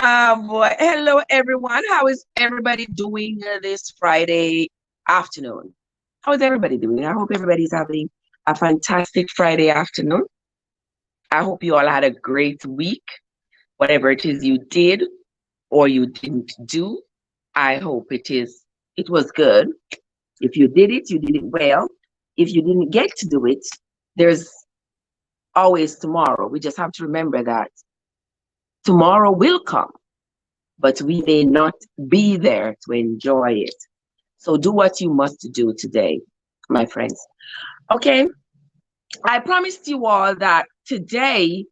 Boy, hello everyone. How is everybody doing this Friday afternoon? How is everybody doing? I hope everybody's having a fantastic Friday afternoon. I hope you all had a great week, whatever it is you did or you didn't do. I hope it was good. If you did it well. If you didn't get to do it, there's always tomorrow. We just have to remember that tomorrow will come, but we may not be there to enjoy it. So do what you must do today, my friends. Okay, I promised you all that today,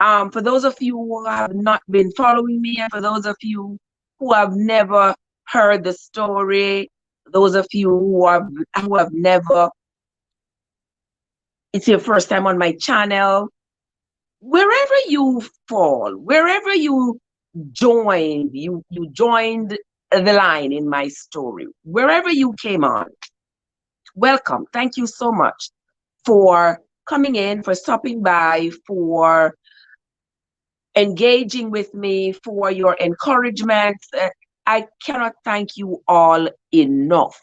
for those of you who have not been following me, and for those of you who have never heard the story, those of you who have never, it's your first time on my channel, wherever you fall, wherever you joined the line in my story, wherever you came on, welcome. Thank you so much for coming in, for stopping by, for engaging with me, for your encouragement. I cannot thank you all enough.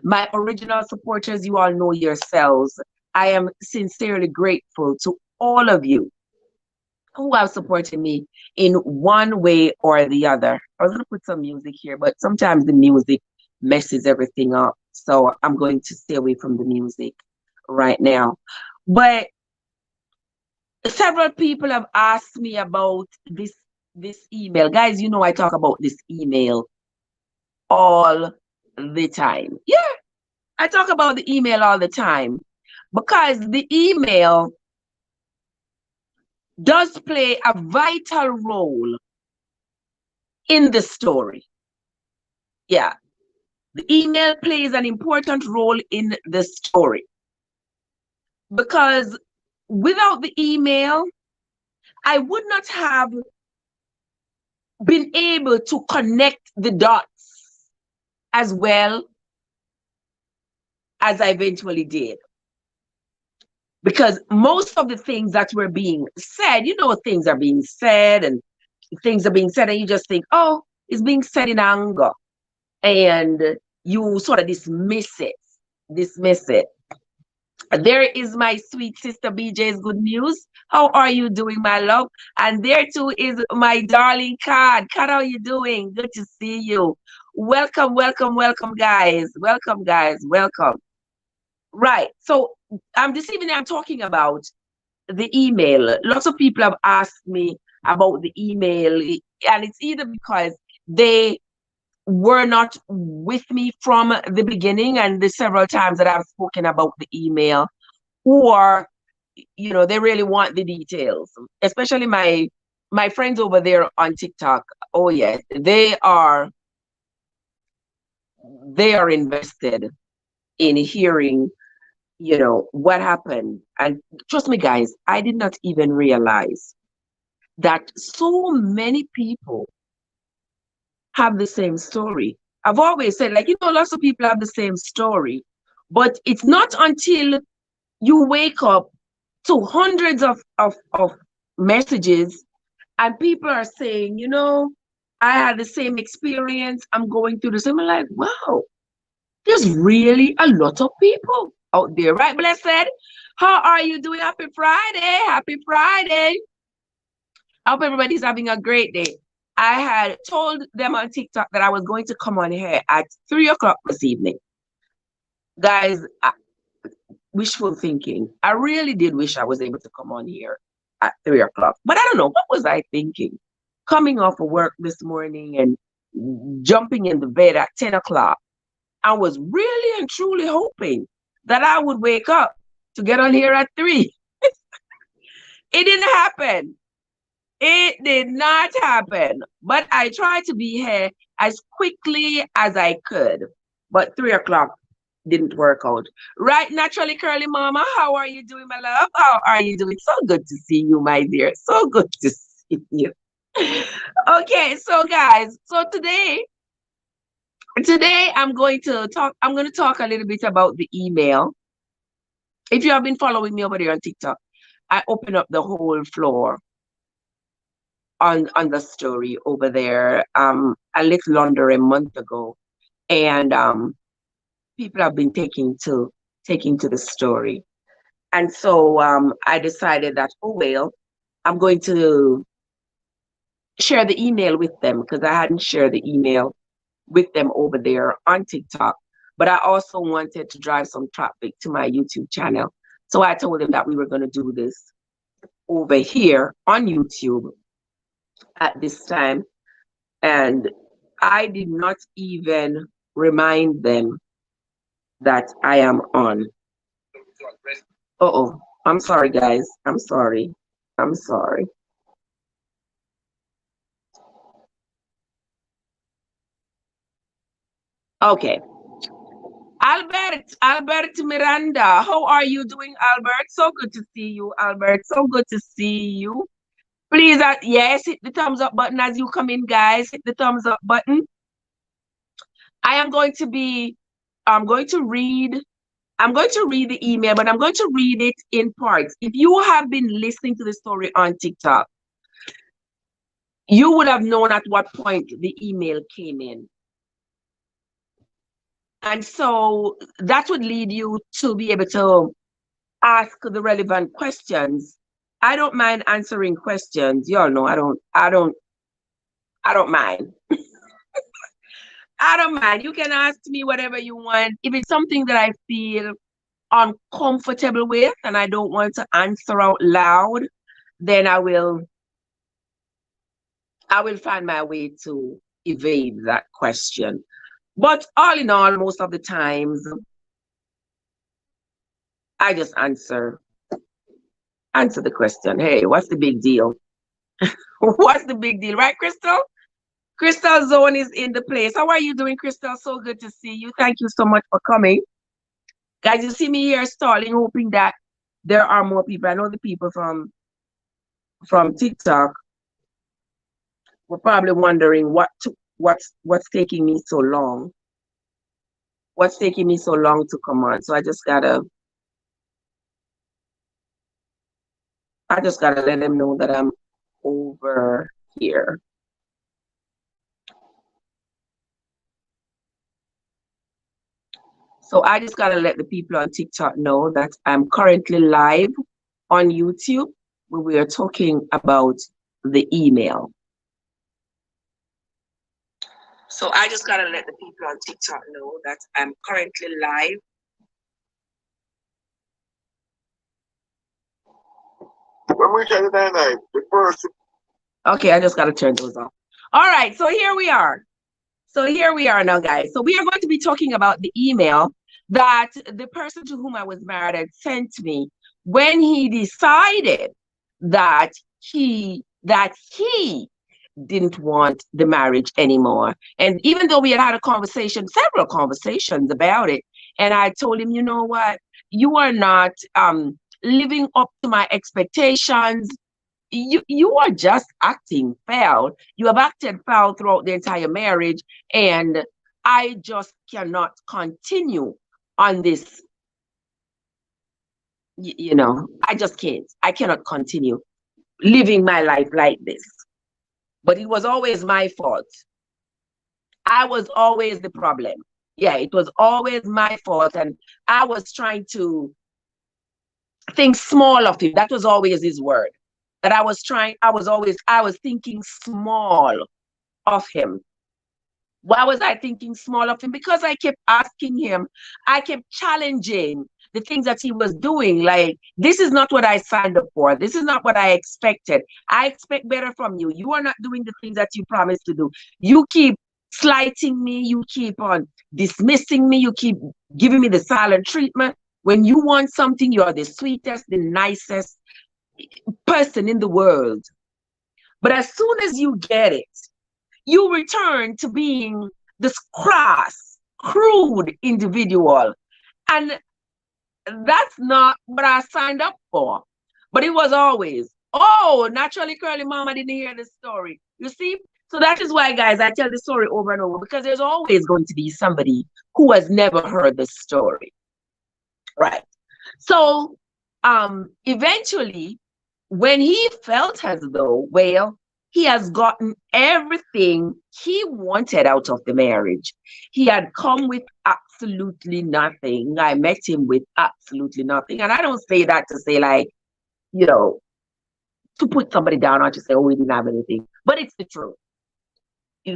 My original supporters, you all know yourselves. I am sincerely grateful to all of you who have supported me in one way or the other. I was going to put some music here, but sometimes the music messes everything up. So I'm going to stay away from the music right now. But several people have asked me about this email. Guys, you know I talk about this email all the time. Yeah, I talk about the email all the time because the email does play a vital role in the story. Yeah, the email plays an important role in the story because without the email, I would not have been able to connect the dots as well as I eventually did. Because most of the things that were being said, things are being said and you just think, oh, it's being said in anger. And you sort of dismiss it. There is my sweet sister BJ's good news. How are you doing, my love? And there too is my darling Cad. Cad, how are you doing? Good to see you. Welcome, welcome, welcome, guys. Welcome, guys. Welcome. Right. So this evening I'm talking about the email. Lots of people have asked me about the email, and it's either because they were not with me from the beginning and the several times that I've spoken about the email, or they really want the details, especially my friends over there on TikTok. Oh yes, they are invested in hearing what happened. And trust me, guys, I did not even realize that so many people have the same story. I've always said, lots of people have the same story, but it's not until you wake up to hundreds of messages and people are saying, I had the same experience, I'm going through the same. I'm like, wow, there's really a lot of people out there, right? Blessed, how are you doing? Happy Friday. Happy Friday. I hope everybody's having a great day. I had told them on TikTok that I was going to come on here at 3 o'clock this evening. Guys, wishful thinking. I really did wish I was able to come on here at 3 o'clock. But I don't know, what was I thinking? Coming off of work this morning and jumping in the bed at 10 o'clock. I was really and truly hoping that I would wake up to get on here at 3. It didn't happen. It did not happen. But I tried to be here as quickly as I could. But 3 o'clock didn't work out. Right, Naturally Curly Mama, how are you doing, my love? How are you doing? So good to see you, my dear. So good to see you. Okay, so guys, today I'm going to talk a little bit about the email. If you have been following me over there on TikTok, I open up the whole floor on the story over there a little under a month ago, and people have been taking to the story. And so I decided that, oh well, I'm going to share the email with them, because I hadn't shared the email with them over there on TikTok. But I also wanted to drive some traffic to my YouTube channel. So I told them that we were going to do this over here on YouTube at this time. And I did not even remind them that I am on. Uh-oh. I'm sorry, guys. I'm sorry. I'm sorry. Okay. Albert Miranda, how are you doing, Albert? So good to see you, Albert. So good to see you. Please, yes, hit the thumbs up button as you come in, guys. Hit the thumbs up button. I am going to be, I'm going to read the email, but I'm going to read it in parts. If you have been listening to the story on TikTok, you would have known at what point the email came in. And so that would lead you to be able to ask the relevant questions. I don't mind answering questions. Y'all know I don't mind. I don't mind. You can ask me whatever you want. If it's something that I feel uncomfortable with and I don't want to answer out loud, then I will find my way to evade that question. But all in all, most of the times, I just answer the question. Hey, what's the big deal? What's the big deal, right, Crystal? Crystal Zone is in the place. How are you doing, Crystal? So good to see you. Thank you so much for coming. Guys, you see me here stalling, hoping that there are more people. I know the people from TikTok were probably wondering what's taking me so long. What's taking me so long to come on? So I just gotta let them know that I'm over here. So I just gotta let the people on TikTok know that I'm currently live on YouTube, where we are talking about the email. So I just gotta let the people on TikTok know that I'm currently live. When we get it night, the first. Okay, I just gotta turn those off. All right, so here we are. So here we are now, guys. So we are going to be talking about the email that the person to whom I was married had sent me when he decided that he didn't want the marriage anymore. And even though we had had a conversation, several conversations about it, and I told him, you know what, you are not living up to my expectations. You are just acting foul. You have acted foul throughout the entire marriage, and I just cannot continue on this. You know, I just can't. I cannot continue living my life like this. But it was always my fault. I was always the problem. Yeah, it was always my fault, and I was trying to think small of him. That was always his word. That I was thinking small of him. Why was I thinking small of him? Because I kept asking him, I kept challenging the things that he was doing. Like, this is not what I signed up for. This is not what I expected. I expect better from you. You are not doing the things that you promised to do. You keep slighting me. You keep on dismissing me. You keep giving me the silent treatment. When you want something, you're the sweetest, the nicest person in the world. But as soon as you get it, you return to being this crass, crude individual. And that's not what I signed up for. But it was always, oh, naturally curly mama didn't hear the story. You see? So that is why, guys, I tell the story over and over, because there's always going to be somebody who has never heard the story. Right. So eventually, when he felt as though, well, He has gotten everything he wanted out of the marriage. He had come with absolutely nothing. I met him with absolutely nothing. And I don't say that to say, like, you know, to put somebody down or to say, oh, we didn't have anything. But it's the truth.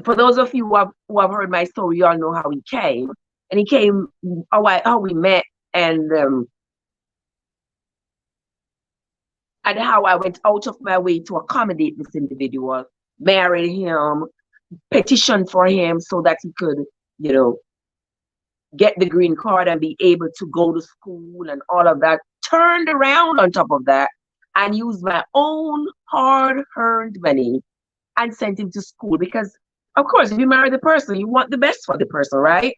For those of you who have heard my story, you all know how he came. And he came, how we met, and how I went out of my way to accommodate this individual, married him, petitioned for him so that he could, you know, get the green card and be able to go to school and all of that. Turned around on top of that and used my own hard-earned money and sent him to school because, of course, if you marry the person, you want the best for the person, right?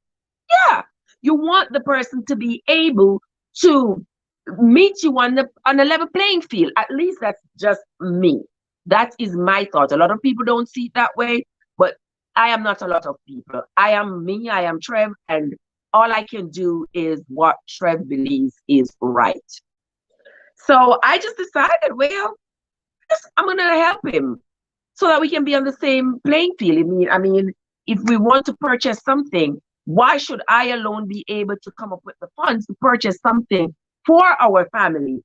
Yeah. You want the person to be able to meet you on a level playing field. At least that's just me. That is my thought. A lot of people don't see it that way, but I am not a lot of people. I am me, I am Trev, and all I can do is what Trev believes is right. So I just decided, well, I'm gonna help him so that we can be on the same playing field. I mean, if we want to purchase something, why should I alone be able to come up with the funds to purchase something for our family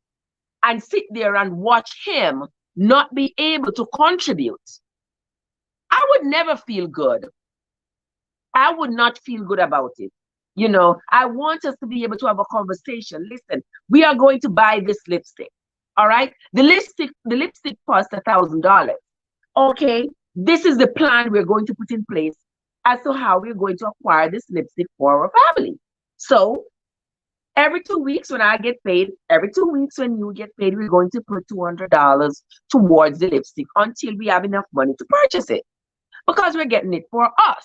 and sit there and watch him not be able to contribute? I would never feel good. I would not feel good about it. You know, I want us to be able to have a conversation. Listen, we are going to buy this lipstick. All right. The lipstick costs $1,000. Okay. This is the plan we're going to put in place as to how we're going to acquire this lipstick for our family. So every 2 weeks when I get paid, every 2 weeks when you get paid, we're going to put $200 towards the lipstick until we have enough money to purchase it because we're getting it for us.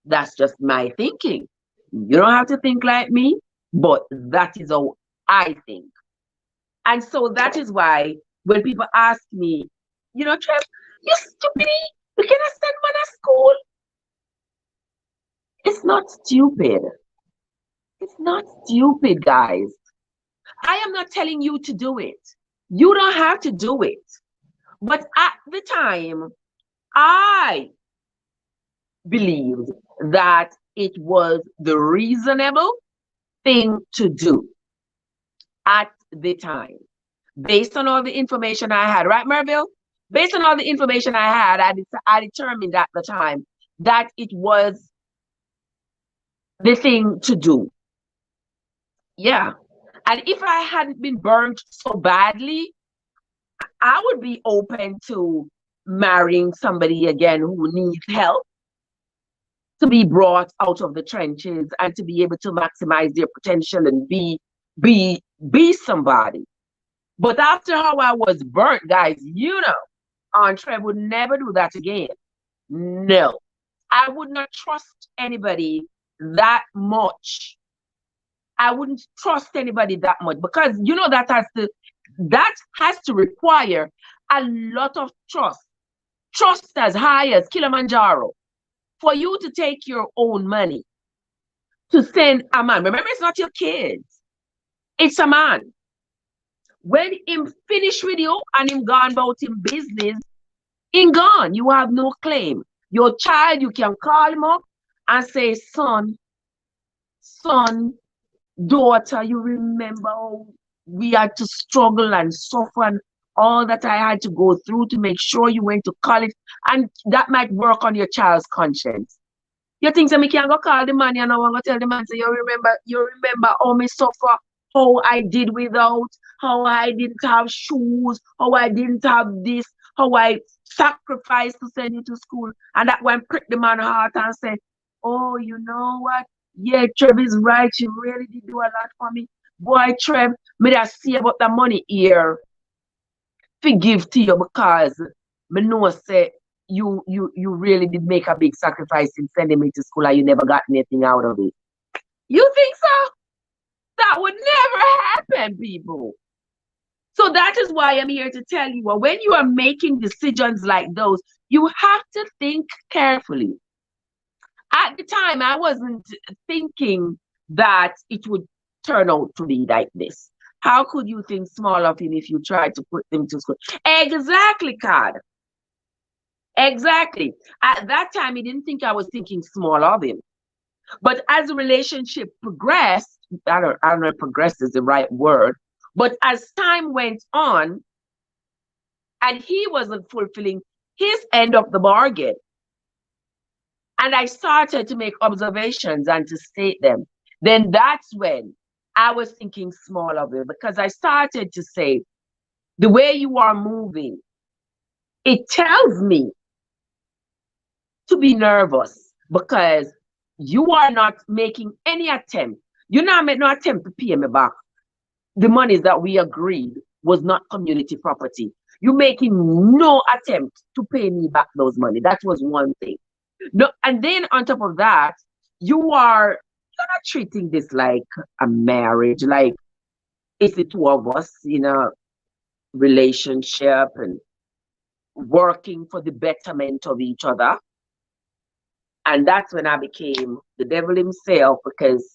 That's just my thinking. You don't have to think like me, but that is how I think. And so that is why when people ask me, you know, Trev, you stupid, you cannot send money to school. It's not stupid. It's not stupid, guys. I am not telling you to do it. You don't have to do it. But at the time, I believed that it was the reasonable thing to do at the time. Based on all the information I had, right, Merville? Based on all the information I had, I determined at the time that it was the thing to do. Yeah. And if I hadn't been burnt so badly, I would be open to marrying somebody again who needs help to be brought out of the trenches and to be able to maximize their potential and be somebody. But after how I was burnt, guys, you know, Aunt Trev would never do that again. No. I would not trust anybody that much. I wouldn't trust anybody that much because you know that has to require a lot of trust. Trust as high as Kilimanjaro. For you to take your own money to send a man. Remember, it's not your kids. It's a man. When him finish with you and him gone about him business, him gone. You have no claim. Your child, you can call him up and say, son, daughter, you remember how we had to struggle and suffer and all that I had to go through to make sure you went to college, and that might work on your child's conscience. You think that me can go call the man and I want to tell the man, say, you remember how me suffer, how I did without, how I didn't have shoes, how I didn't have this, how I sacrificed to send you to school. And that one prick the man's heart and say, oh, you know what? Yeah, Trev is right. You really did do a lot for me. Boy, Trev, me just see about the money here. Forgive to you because me know say you really did make a big sacrifice in sending me to school and you never got anything out of it. You think so? That would never happen, people. So that is why I'm here to tell you, when you are making decisions like those, you have to think carefully. At the time, I wasn't thinking that it would turn out to be like this. How could you think small of him if you tried to put him to school? Exactly, Card. Exactly. At that time, he didn't think I was thinking small of him. But as the relationship progressed, I don't know if progressed is the right word, but as time went on and he wasn't fulfilling his end of the bargain, and I started to make observations and to state them, then that's when I was thinking small of it because I started to say, the way you are moving, it tells me to be nervous because you are not making any attempt. You're not making no attempt to pay me back. The monies that we agreed was not community property. You're making no attempt to pay me back those money. That was one thing. No, and then on top of that, you're not treating this like a marriage, like it's the two of us in a relationship and working for the betterment of each other. And that's when I became the devil himself because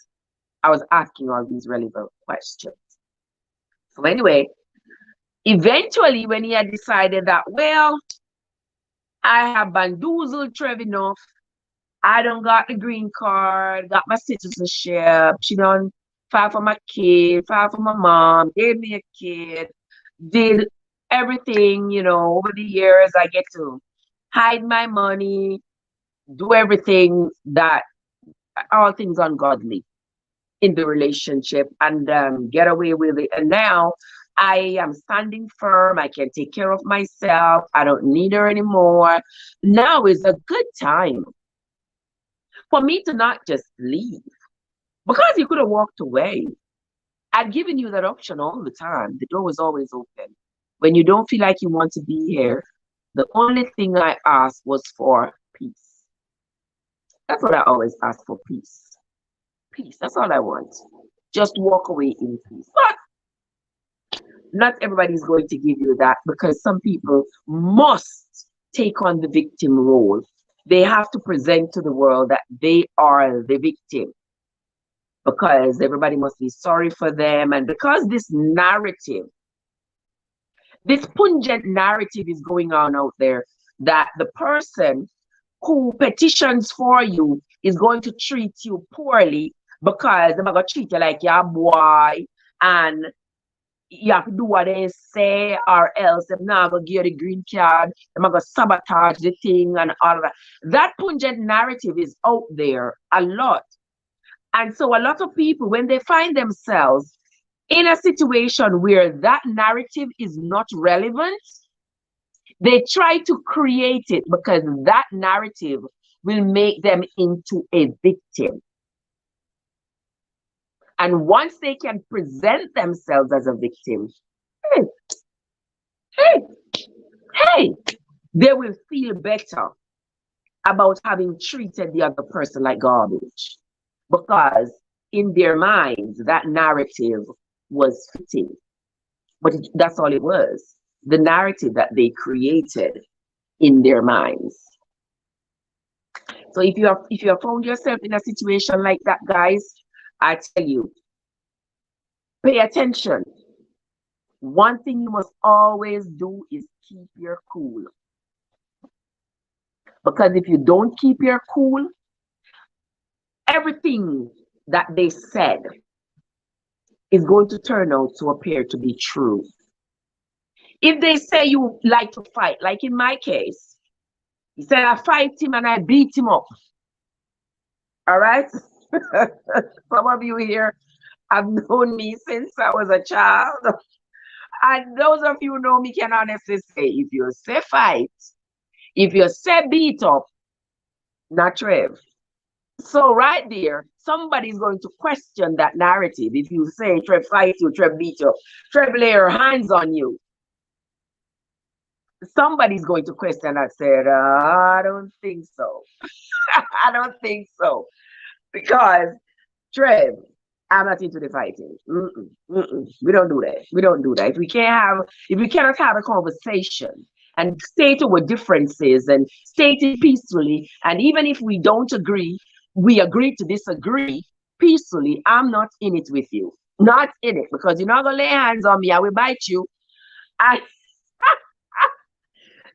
I was asking all these relevant questions. So anyway, eventually when he had decided that, well, I have bamboozled Trev enough, I don't got the green card, got my citizenship, she done filed for my kid, filed for my mom, gave me a kid, did everything, over the years I get to hide my money, do everything that all things ungodly in the relationship and get away with it. And now I am standing firm. I can take care of myself. I don't need her anymore. Now is a good time for me to not just leave because you could have walked away. I've given you that option all the time. The door was always open. When you don't feel like you want to be here, the only thing I asked was for peace. That's what I always ask for, peace. Peace. That's all I want. Just walk away in peace. But not everybody's going to give you that because some people must take on the victim role. They have to present to the world that they are the victim because everybody must be sorry for them. And because this narrative, this pungent narrative is going on out there that the person who petitions for you is going to treat you poorly because they're going to treat you like your boy and you have to do what they say or else they're not going to give you the green card. They're going to sabotage the thing and all of that. That pungent narrative is out there a lot. And so a lot of people, when they find themselves in a situation where that narrative is not relevant, they try to create it because that narrative will make them into a victim. And once they can present themselves as a victim, hey, they will feel better about having treated the other person like garbage. Because in their minds, that narrative was fitting. But that's all it was. The narrative that they created in their minds. So if you have found yourself in a situation like that, guys, I tell you, pay attention. One thing you must always do is keep your cool. Because if you don't keep your cool, everything that they said is going to turn out to appear to be true. If they say you like to fight, like in my case, he said I fight him and I beat him up. All right? Some of you here have known me since I was a child. And those of you who know me can honestly say, if you say fight, if you say beat up, not Trev. So right there, somebody's going to question that narrative. If you say Trev fight you, Trev beat you, Trev lay her hands on you, somebody's going to question that. Said, I don't think so. I don't think so. Because Trev, I'm not into the fighting. We don't do that. We don't do that. If we cannot have a conversation and state our differences and state it peacefully, and even if we don't agree, we agree to disagree peacefully. I'm not in it with you. Not in it, because you're not gonna lay hands on me. I will bite you.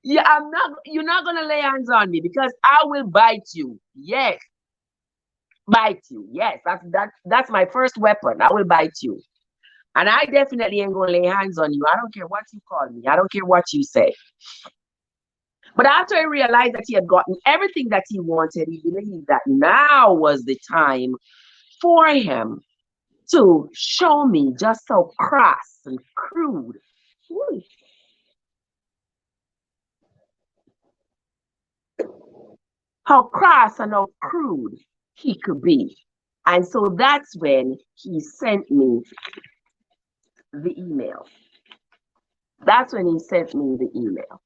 Yeah, you're not gonna lay hands on me because I will bite you. Yes, bite you. Yes, that's my first weapon. I will bite you. And I definitely ain't gonna lay hands on you. I don't care what you call me. I don't care what you say. But after I realized that he had gotten everything that he wanted, he believed that now was the time for him to show me just how crass and crude, woo, how crass and how crude he could be. And so that's when he sent me the email. That's when he sent me the email.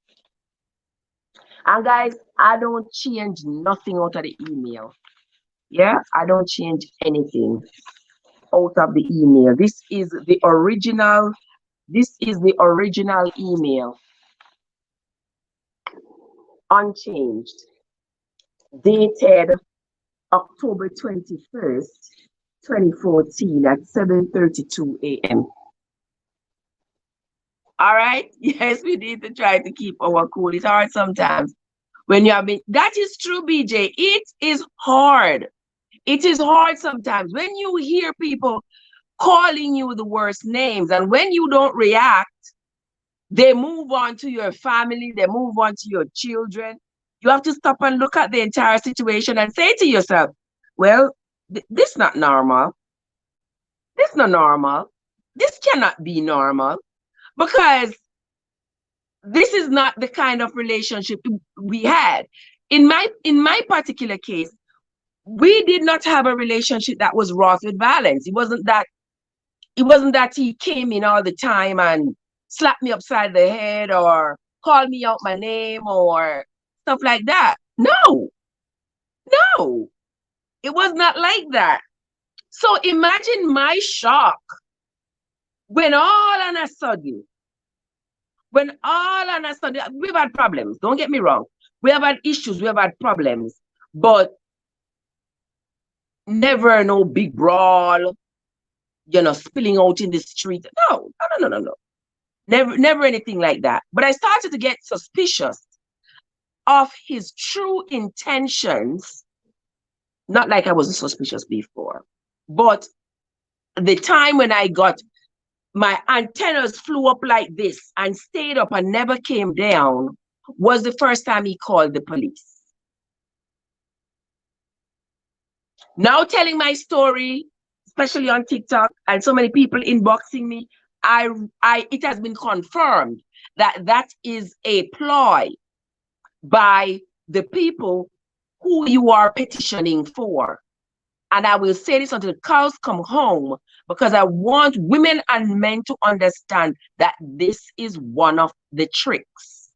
And guys, I don't change nothing out of the email. Yeah, I don't change anything out of the email. This is the original. This is the original email, unchanged, dated October 21st, 2014 at 7:32 a.m. All right. Yes, we need to try to keep our cool. It's hard sometimes when you have been. That is true, BJ. It is hard. It is hard sometimes when you hear people calling you the worst names, and when you don't react, they move on to your family, they move on to your children. You have to stop and look at the entire situation and say to yourself, well, this not normal. This not normal. This cannot be normal because this is not the kind of relationship we had. In my particular case, we did not have a relationship that was wrought with violence. It wasn't that he came in all the time and slapped me upside the head or called me out my name or stuff like that. No, no, it was not like that. So imagine my shock when all on a sudden, we've had problems. Don't get me wrong. We have had issues, we have had problems, but never no big brawl, spilling out in the street. No, no, no, no, no, no. Never anything like that. But I started to get suspicious of his true intentions. Not like I wasn't suspicious before, but the time when I got my antennas flew up like this and stayed up and never came down was the first time he called the police. Now telling my story, especially on TikTok, and so many people inboxing me, it has been confirmed that that is a ploy by the people who you are petitioning for. And I will say this until the cows come home, because I want women and men to understand that this is one of the tricks.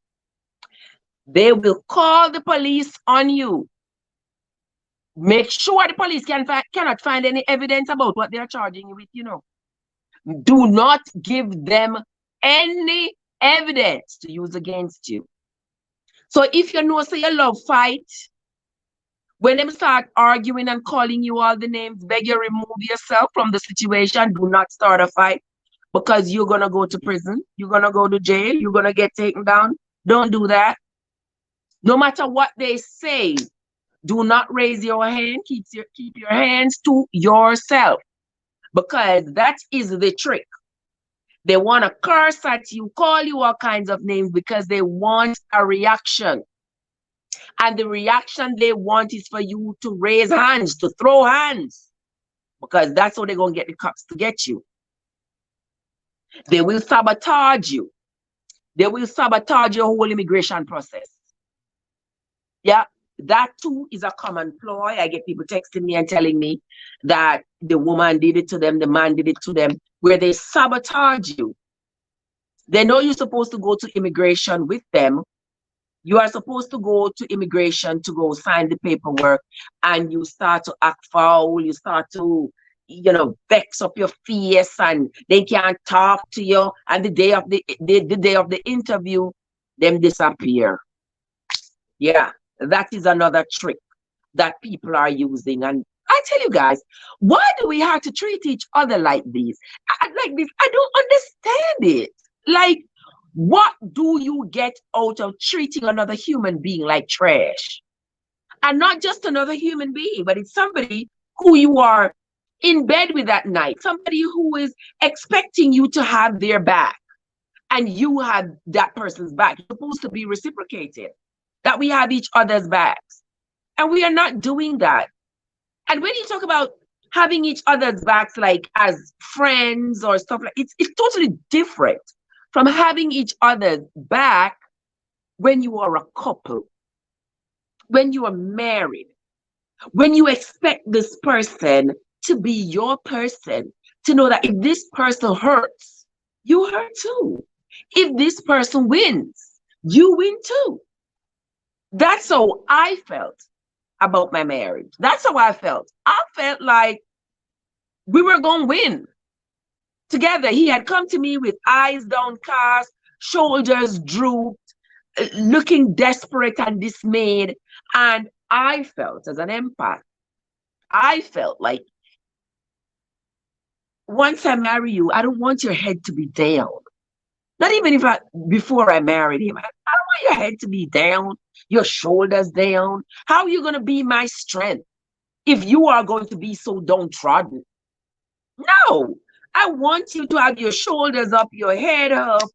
They will call the police on you. Make sure the police cannot find any evidence about what they're charging you with, Do not give them any evidence to use against you. So if you know, say you love fight, when them start arguing and calling you all the names, beg you remove yourself from the situation. Do not start a fight, because you're going to go to prison. You're going to go to jail. You're going to get taken down. Don't do that. No matter what they say, do not raise your hand. Keep your hands to yourself, because that is the trick. They want to curse at you, call you all kinds of names, because they want a reaction. And the reaction they want is for you to raise hands, to throw hands, because that's how they're going to get the cops to get you. They will sabotage you. They will sabotage your whole immigration process. Yeah, that too is a common ploy. I get people texting me and telling me that the woman did it to them, the man did it to them, where they sabotage you. They know you're supposed to go to immigration with them. You are supposed to go to immigration to go sign the paperwork, and you start to act foul. You start to, vex up your face, and they can't talk to you. And the day of the interview, them disappear. Yeah, that is another trick that people are using. And I tell you guys, why do we have to treat each other like this? I don't understand it. Like, What do you get out of treating another human being like trash? And not just another human being, but it's somebody who you are in bed with that night, somebody who is expecting you to have their back and you have that person's back. It's supposed to be reciprocated, that we have each other's backs. And we are not doing that. And when you talk about having each other's backs, like as friends or stuff like it's totally different from having each other's back when you are a couple, when you are married, when you expect this person to be your person, to know that if this person hurts, you hurt too. If this person wins, you win too. That's how I felt about my marriage. That's how I felt. I felt like we were going to win together. He had come to me with eyes downcast, shoulders drooped, looking desperate and dismayed. And I felt, as an empath, I felt like once I marry you, I don't want your head to be down. Not even before I married him. I don't want your head to be down, your shoulders down. How are you going to be my strength if you are going to be so downtrodden? No, I want you to have your shoulders up, your head up,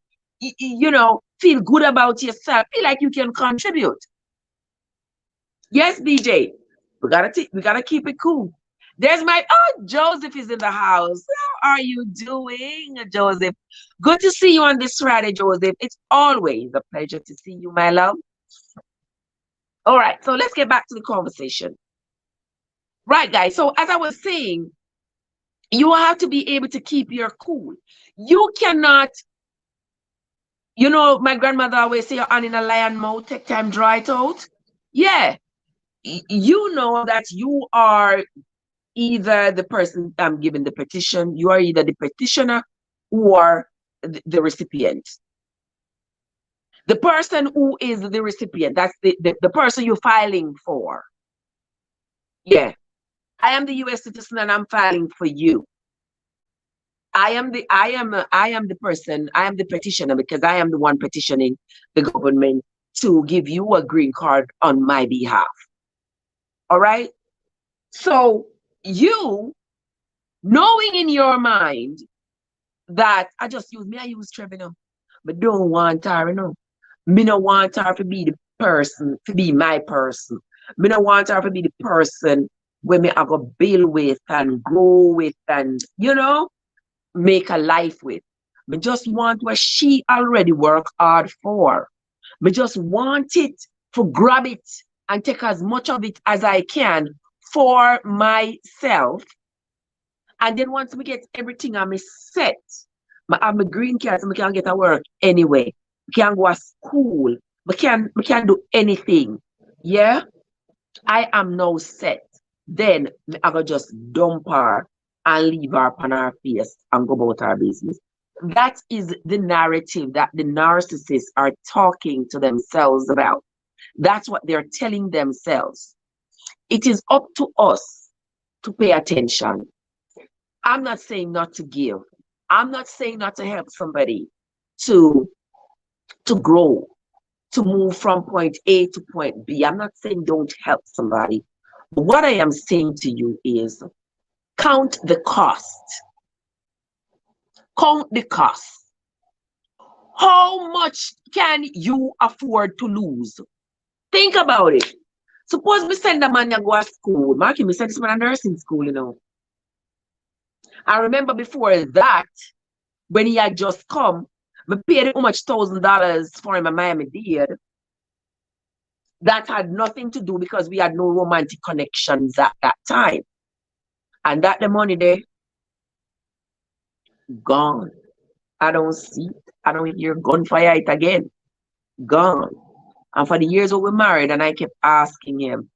feel good about yourself, feel like you can contribute. Yes, BJ, we gotta keep it cool. There's Joseph is in the house. How are you doing, Joseph? Good to see you on this Friday, Joseph. It's always a pleasure to see you, my love. All right, so let's get back to the conversation. Right, guys. So as I was saying, you have to be able to keep your cool. You cannot, my grandmother always say, "On in a lion mouth, take time, dry it out." Yeah, you know that you are either the person giving the petition, you are either the petitioner or the recipient. The person who is the recipient, that's the person you're filing for. Yeah. I am the US citizen and I'm filing for you. I am the person, I am the petitioner because I am the one petitioning the government to give you a green card on my behalf. All right? So you knowing in your mind that I use Trevor, but don't want her, Me no want her to be the person, to be my person. Me no want her to be the person where me I go build with and grow with and, make a life with. Me just want what she already worked hard for. Me just want it to grab it and take as much of it as I can for myself. And then once we get everything I'm set, I have my green card, so I can get to work anyway. I can go to school. I can do anything. Yeah? I am now set. Then I go just dump her and leave her upon her face and go about our business. That is the narrative that the narcissists are talking to themselves about. That's what they're telling themselves. It is up to us to pay attention. I'm not saying not to give. I'm not saying not to help somebody to grow, to move from point A to point B. I'm not saying don't help somebody. But what I am saying to you is count the cost. Count the cost. How much can you afford to lose? Think about it. Suppose we send a man to go to school. Marky, we send this man to nursing school, I remember before that, when he had just come, we paid how much $1,000 for him in Miami-Dade. That had nothing to do because we had no romantic connections at that time. And that the money there, gone. I don't see it. I don't hear gunfire it again. Gone. And for the years we were married, and I kept asking him,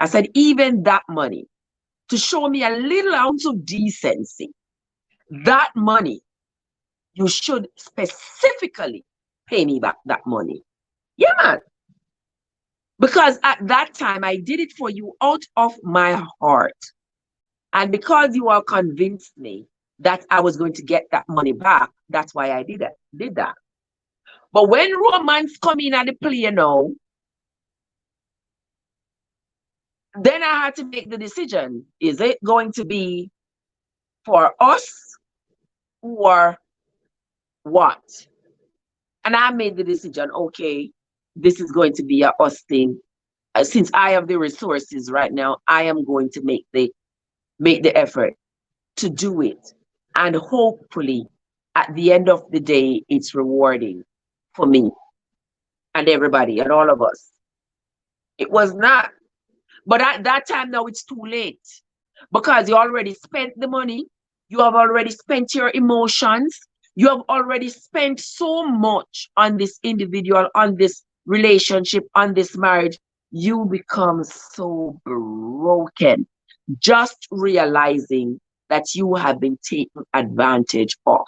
I said, even that money, to show me a little ounce of decency, that money, you should specifically pay me back that money. Yeah, man. Because at that time, I did it for you out of my heart. And because you all convinced me that I was going to get that money back, that's why I did that. But when romance come in at the play now, then I had to make the decision. Is it going to be for us or what? And I made the decision, okay, this is going to be a us thing. Since I have the resources right now, I am going to make the effort to do it. And hopefully, at the end of the day, it's rewarding for me and everybody and all of us. It was not, but at that time now it's too late because you already spent the money, you have already spent your emotions, you have already spent so much on this individual, on this relationship, on this marriage. You become so broken just realizing that you have been taken advantage of.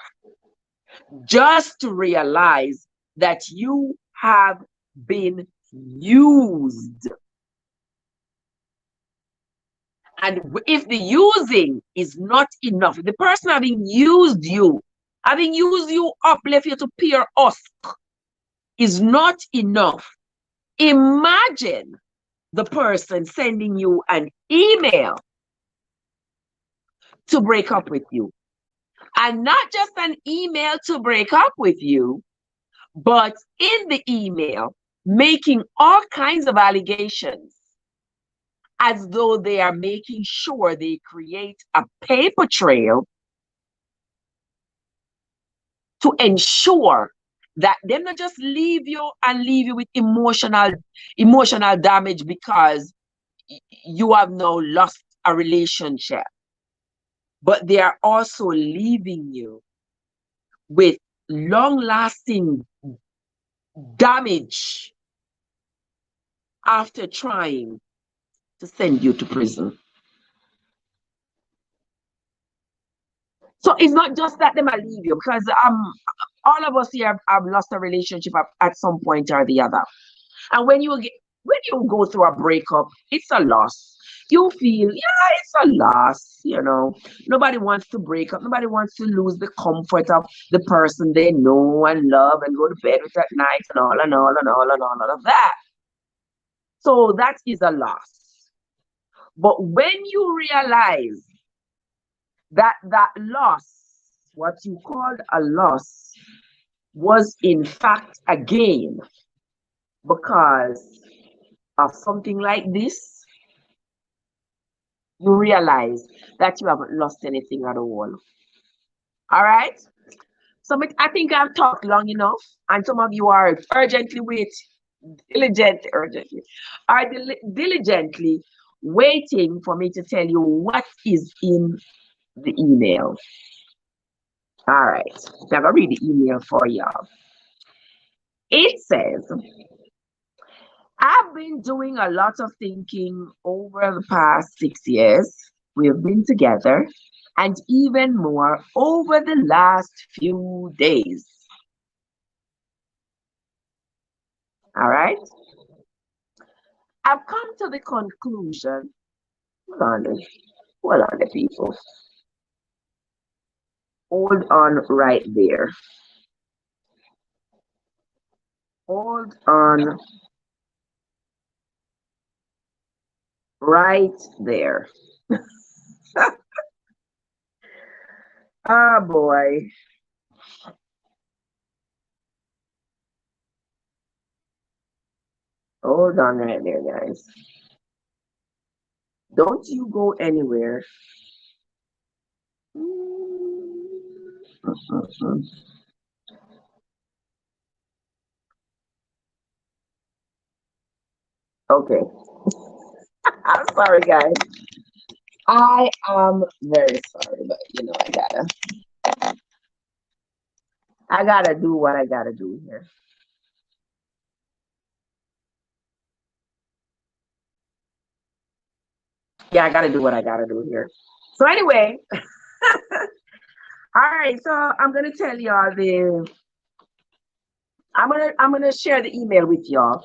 Just to realize that you have been used. And if the using is not enough, if the person having used you up, left you to pure husk, is not enough, imagine the person sending you an email to break up with you. And not just an email to break up with you, but in the email, making all kinds of allegations as though they are making sure they create a paper trail to ensure that them not just leave you with emotional damage because you have now lost a relationship, but they are also leaving you with long-lasting damage after trying to send you to prison. So it's not just that they might leave you, because all of us here have lost a relationship at some point or the other. And when you go through a breakup, it's a loss. You feel, yeah, it's a loss, you know. Nobody wants to break up. Nobody wants to lose the comfort of the person they know and love and go to bed with at night and all of that. So that is a loss. But when you realize that loss, what you called a loss, was in fact a gain because of something like this, you realize that you haven't lost anything at all. All right? So I think I've talked long enough, and some of you are diligently waiting for me to tell you what is in the email. All right, I'm gonna read the email for y'all. It says, I've been doing a lot of thinking over the past 6 years. We've been together, and even more over the last few days. All right? I've come to the conclusion, hold on, the people. Hold on right there. Hold on right there. Ah, boy. Hold on right there, guys. Don't you go anywhere. Okay. I'm sorry, guys. I am very sorry, but you know, I gotta do what I gotta do here. Yeah, I gotta do what I gotta do here. So anyway, all right. So I'm gonna tell y'all I'm gonna share the email with y'all,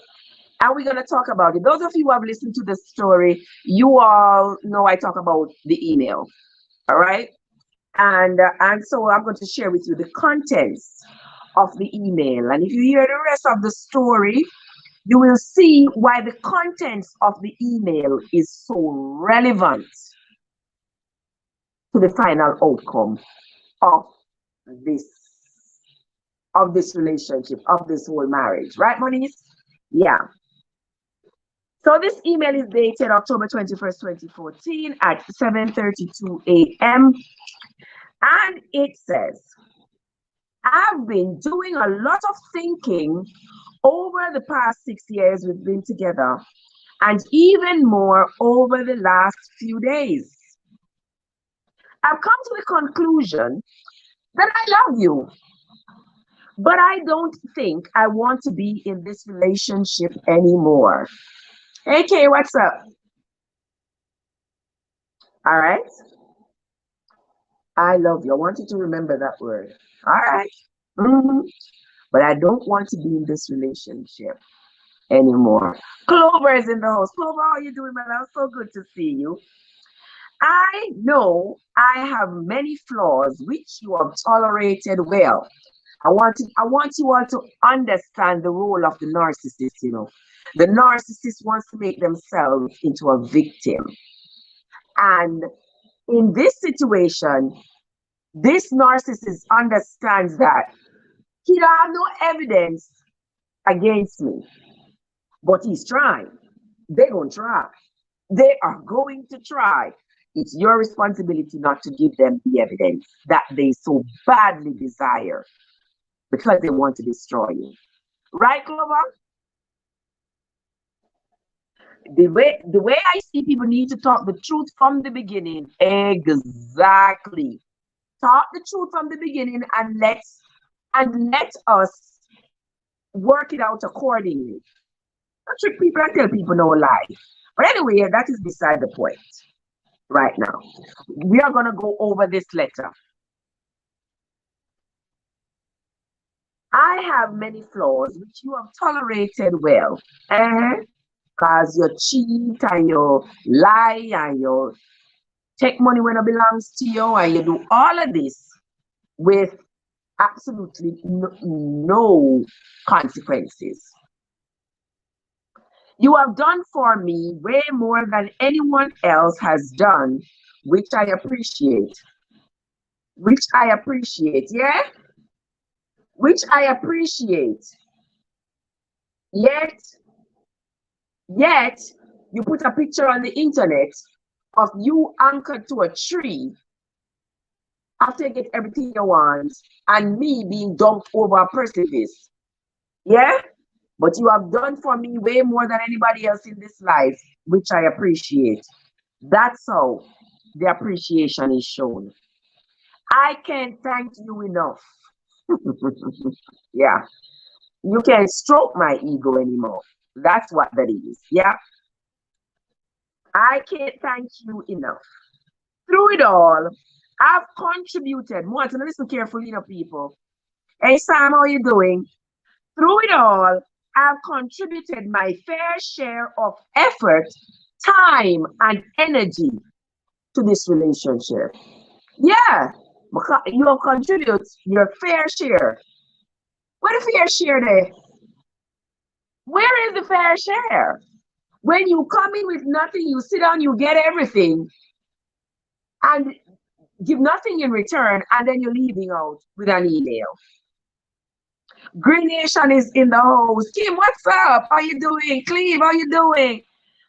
and we're gonna talk about it. Those of you who have listened to the story, you all know I talk about the email. All right, and so I'm going to share with you the contents of the email. And if you hear the rest of the story, you will see why the contents of the email is so relevant to the final outcome of this relationship, of this whole marriage. Right, Moniz? Yeah. So this email is dated October 21st, 2014 at 7:32 a.m. And it says, I've been doing a lot of thinking over the past 6 years we've been together, and even more over the last few days. I've come to the conclusion that I love you, but I don't think I want to be in this relationship anymore. Hey, Kay, what's up? All right. I love you. I want you to remember that word. All right. But I don't want to be in this relationship anymore. Clover is in the house. Clover, how are you doing, man? So good to see you. I know I have many flaws which you have tolerated well. I want you all to understand the role of the narcissist, you know. The narcissist wants to make themselves into a victim. And in this situation, this narcissist understands that he don't have no evidence against me, but he's trying. They're going to try. They are going to try. It's your responsibility not to give them the evidence that they so badly desire because they want to destroy you. Right, Clover? The way I see people need to talk the truth from the beginning. Exactly. Talk the truth from the beginning and let us work it out accordingly. Don't trick people and tell people no lie. But anyway, that is beside the point right now. We are going to go over this letter. I have many flaws which you have tolerated well. Because you cheat and you lie and you take money when it belongs to you and you do all of this with absolutely no consequences. You have done for me way more than anyone else has done, which I appreciate. Yeah? Which I appreciate. Yet, you put a picture on the internet of you anchored to a tree after you get everything you want and me being dumped over a precipice. Yeah? But you have done for me way more than anybody else in this life, which I appreciate. That's how the appreciation is shown. I can't thank you enough. Yeah. You can't stroke my ego anymore. That's what that is. Yeah. I can't thank you enough. Through it all, I've contributed more. To listen carefully, people. Hey, Sam, how are you doing? Through it all, I've contributed my fair share of effort, time, and energy to this relationship. Yeah, you have contributed your fair share. Where the fair share there? Where is the fair share? When you come in with nothing, you sit down, you get everything, and give nothing in return, and then you're leaving out with an email. Green Nation is in the house. Kim, what's up? How you doing? Cleve, how you doing?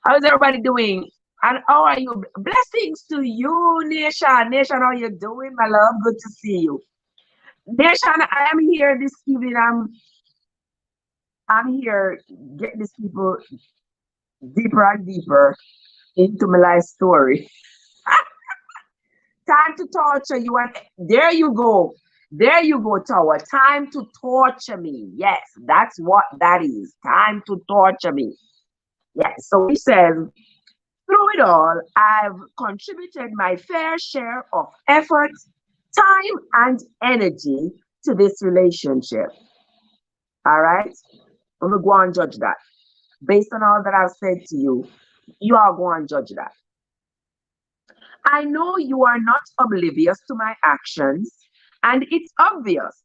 How's everybody doing? And how are you? Blessings to you, Nation. Nation, how you doing, my love? Good to see you. Nation, I am here this evening. I'm here getting these people deeper and deeper into my life story. Time to torture you, and there you go. There you go, Tower. Time to torture me. Yes, that's what that is. Time to torture me. Yes, so he says, through it all, I've contributed my fair share of effort, time, and energy to this relationship. All right? I'm going to go and judge that. Based on all that I've said to you, you are going to judge that. I know you are not oblivious to my actions, and it's obvious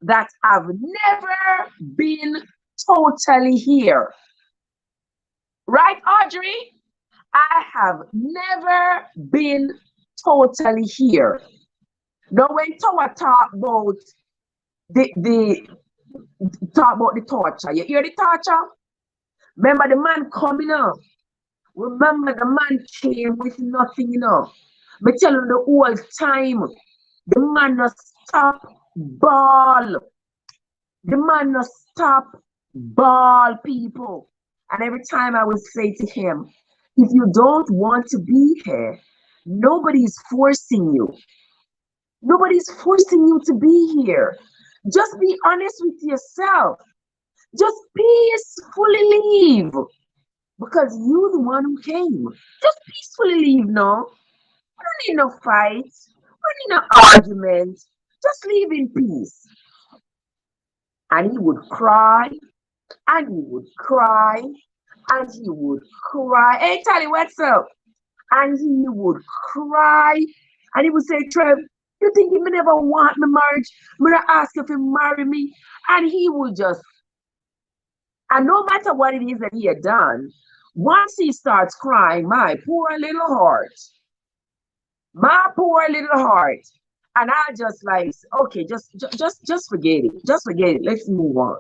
that have never been totally here. Right, Audrey? I have never been totally here. Now, when Tower the talk about the torture, you hear the torture? Remember the man coming up. Remember the man came with nothing, Me tell you the whole time, the man no stop ball. The man no stop ball, people. And every time I would say to him, if you don't want to be here, nobody's forcing you. Nobody's forcing you to be here. Just be honest with yourself. Just peacefully leave. Because you're the one who came. Just peacefully leave now. We don't need no fight. We don't need no argument. Just leave in peace. And he would cry. And he would cry. And he would cry. Hey, Tally, what's up? And he would cry. And he would say, Trev, you think he may never want me marriage? I'm going to ask if he marry me. And he would just, and no matter what it is that he had done, once he starts crying, my poor little heart, and I just like, okay, just forget it. Just forget it. Let's move on.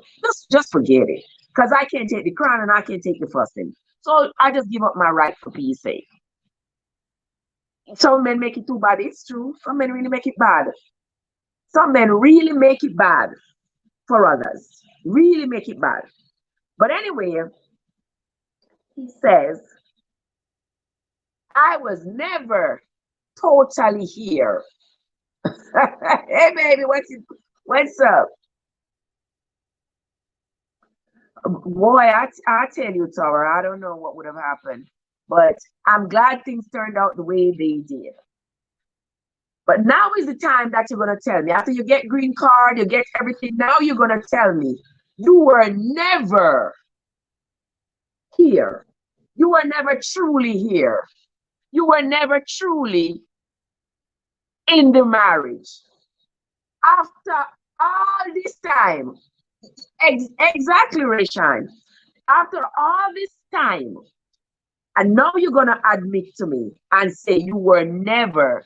Just forget it. Because I can't take the crying and I can't take the fussing. So I just give up my right for peace sake. Some men make it too bad. It's true. Some men really make it bad. Some men really make it bad for others. Really make it bad. But anyway, he says, I was never totally here. Hey, baby, what's up? Boy, I tell you, Tara, I don't know what would have happened. But I'm glad things turned out the way they did. But now is the time that you're going to tell me. After you get green card, you get everything. Now you're going to tell me you were never here. You were never truly here. You were never truly in the marriage. After all this time, exactly, Rashan. After all this time, and now you're going to admit to me and say you were never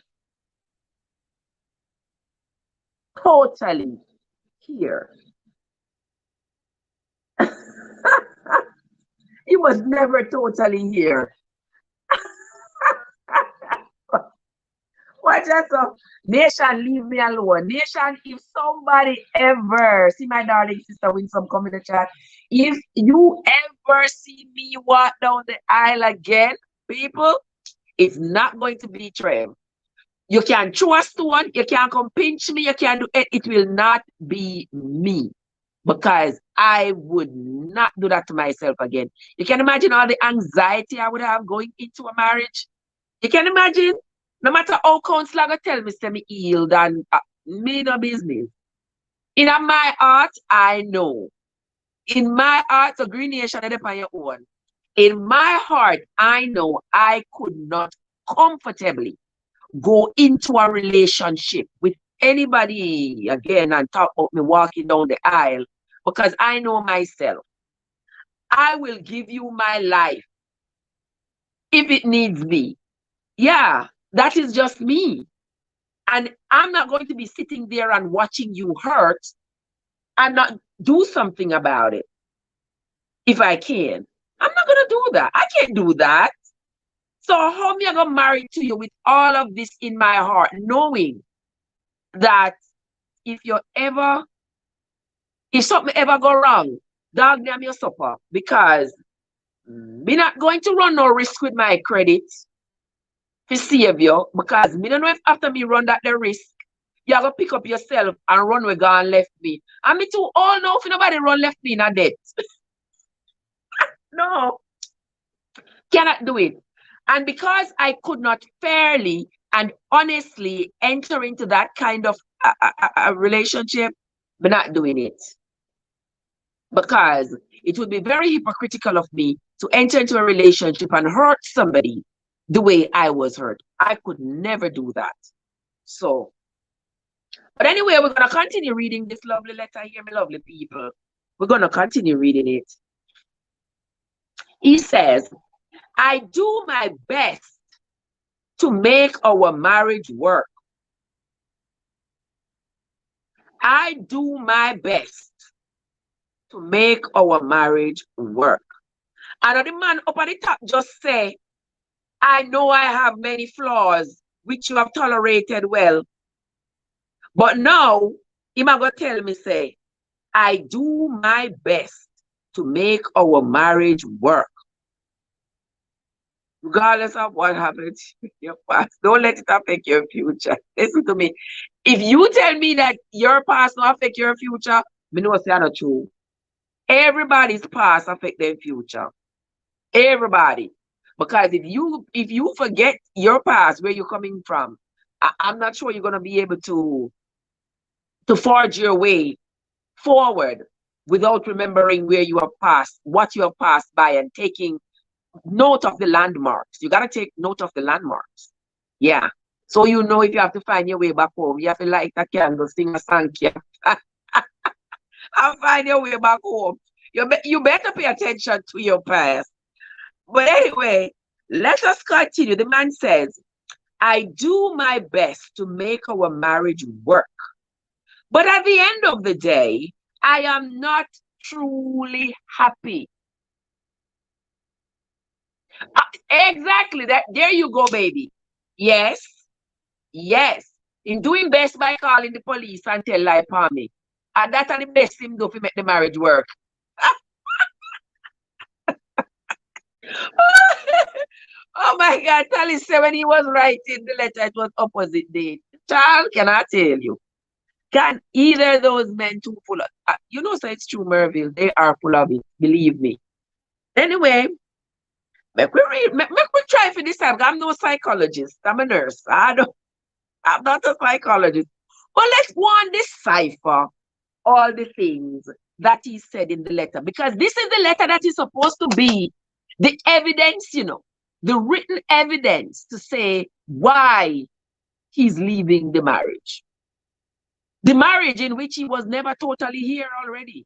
totally here. He was never totally here. Watch that up. Nation, leave me alone. Nation, if somebody ever see my darling sister win some come in the chat, if you ever see me walk down the aisle again, people, it's not going to be Trev. You can throw a stone, you can come pinch me, you can do it. It will not be me. Because I would not do that to myself again. You can imagine all the anxiety I would have going into a marriage. You can imagine, no matter how counselor go tell me, say me healed and me no business. In my heart, I know. In my heart, so Green Nation is on your own. In my heart, I know I could not comfortably go into a relationship with anybody again and talk about me walking down the aisle, because I know myself. I will give you my life if it needs me. Yeah, that is just me. And I'm not going to be sitting there and watching you hurt and not do something about it. If I can. I'm not going to do that. I can't do that. So how am I going to marry to you with all of this in my heart, knowing that if something ever go wrong, dog name your supper, because me not going to run no risk with my credit to save you, because me don't know if after me run that the risk, you're going to pick up yourself and run with God and left me. And me too all know if nobody run left me in a debt. No. Cannot do it. And because I could not fairly and honestly enter into that kind of a relationship, I'm not doing it. Because it would be very hypocritical of me to enter into a relationship and hurt somebody the way I was hurt. I could never do that. So But anyway, we're going to continue reading this lovely letter here, my lovely people. We're going to continue reading it. He says, I do my best to make our marriage work. I do my best to make our marriage work. And the man up at the top just say, I know I have many flaws, which you have tolerated well. But now, him going to tell me, say, I do my best to make our marriage work. Regardless of what happens in your past, don't let it affect your future. Listen to me. If you tell me that your past will affect your future, me know it's not true. Everybody's past affect their future. Everybody. Because if you forget your past, where you're coming from, I'm not sure you're gonna be able to forge your way forward without remembering where you have passed, what you have passed by, and taking note of the landmarks. You gotta take note of the landmarks. Yeah. So you know if you have to find your way back home, you have to light a candle, sing a song, and find your way back home. You better pay attention to your past. But anyway, let us continue. The man says, I do my best to make our marriage work. But at the end of the day, I am not truly happy. Exactly. There you go, baby. Yes. Yes. In doing best by calling the police and tell lie upon me. And that's the best him do to make the marriage work. Oh my God, Tally said when he was writing the letter, it was opposite date. Child, can I tell you? Can either those men too full of you know, so it's true, Merville. They are full of it, believe me. Anyway, make we try for this time. I'm no psychologist. I'm a nurse. I'm not a psychologist. But let's go on decipher all the things that he said in the letter. Because this is the letter that is supposed to be the evidence, you know, the written evidence to say why he's leaving the marriage. The marriage in which he was never totally here already.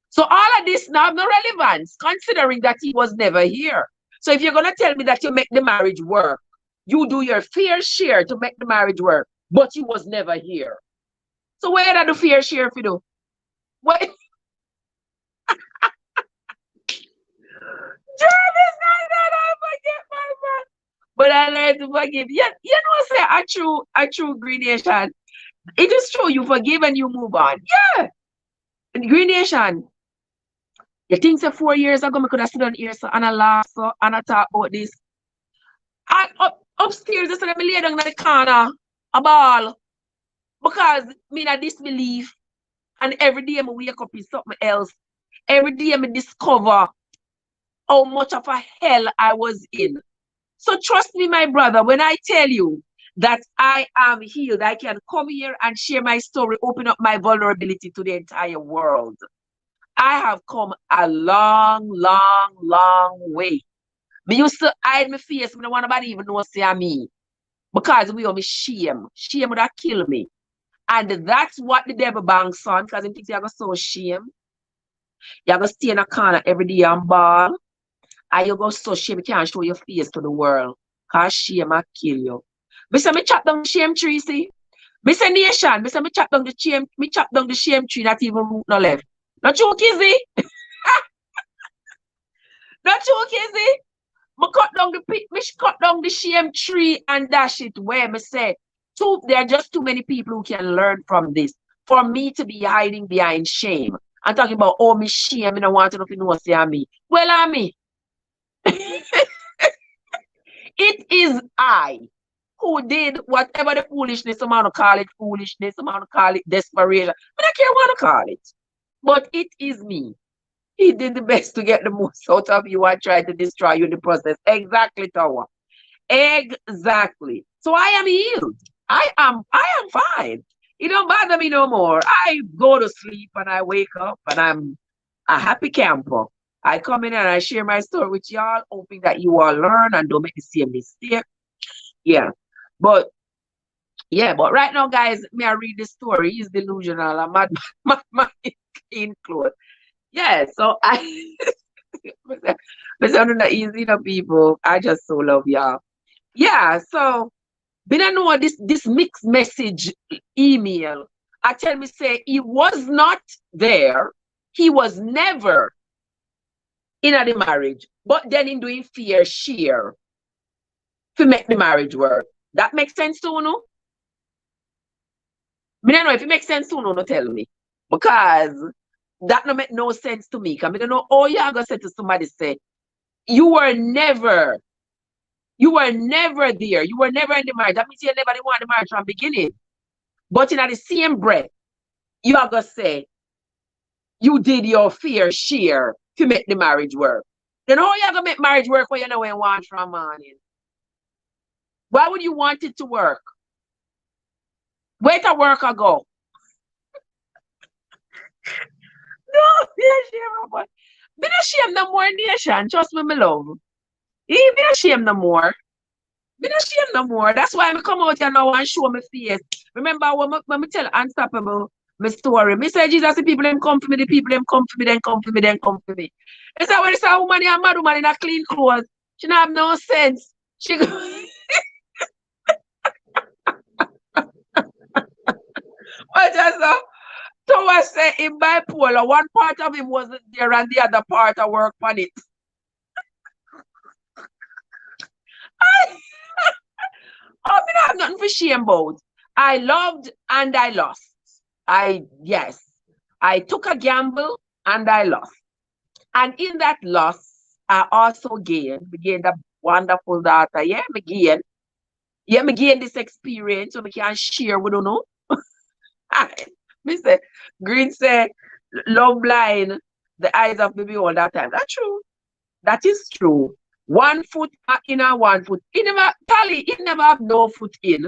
So all of this now have no relevance, considering that he was never here. So if you're going to tell me that you make the marriage work, you do your fair share to make the marriage work, but you was never here. So where are the fair share for you? What? Travis, I forget my man. But I learned to forgive. You know, say a true Green Nation. It is true, you forgive and you move on. Yeah. And Green Nation, you think so 4 years ago, I could have stood on here so, and I laugh so, and I talk about this. And upstairs, I said, I lay down in the corner, a ball. Because me in disbelief. And every day I wake up is something else. Every day I discover how much of a hell I was in. So trust me, my brother, when I tell you that I am healed, I can come here and share my story, open up my vulnerability to the entire world. I have come a long, long, long way. Me used to hide my face, I don't want nobody even know say I'm me. Because we owe me shame. Shame would have killed me. And that's what the devil banks on, because he thinks you're going to so shame. You're going to stay in a corner every day and ball. And you're going to so shame, you can't show your face to the world. Because shame will kill you. Me say me chop down the shame tree, see? Me say nation, me say me chop down the shame tree, not even root no left. Not true, Kizzy? Not true, Kizzy? Me cut down the shame tree and dash it where me say, there are just too many people who can learn from this. For me to be hiding behind shame. I'm talking about, oh, me shame, I don't want to know say I'm me. Well, I'm me. It is I who did whatever the foolishness, some want to call it foolishness, some want to call it desperation. I don't care what to call it. But it is me. He did the best to get the most out of you and tried to destroy you in the process. Exactly, Tower. Exactly. So I am healed. I am fine. It don't bother me no more. I go to sleep and I wake up and I'm a happy camper. I come in and I share my story with y'all, hoping that you all learn and don't make the same mistake. Yeah. But Yeah, but right now, guys, may I read the story? He's delusional. I'm mad, mad, clean clothes. Yeah, so I, but sounding not easy, people. I just so love y'all. Yeah, so, but I know this mixed message email. I tell me say he was not there. He was never in the marriage, but then in doing fear share to make the marriage work. That makes sense to you? I don't know if it makes sense to you, no tell me. Because that no make no sense to me. Because I don't know all you're gonna say to somebody say, you were never there. You were never in the marriage. That means you never want the marriage from the beginning. But in the same breath, you are gonna say you did your fair share to make the marriage work. Then how you gonna make marriage work when you know you want from morning? Why would you want it to work? Where to work or go? No, yeah, shame, but me not shame no more, nation. Trust me, my love. Me not shame no more. Me not shame no more. That's why I come out here now and show my face. Remember when me tell Unstoppable my story. Me say Jesus, the people them come for me, the people them come for me, then come for me, then come for me. It's when it's a woman, a mad woman in a clean clothes. She don't have no sense. She go what just Thomas say in bipolar, one part of him wasn't there and the other part I work on it. Oh, me not have nothing for shame about. I loved and I lost. Yes, I took a gamble and I lost. And in that loss, I also gained. We gained a wonderful daughter. Yeah, me gain. Yeah, me gain this experience so we can share with you know. Me say, Green say, love blind the eyes of baby all that time. That's true. That is true. 1 foot in and 1 foot. He never, Tally, he never have no foot in.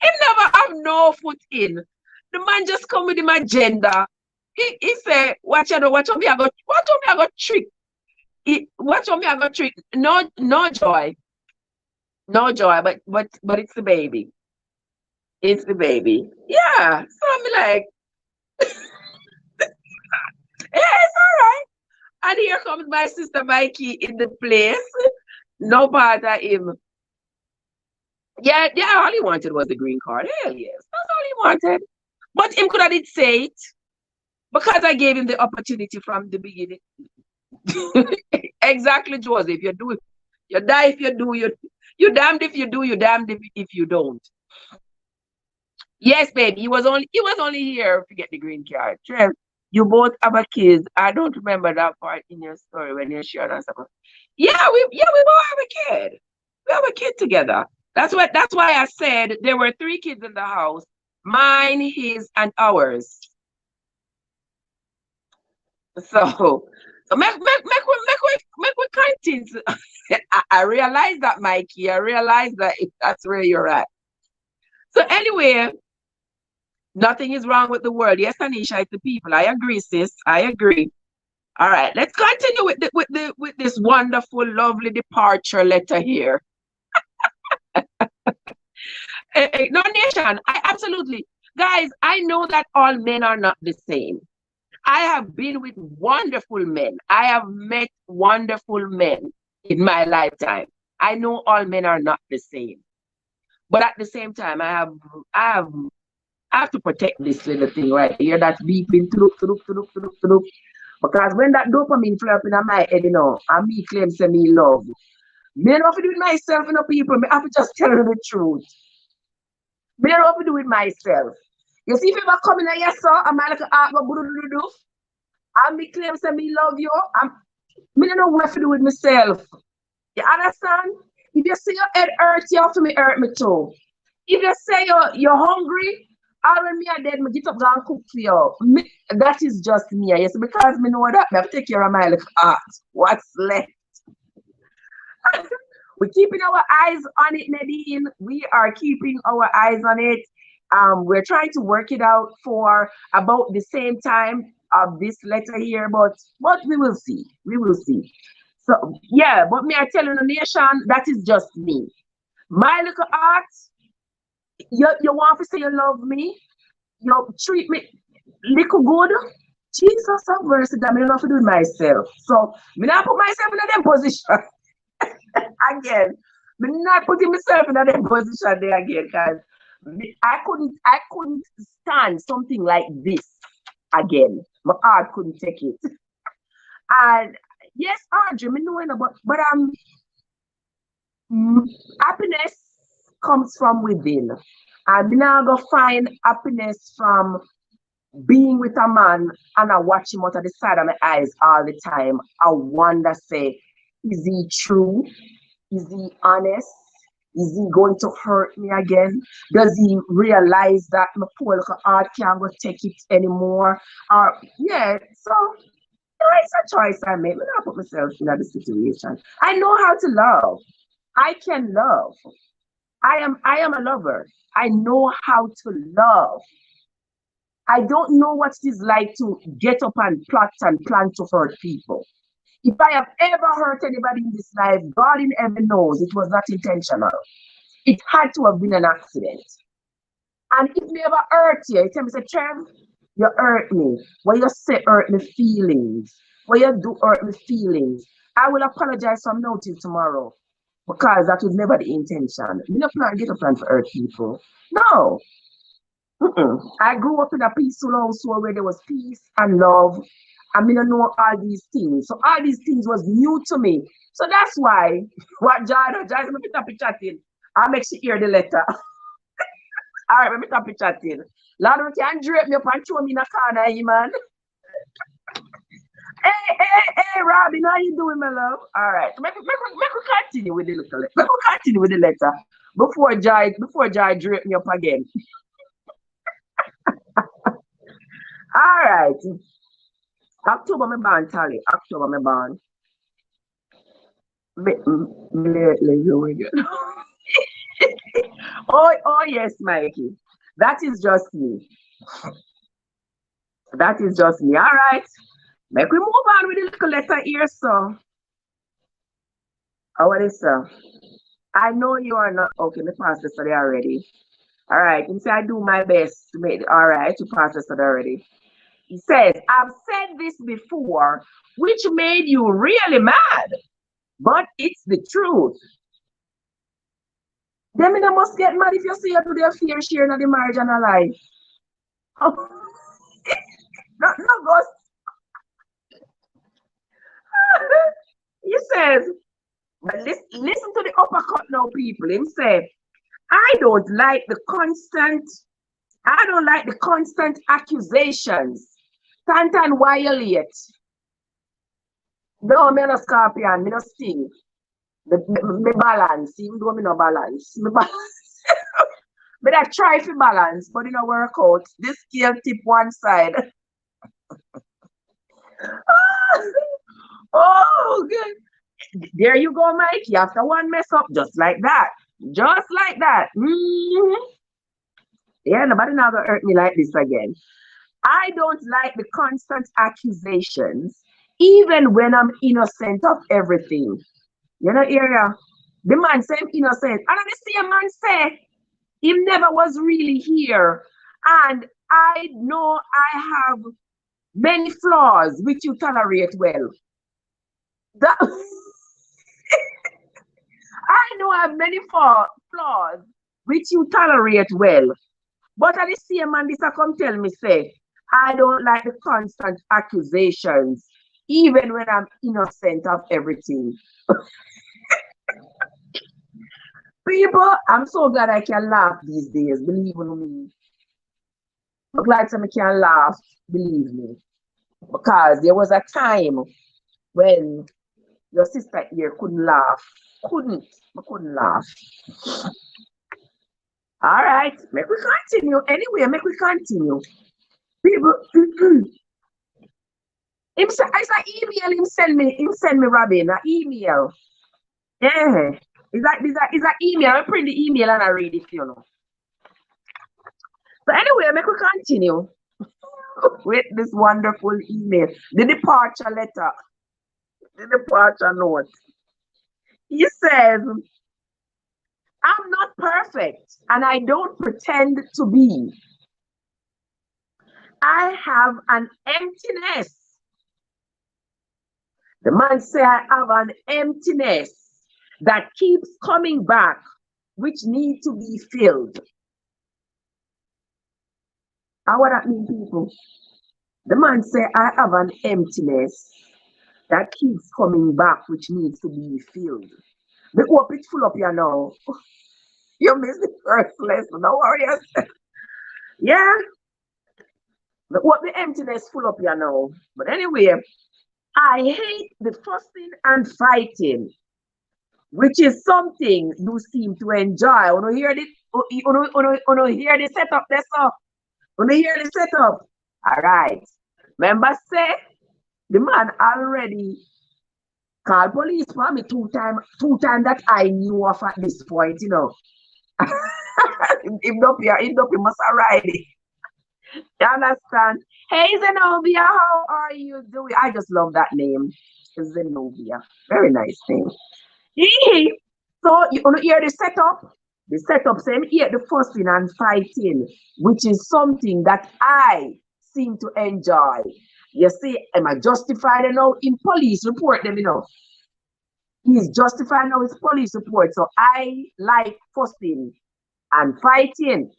He never have no foot in. The man just come with him agenda. He say, watch out, watch out me, I got trick. Watch out me, I got trick. No joy. No joy, but it's the baby. It's the baby. Yeah. So I'm like, yeah, it's all right. And here comes my sister Mikey in the place. No bother him. Yeah, all he wanted was the green card. Hell yes. That's all he wanted. But him could have did say it because I gave him the opportunity from the beginning. Exactly, Joseph. You do it. You die if you do. You damned if you do. You damned if you don't. Yes, baby. He was only here to get the green card. Trev, you both have a kids. I don't remember that part in your story when you shared us about. Yeah, we both have a kid. We have a kid together. That's why I said there were 3 kids in the house. Mine, his, and ours. So make we continue. I realize that, Mikey. I realize that that's where you're at. So anyway, nothing is wrong with the world. Yes, Anisha, it's the people. I agree, sis. I agree. All right, let's continue with this wonderful, lovely departure letter here. No, nation. I absolutely, guys. I know that all men are not the same. I have been with wonderful men. I have met wonderful men in my lifetime. I know all men are not the same. But at the same time, I have to protect this little thing right here that's beeping through. Because when that dopamine flare up in my head, and me claim say me love. Me don't have to do it myself, people. Me have to just tell you the truth. Me don't have to do it myself. You see, if you ever come in here, so I'm like, do. And me claim say me love you. Me don't know what to do with myself. You understand? If you say your head hurt, you have to me hurt me too. If you say you're hungry, all when me are dead, me get up and cook for you. That is just me. Yes, because me know that I have to take care of my little heart. What's left? We're keeping our eyes on it, Nadine. We are keeping our eyes on it. We're trying to work it out for about the same time of this letter here, but we will see. We will see. So yeah, but me I tell you, the nation, that is just me. My little heart, You want to say you love me? You treat me little good? Jesus have mercy, that I don't have to do it myself. So, me not put myself in that position again. Me not putting myself in that position there again, because I couldn't stand something like this again. My heart couldn't take it. And yes, Audrey, me knowing about, but happiness comes from within. And me now go find happiness from being with a man and I watch him out of the side of my eyes all the time. I wonder, say, is he true? Is he honest? Is he going to hurt me again? Does he realize that my poor little heart can't go take it anymore? Or yeah, so it's a choice I make. I put myself in that situation. I know how to love. I can love. I am a lover. I know how to love. I don't know what it is like to get up and plot and plan to hurt people. If I have ever hurt anybody in this life, God in heaven knows it was not intentional. It had to have been an accident. And if me ever hurt you, you tell me, say, Trev, you hurt me. What you say hurt me feelings. What you do hurt me feelings. I will apologize from now till tomorrow. Because that was never the intention. You don't get a plan to hurt people. No. I grew up in a peaceful household where there was peace and love. I mean, I know all these things. So all these things was new to me. So that's why what Jada me pick up chatting. I make she hear the letter. All right, let me stop chatting. Lord, you can drape me up and throw me in a corner, man. Hey, Robin, how you doing, my love? All right, make we continue with the letter. Make we continue with the letter before Jai drape me up again. All right. October, me born, Tally. October, me born. Oh, yes, Mikey. That is just me. That is just me. All right. Make we move on with the little letter here, so. Oh, what is so? I know you are not. Okay, me pass this already. All right. You say I do my best to make it. All right, to pass this already. He says, I've said this before, which made you really mad, but it's the truth. Then you must get mad if you see you do their fair share in the marriage and a life. Oh. no, ghost. He says, but listen to the uppercut now, people. He said, I don't like the constant accusations. Tantan violate. No, me no scorpion, me no sting. Me balance, even though me no balance. Me balance. But I try to balance, but it don't work out. This scale tip one side. Oh, good. There you go, Mike. You have to one mess up just like that. Just like that. Yeah, nobody now gonna hurt me like this again. I don't like the constant accusations, even when I'm innocent of everything. You know, area. The man say I'm innocent. And the same man say he never was really here. And I know I have many flaws which you tolerate well. That I know I have many flaws which you tolerate well. But at the same man, this I come tell me, say, I don't like the constant accusations, even when I'm innocent of everything. People, I'm so glad I can laugh these days, believe me. I'm glad I can laugh, believe me. Because there was a time when your sister here couldn't laugh. I couldn't laugh. All right, make we continue. Anyway, make we continue. People, it's an email him send me Robin, an email. Yeah. It's an email. I print the email and I read it, you know. So anyway, make we continue with this wonderful email. The departure letter. The departure note. He says, I'm not perfect, and I don't pretend to be. I have an emptiness. The man said, I have an emptiness that keeps coming back, which need to be filled. How would that mean, people? The man said, I have an emptiness that keeps coming back, which needs to be filled. The hope it's full up here now. You missed the first lesson, don't worry yourself. Yeah, the hope the emptiness full up here now. But anyway, I hate the fussing and fighting, which is something you seem to enjoy. You hear the hear the setup there, so you hear the setup. All right. Remember, say the man already called police for me two times that I knew of at this point, you know. If not, he must arrive. You understand? Hey, Zenobia, how are you doing? I just love that name, Zenobia. Very nice name. So you want to hear the setup? The setup same here, the fussing and fighting, which is something that I seem to enjoy. You see, am I justified now in police report them, you know? He's justified now his police report. So I like fussing and fighting.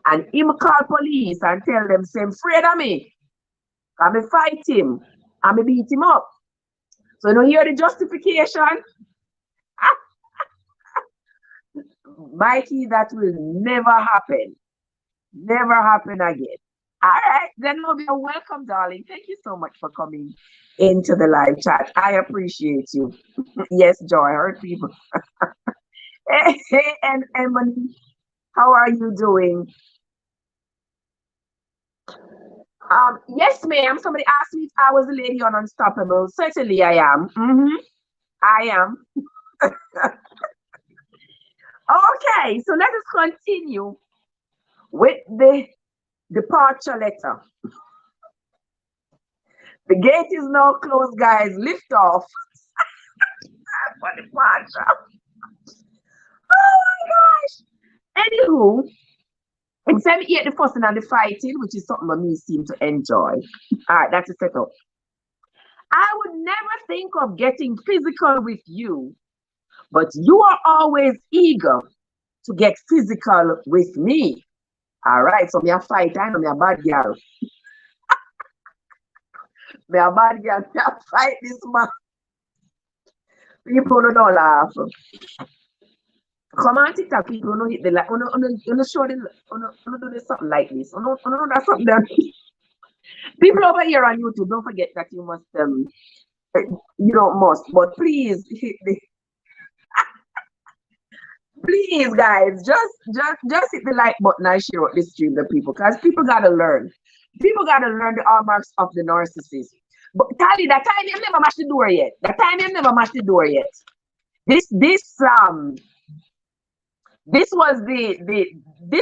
And him call police and tell them, say, afraid of me. I'm fight him. I'm beat him up. So you know, hear the justification? Mikey, that will never happen. Never happen again. All right, then welcome, darling. Thank you so much for coming into the live chat. I appreciate you. Yes, Joy, I heard people. Hey, and Emily, how are you doing? Yes, ma'am. Somebody asked me if I was a lady on Unstoppable. Certainly I am. I am. Okay, so let us continue with the departure letter. The gate is now closed, guys. Lift off for departure. Oh my gosh. Anywho, instead of the fussing and the fighting, which is something that me seem to enjoy. All right, that's a setup. I would never think of getting physical with you, but you are always eager to get physical with me. All right, so me a fight, I know me a bad girl. Me a bad girl, me a fight this man. People don't laugh. Come on TikTok, people don't hit the like, show them, do something like this. That's something that people over here on YouTube, don't forget that you must, you don't must, but please hit the, please guys, just hit the like button and share this stream to people, because people gotta learn. People gotta learn the hallmarks of the narcissist. But Tally, that time you never mashed the door yet. This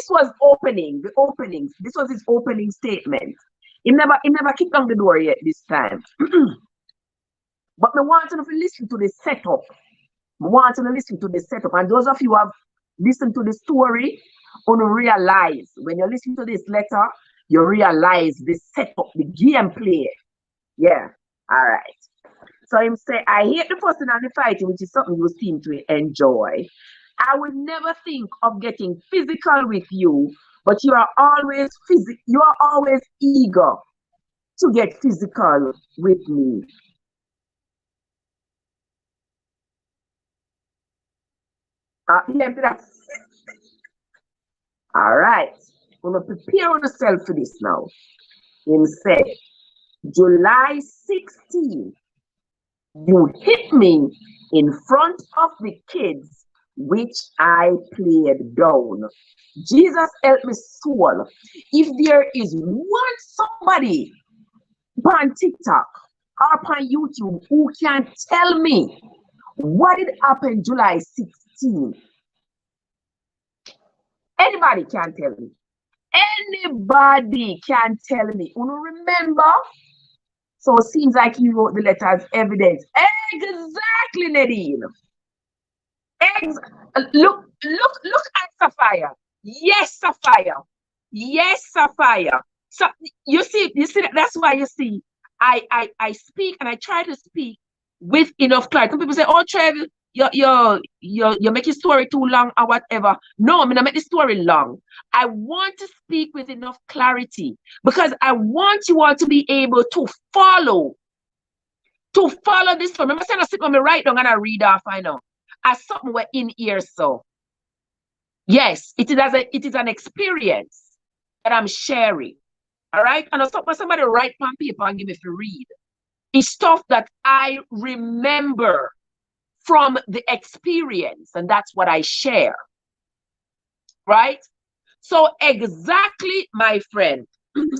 was opening, the openings. This was his opening statement. He never kicked on the door yet this time. But I want you to listen to the setup. And those of you who have listened to the story, you realize when you listen to this letter, you realize the setup, the gameplay. Yeah. All right. So him say, I hate the fussing and the fighting, which is something you seem to enjoy. I would never think of getting physical with you, but you are always eager to get physical with me. All right. I'm going to prepare yourself for this now. Him say, July 16, you hit me in front of the kids, which I played down. Jesus help me soul. If there is somebody on TikTok or on YouTube who can tell me what did happen July 16, anybody can tell me. Anybody can tell me. You remember? So it seems like you wrote the letter as evidence. Exactly, Nadine. Look at Sapphire. Yes, Sapphire. Yes, Sapphire. So you see that's why you see I speak and I try to speak with enough clarity. Some people say, "Oh, Trev, you make your story too long or whatever." No, I'm gonna make the story long. I want to speak with enough clarity because I want you all to be able to follow this story. Remember, saying I sit on me right down and I read off. I know as something we're in here. So yes, it is an experience that I'm sharing. All right, and somebody write on paper and give me to read. It's stuff that I remember from the experience, and that's what I share. Right? So exactly, my friend,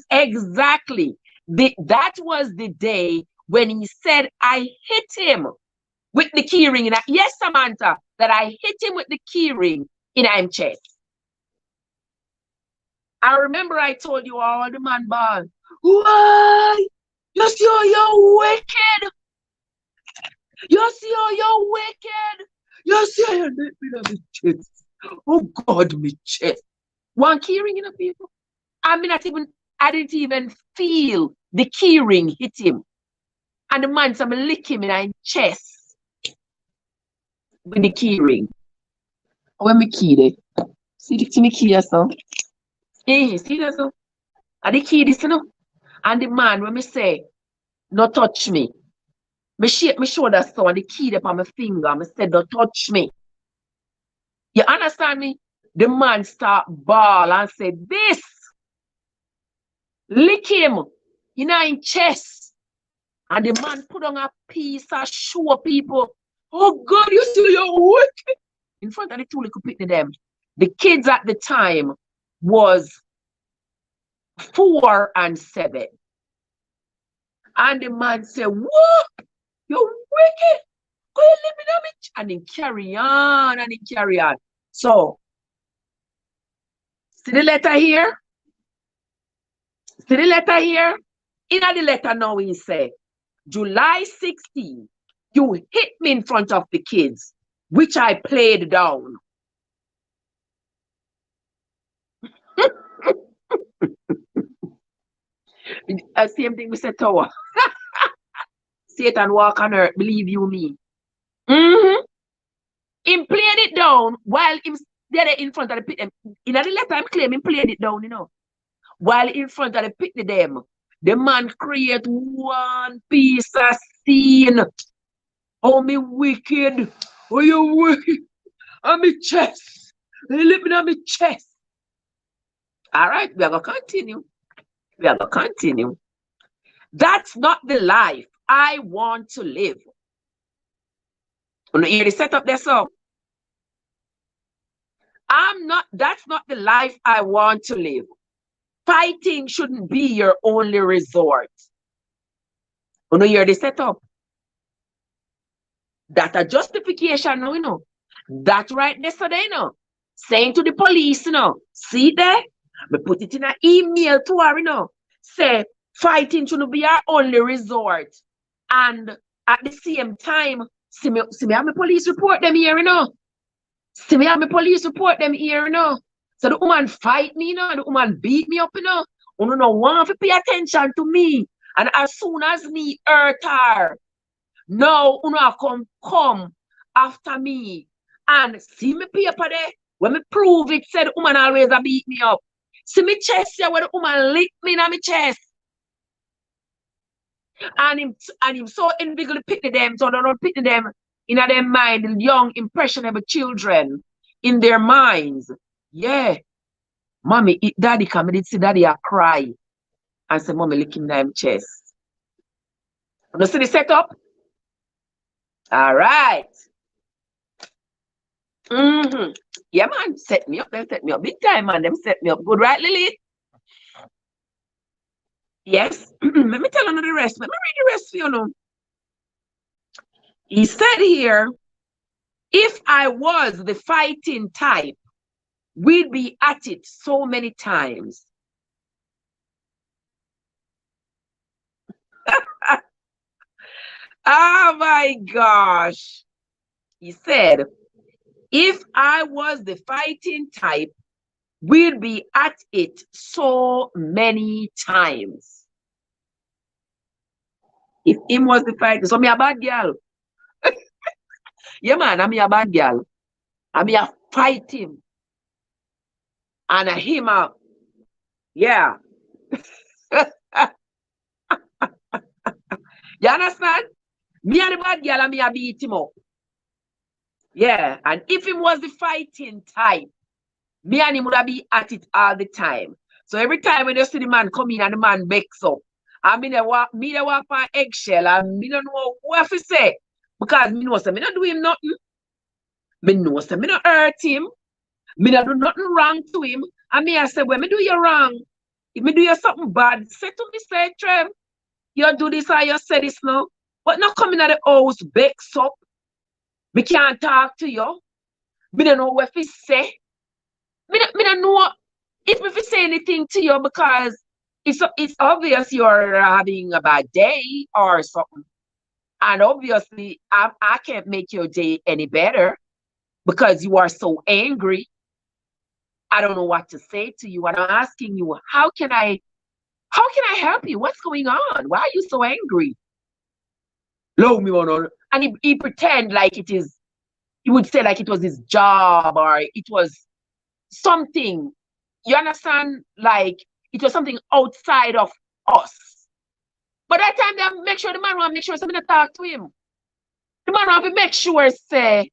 exactly. That was the day when he said I hit him with the key ring. Yes, Samantha, that I hit him with the key ring in his chest. I remember I told you all the man ball. Why? You see how you're wicked? You see how you're wicked? You see how you're hit me on the chest? Oh God, me chest. One key ring in a people. I didn't even feel the key ring hit him. And the man said, me lick him in his chest with the key ring. When me key there. See me key so. See that so? And the key this, you know? And the man, when me say, no touch me. Me shake my shoulder so and the key up on my finger. Me said, don't touch me. You understand me? The man start bawl and say, this. Lick him in his chest. And the man put on a piece of show people. Oh God, you see your wicked. In front of the two little picnic them. The kids at the time was 4 and 7. And the man said, what? You're wicked. Go ahead, let me know me. And then carry on and then carry on. So, see the letter here? See the letter here? In the letter now he said, July 16, you hit me in front of the kids, which I played down. Same thing we said Tower. Satan walk on earth, believe you me. Him played it down while him there in front of the pit. In the letter I'm claiming played it down, you know. While in front of the pit them, the man create one piece of scene. Oh, me wicked. Oh, you wicked. On me chest. You living on me chest. All right, we are going to continue. We are going to continue. That's not the life I want to live. You hear the setup there, so? That's not the life I want to live. Fighting shouldn't be your only resort. You hear the setup? That a justification, you know. That right there, so they know. Saying to the police, you know, see there? Me put it in an email to her, you know. Say, fighting shouldn't be our only resort. And at the same time, see me have my police report them here, you know. See me have my police report them here, you know. So the woman fight me, you know, and the woman beat me up, you know. You don't want to pay attention to me. And as soon as me hurt her, now you come after me. And see me paper there. When me prove it, said the woman always a beat me up. See me chest here where the woman lick me in my chest. And him so envy pity them, so they don't pity them in their mind, young, impressionable children in their minds. Yeah. Mommy, daddy come, I did see daddy a cry. And say, mommy, lick him in my chest. You see the setup? All right. Yeah, man, set me up. Them set me up big time, man. Them set me up good, right, Lily? Yes. Let me tell you the rest. Let me read the rest for you know. He said here, if I was the fighting type, we'd be at it so many times. Oh my gosh. He said, If I was the fighting type, we'd be at it so many times. If him was the fighter, so me a bad girl. Yeah, man, I'm a bad girl. I'm a fight him. And a him up. Yeah. You understand? Me and the bad girl and me a beat him up. Yeah. And if him was the fighting type, me and him would have be at it all the time. So every time when you see the man come in and the man bakes up, and me they walk on eggshell and me don't know what to say. Because me know so me not do him nothing. Me know so me not hurt him. Me not do nothing wrong to him. And me I say, when me do you wrong, if me do you something bad, say to me, say, Trev, you do this or you say this now. But not coming at the house, bakes up. Me can't talk to you. Me don't know what to say. Me don't know if me say anything to you because it's obvious you're having a bad day or something. And obviously, I can't make your day any better because you are so angry. I don't know what to say to you. And I'm asking you, how can I help you? What's going on? Why are you so angry? Love me or and he pretend like it is, he would say like it was his job or it was something. You understand? Like it was something outside of us. But that time they make sure the man want to make sure somebody talk to him. The man want to make sure say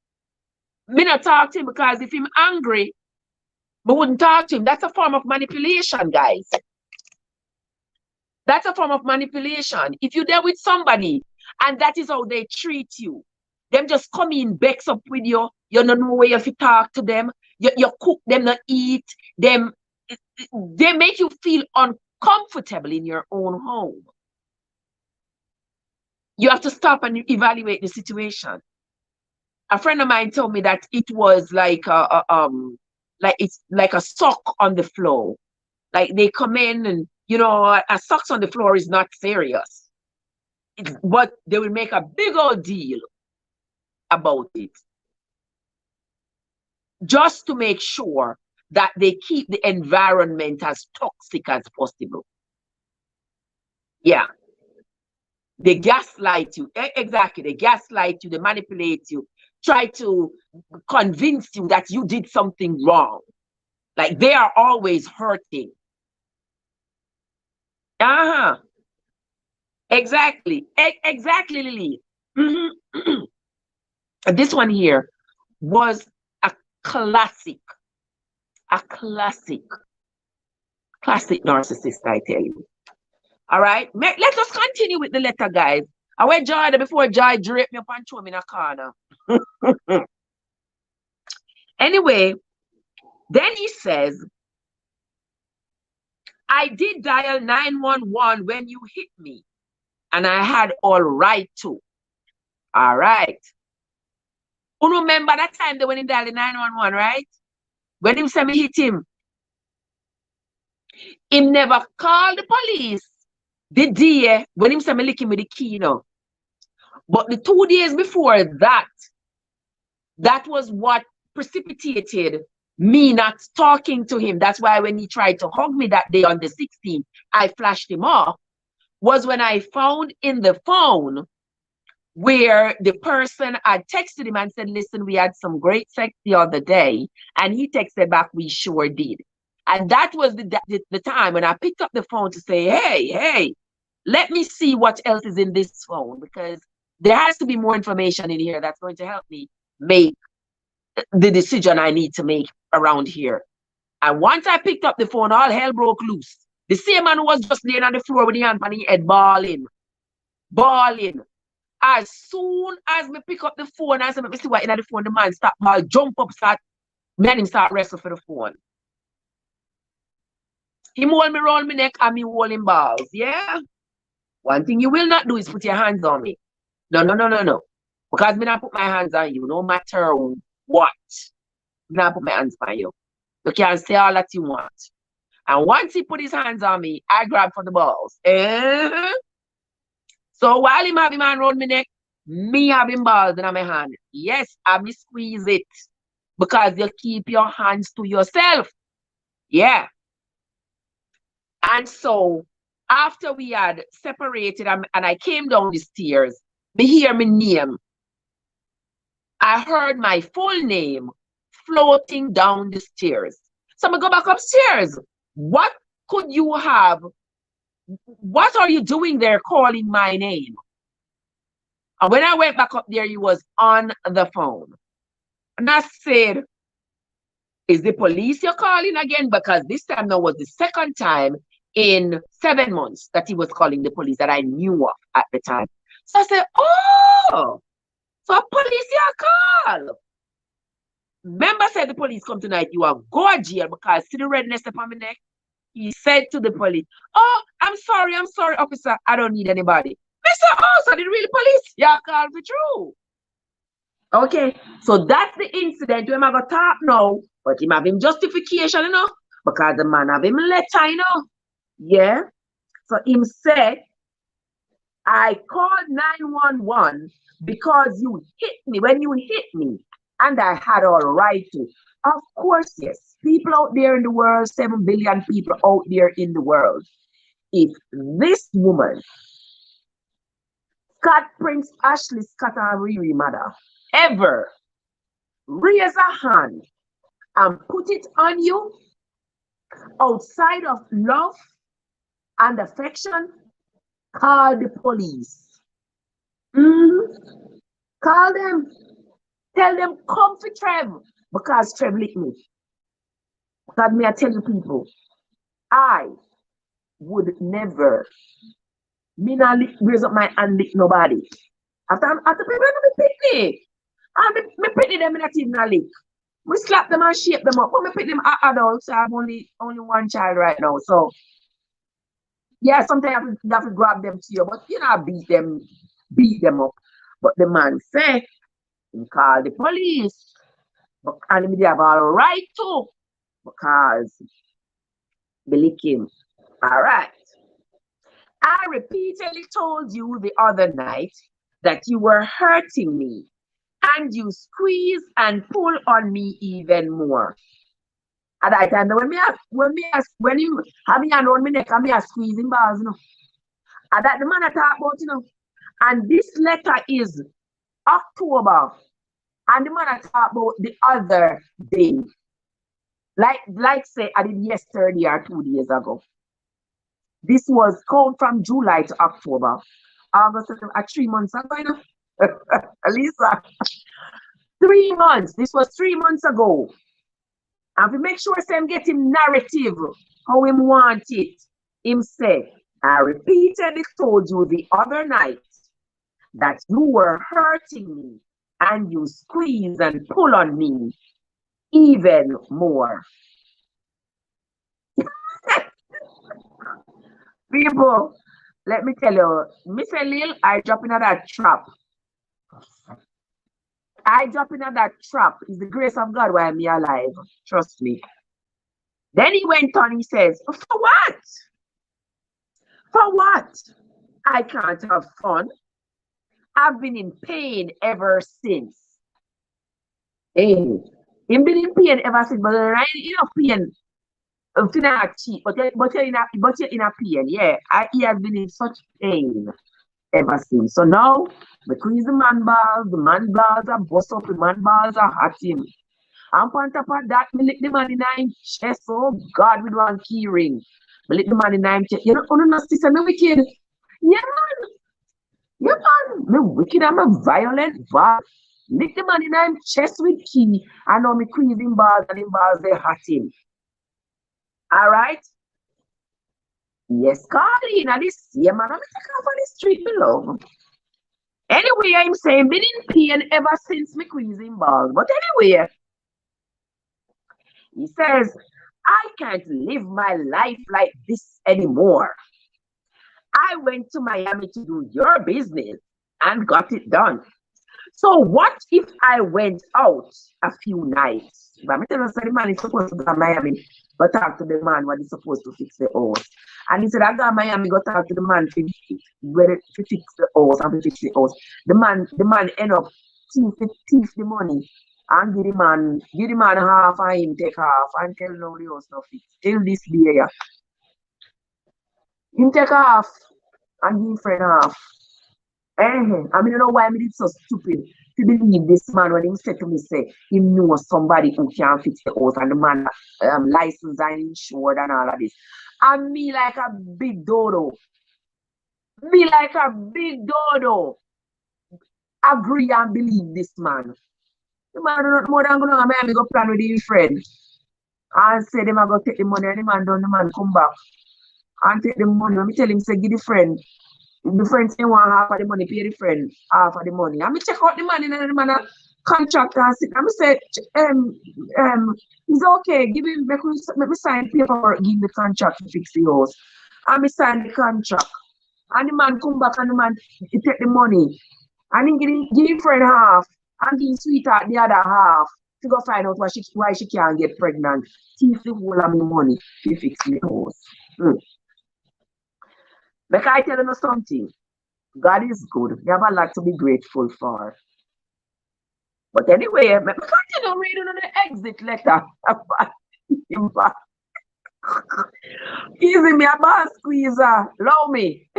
me not talk to him because if him angry, we wouldn't talk to him. That's a form of manipulation, guys. That's a form of manipulation. If you're there with somebody and that is how they treat you, them just come in, bakes up with you, you don't know where you have to talk to them, you cook them, not eat them, they make you feel uncomfortable in your own home. You have to stop and evaluate the situation. A friend of mine told me that it was like it's like a sock on the floor. Like they come in and a socks on the floor is not serious. But they will make a big old deal about it. Just to make sure that they keep the environment as toxic as possible. Yeah. They gaslight you. Exactly. They gaslight you. They manipulate you. Try to convince you that you did something wrong. Like they are always hurting. Exactly. Exactly, Lily. This one here was a classic. A classic narcissist, I tell you. All right. Let us continue with the letter, guys. I went Joy before Joy draped me up and threw me in a corner. Anyway, then he says, I did dial 911 when you hit me, and I had all right to. All right. You remember that time they went in dial 911, right? When him said me hit him, him never called the police the day when him said me lick him with the key, But the 2 days before that, that was what precipitated me not talking to him. That's why when he tried to hug me that day on the 16th, I flashed him off, was when I found in the phone where the person had texted him and said, listen, we had some great sex the other day. And he texted back, we sure did. And that was the time when I picked up the phone to say, hey, let me see what else is in this phone, because there has to be more information in here that's going to help me make the decision I need to make around here. And once I picked up the phone, all hell broke loose. The same man who was just laying on the floor with the hand on his head, bawling. As soon as me pick up the phone, I said, let me see what in the phone, the man stop, ball, jump up, me and him start wrestling for the phone. He hold me around my neck and me hold him balls. Yeah? One thing you will not do is put your hands on me. No. Because me not put my hands on you, no matter what. Me not put my hands on you. You can say all that you want. And once he put his hands on me, I grab for the balls. So while him have him hand around my neck, me have him balls in my hand. Yes, I me squeeze it. because you keep your hands to yourself. Yeah. And so after we had separated and I came down the stairs, me hear my name. I heard my full name floating down the stairs. So I go back upstairs. What could you have? What are you doing there calling my name? And when I went back up there, he was on the phone. And I said, is the police you're calling again? Because this time now was the second time in 7 months that he was calling the police that I knew of at the time. So I said, oh, so police you call. Remember said the police come tonight, you are go to jail because see the redness upon my neck? He said to the police, oh, I'm sorry, officer, I don't need anybody. Mr. Oh, so the real police, you call for true. Okay, so that's the incident when I got talk now, but him have him justification, you know, because the man have him letter, you know. Yeah. So him said, I called 911 because you hit me when you hit me, and I had all right to. Of course, yes. People out there in the world, 7 billion people out there in the world. If this woman, Scott Prince, Ashley Scott and Riri mother, ever raise a hand and put it on you outside of love and affection, call the police. Call them. Tell them, come for Trev, because Trev licked me. Because me, I tell you people, I would never, me not raise up my hand lick nobody. After people me pick me. And me pick them in a team na lick. We slap them and shape them up. But me pick them adults. I have only one child right now. So yeah, sometimes you have to grab them to you, but you know, beat them up. But the man say, he call the police. And they have all right to, because they lick him. All right. I repeatedly told you the other night that you were hurting me, and you squeeze and pull on me even more. At that time, when you have me hand on my neck and me are squeezing bars, you know. And that the man I talk about, you know. And this letter is October. And the man I talk about the other day. Like say I did yesterday or 2 days ago. This was come from July to October. August, 3 months ago, you know. Lisa. 3 months. This was 3 months ago. And we make sure Sam get him narrative how him want it. Him say, I repeatedly told you the other night that you were hurting me and you squeeze and pull on me even more. People, let me tell you, Miss Lil, I drop into that trap. I drop into that trap. It's the grace of God why I'm here alive. Trust me. Then he went on, he says, for what? For what? I can't have fun. I've been in pain ever since. Hey, I've been in pain ever since, but right enough pain. Not cheap, but you're in a pain. Yeah, he has been in such pain ever since. So now, because the man balls are bust up, the man balls are hot him. And on top of that, me lick the man in his chest. Oh God, with one key ring. Me lick the man in his chest. You know, not sister, me wicked. Yeah, man. Yeah, man. Me wicked, I'm a violent bad. Lick the man in his chest with key. And now me squeeze him balls and him balls they hot him. All right? Yes, Carly. Now this, yeah, man, I'm taking off on the street below. Anyway, I'm saying, been in pain ever since me squeezing balls. But anyway, he says, I can't live my life like this anymore. I went to Miami to do your business and got it done. So what if I went out a few nights? But I tell you, the man is supposed to go to Miami, but talk to the man when he's supposed to fix the house. And he said, I go to Miami, go talk to the man to fix the house and to fix the house. The man end up thief the money and give the man half and him take half and tell nobody else no fix. Till this day, yeah. Him take half and give friend half. I mean, you know why I did so stupid to believe this man when he said to me, say, he knows somebody who can fix the house and the man licensed and insured and all of this. And me like a big dodo. Me like a big dodo. Agree and believe this man. The man do not more than going to go plan with his friend. And say them I go take the money and the man done, the man come back. And take the money. Let me tell him, say, give the friend. The friend say want half of the money, pay the friend half of the money. And me check out the money and the man a contract and sit. And me say, it's okay, give him, make me sign paperwork, give him the contract to fix the house. And me sign the contract. And the man come back and the man he take the money. And he give him friend half and give sweetheart the other half to go find out why she can't get pregnant. Thief the whole of me money to fix the house. But I tell you something. God is good. You have a lot to be grateful for. But anyway, I continue reading on the exit letter. Easy me a bar squeezer. Allow me.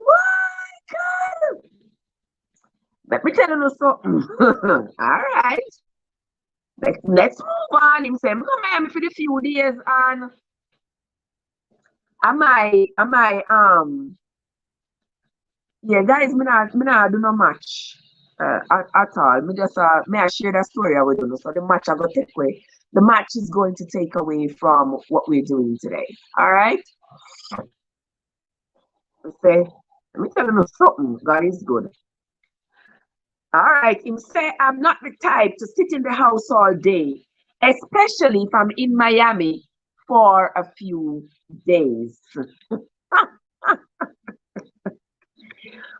My God. Let me tell you something. All right. Let's move on. Him say, come here for the few days and yeah, guys, me not do no match at all. Me just may I share that story with you. So the match I go take away. The match is going to take away from what we're doing today. All right. Say, let me tell you something. God is good. All right. Him say, I'm not the type to sit in the house all day, especially if I'm in Miami for a few days.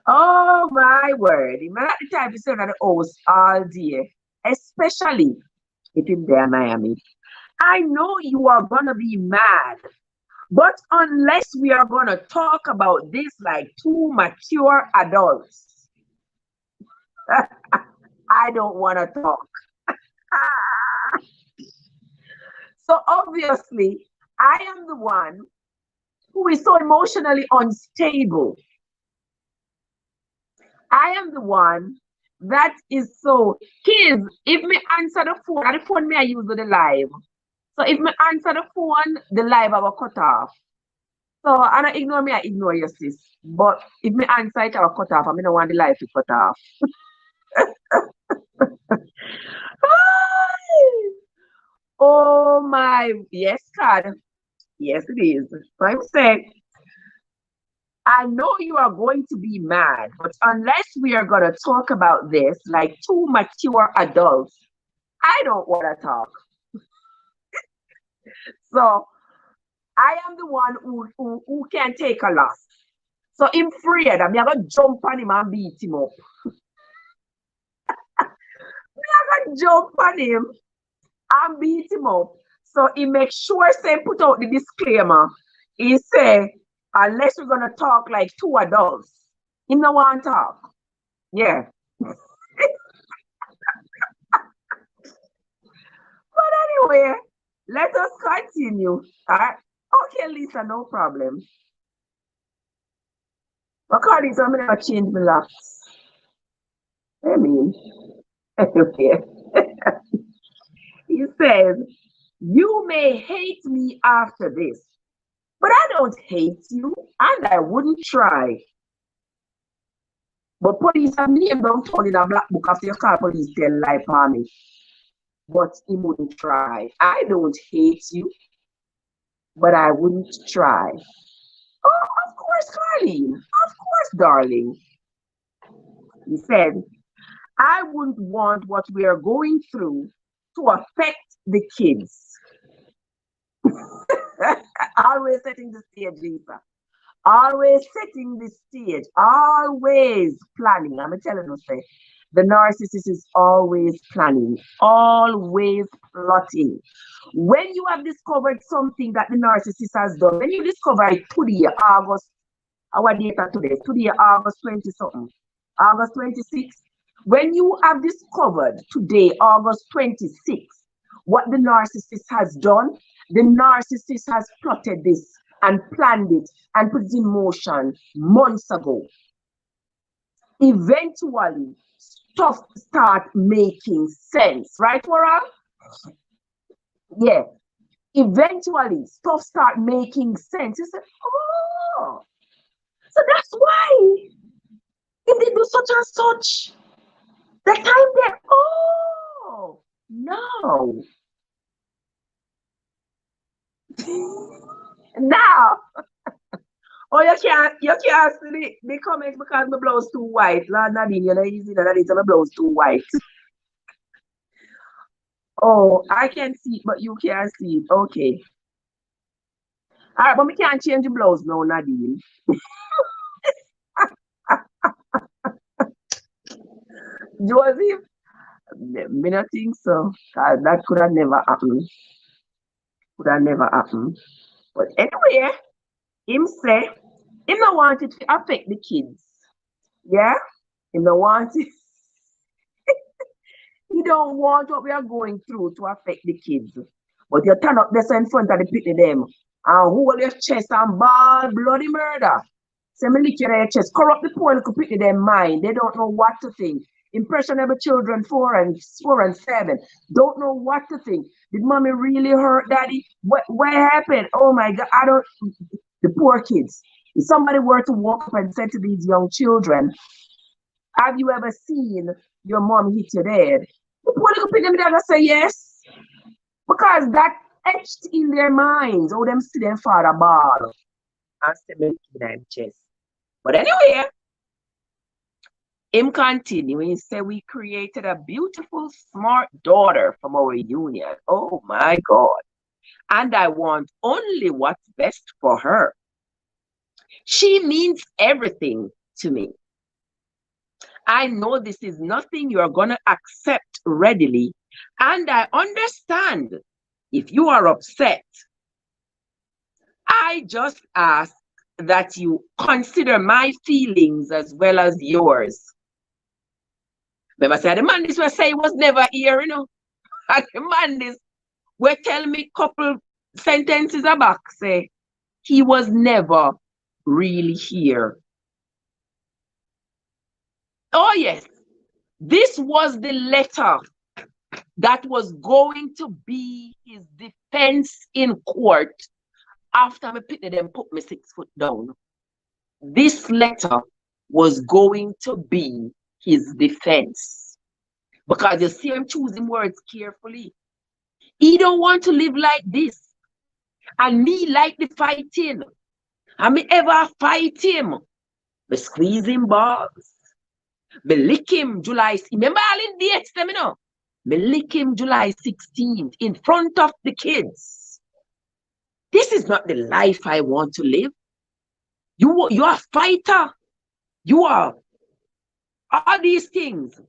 Oh my word. I'm not the type to sit at the house all day, especially if I'm there in Miami. I know you are gonna be mad, but unless we are gonna talk about this like two mature adults, I don't want to talk. So obviously, I am the one who is so emotionally unstable. I am the one that is so, kids, if me answer the phone me I use the live. So if me answer the live I will cut off. So I don't ignore me, I ignore your sis. But if me answer it I will cut off, I don't want the live to cut off. Oh my, yes, God. Yes, it is. So I'm saying, I know you are going to be mad, but unless we are going to talk about this like two mature adults, I don't want to talk. So I am the one who can take a loss. So I'm afraid I'm going to jump on him and beat him up. I'm going to jump on him and beat him up. So he makes sure, say, put out the disclaimer. He say, unless we're going to talk like two adults, he no want to talk. Yeah. But anyway, let us continue. All right. Okay, Lisa, no problem. According to I'm going to change my locks. I mean, anyway. He says, you may hate me after this, but I don't hate you, and I wouldn't try. But police have named them found in a black book after you call police tell lie for me. But he wouldn't try. I don't hate you, but I wouldn't try. Oh, of course, Carlene. Of course, darling. He said, I wouldn't want what we are going through to affect the kids. Always setting the stage, Lisa. Always setting the stage. Always planning. I'm telling you, say, the narcissist is always planning, always plotting. When you have discovered something that the narcissist has done, when you discover it today, August, our data today, today, August 20 something. August 26th. When you have discovered today, August 26th, what the narcissist has done, the narcissist has plotted this and planned it and put it in motion months ago. Eventually, stuff start making sense, right, Warren? Yeah. Eventually, stuff start making sense. You say, oh, so that's why if they do such and such, the time there, oh, no. Now, oh, you can't see the comments because my blouse too white. Lord Nadine, you know, easy that it's my blouse too white. Oh, I can see it, but you can't see it. Okay. All right, but we can't change the blouse now, Nadine. Joseph, me not think so. That could have never happened. Could have never happened. But anyway, him say, him not want it to affect the kids. Yeah? Him not want it. He don't want what we are going through to affect the kids. But you turn up this in front of the pity them and hold your chest and ball bloody murder. Say me lick your chest, corrupt the poor little pity them mind. They don't know what to think. Impressionable children 4 and 7 don't know what to think. Did mommy really hurt daddy? What happened? Oh my God, I don't. The poor kids. If somebody were to walk up and say to these young children, have you ever seen your mom hit your dad? The poor little pity them gonna say yes. Because that etched in their minds. Oh, them see them father ball. And say me in them chest. But anyway, him continue. He said we created a beautiful, smart daughter from our union. Oh my God. And I want only what's best for her. She means everything to me. I know this is nothing you're going to accept readily. And I understand if you are upset. I just ask that you consider my feelings as well as yours. Remember, say the man this will say was never here, you know. And the man this will tell me couple sentences back, say he was never really here. Oh yes, this was the letter that was going to be his defense in court after me put them put me 6 foot down. This letter was going to be his defense. Because you see him choosing words carefully. He don't want to live like this. And me like the fighting. And me ever fight him. Me squeeze him balls. Me lick him July. Remember all in dates them, you know? Me lick him July 16th in front of the kids. This is not the life I want to live. You are a fighter. You are all these things.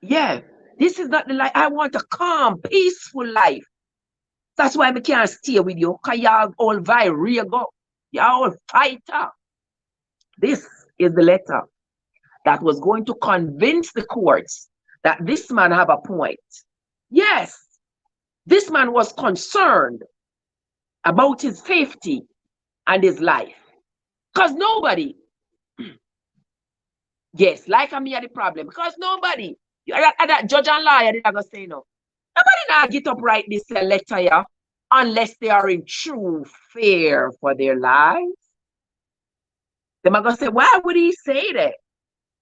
Yeah, this is not the life. I want a calm, peaceful life. That's why I can't stay with you, because y'all all go. You're all fighter. This is the letter that was going to convince the courts that this man have a point. Yes, this man was concerned about his safety and his life. Because nobody, yes, like me are the problem, because nobody, that judge and lawyer did not say no. Nobody now get up write this letter here unless they are in true fear for their lives. They might go say, why would he say that?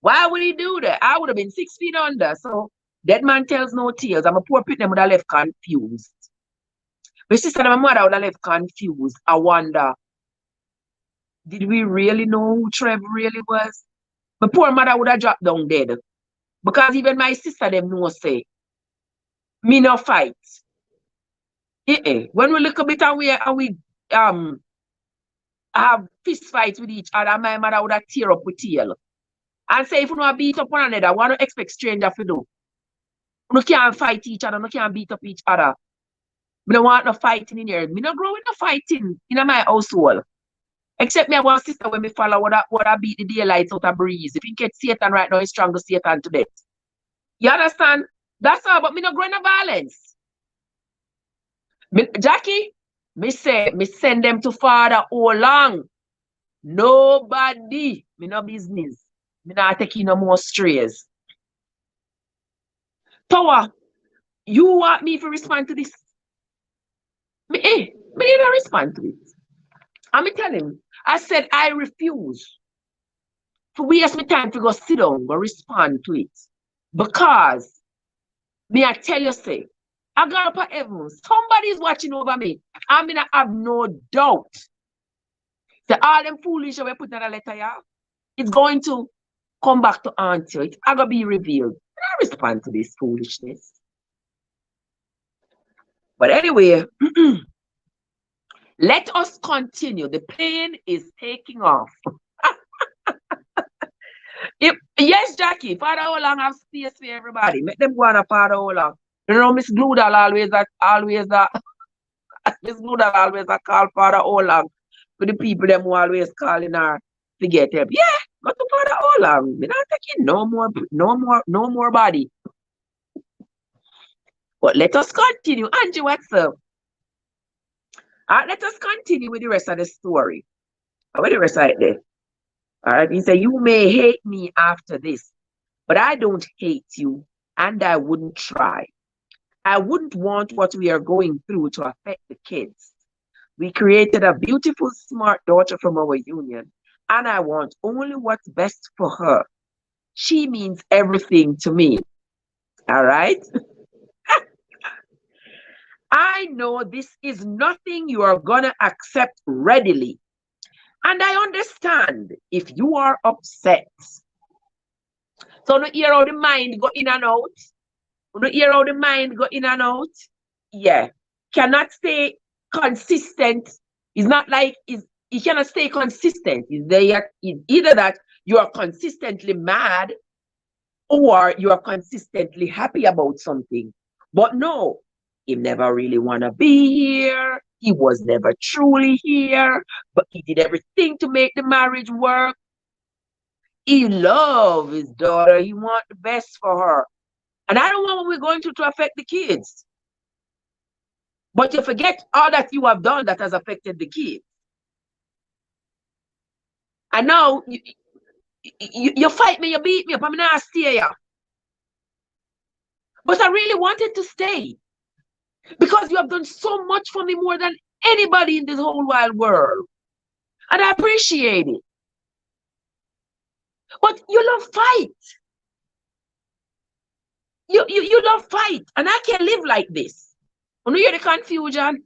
Why would he do that? I would have been 6 feet under. So dead man tells no tales. I'm a poor pit them would have left confused. My sister and my mother would have left confused. I wonder, did we really know who Trev really was? My poor mother would have dropped down dead. Because even my sister them know say, me no fight. When we look a bit and we have fist fights with each other, my mother would have tear up with tail. And say if you want to beat up one another, what do you expect stranger to do? You can't fight each other, you can't beat up each other. We don't want no fighting in here. Me no grow with no fighting in my household. Except me have one sister when me follow what I beat the daylights out of breeze. If you get Satan right now, it's strangle Satan to death. You understand? That's all, but me not growing a violence. Jackie, me say, me send them to father all long. Nobody, me no business. Me not taking no more strays. Tower, you want me to respond to this? Me need to respond to it. And me tell him, I said I refuse to waste my time to go sit down, go respond to it. Because me I tell you, say, I got up at heaven. Somebody's watching over me. I mean, I have no doubt. So all them foolish we put in a letter, yeah, it's going to come back to haunt you. It's going to be revealed. I respond to this foolishness. But anyway, let us continue. The plane is taking off. Yes, Jackie, Father Olang have space for everybody. Make them go on a Father Olang. You know, Miss Gludal always Miss Gludal always call Father Olang for the people them who always calling her to get help. Yeah, go to Father Olang. We're not taking no more body. But let us continue. Angie, what's up? Let us continue with the rest of the story. With the rest of it there. All right, he said, you may hate me after this, but I don't hate you, and I wouldn't try. I wouldn't want what we are going through to affect the kids. We created a beautiful, smart daughter from our union, and I want only what's best for her. She means everything to me. All right? I know this is nothing you are going to accept readily. And I understand if you are upset. So no hear how the mind go in and out. No hear how the mind go in and out. Yeah. Cannot stay consistent. It's not like you cannot stay consistent. It's either that you are consistently mad or you are consistently happy about something. But no, he never really want to be here. He was never truly here, but he did everything to make the marriage work. He loves his daughter. He wants the best for her. And I don't want what we're going to affect the kids. But you forget all that you have done that has affected the kids. And now you fight me, you beat me up. I'm not stay here. But I really wanted to stay. Because you have done so much for me, more than anybody in this whole wide world. And I appreciate it. But you love fight. You love fight. And I can't live like this. You know, you're the confusion.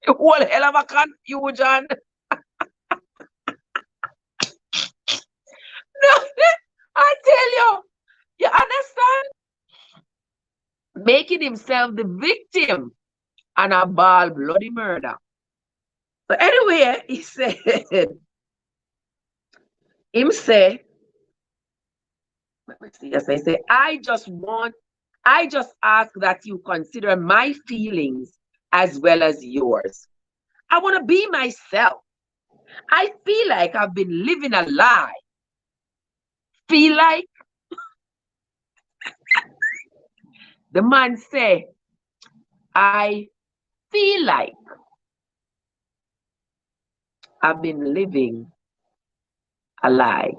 The whole hell of a confusion. No, I tell you understand? Making himself the victim and a ball bloody murder. So anyway, he said, let me see, yes, I say, I just ask that you consider my feelings as well as yours. I want to be myself. I feel like I've been living a lie. Feel like? The man say, I feel like I've been living a lie.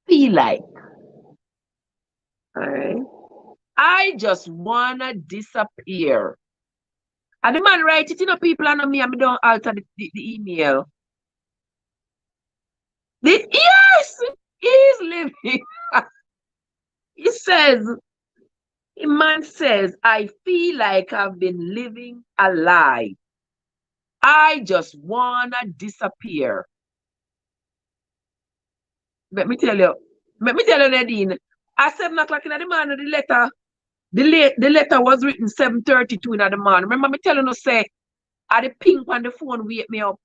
Feel like. All right. I just wanna disappear. And the man write it, people and me, and I don't alter the email. Yes, he's living. He says, the man says, I feel like I've been living a lie. I just wanna disappear. Let me tell you, Nadine, at 7 o'clock in the morning, the letter was written 7:32 in the morning. Remember me telling you, say, the ping on the phone wake me up.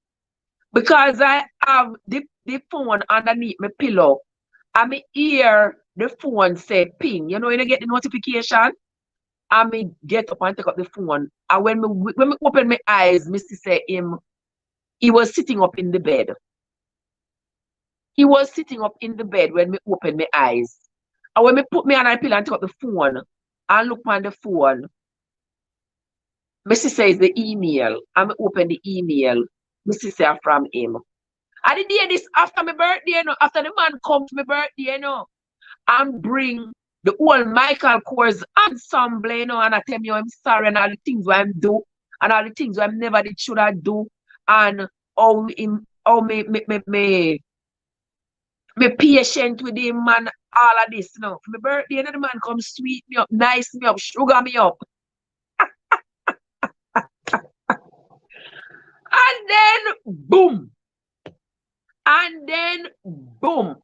Because I have the phone underneath my pillow. And me hear the phone say ping. You know, when you get the notification, and me get up and take up the phone. And when me open my eyes, me say him He was sitting up in the bed. He was sitting up in the bed when me opened my eyes. And when me put me on a pillow and took up the phone and look on the phone, my sister is the email. And me open the email. My sister from him. I did hear this after my birthday, you know, after the man come to my birthday, you know, and bring the whole Michael Kors ensemble, you know, and I tell me I'm sorry and all the things what I'm do and all the things what I never did should I do and how me patient with him and all of this, you know. For my birthday, you know, the man come sweet me up, nice me up, sugar me up. And then boom. And then boom.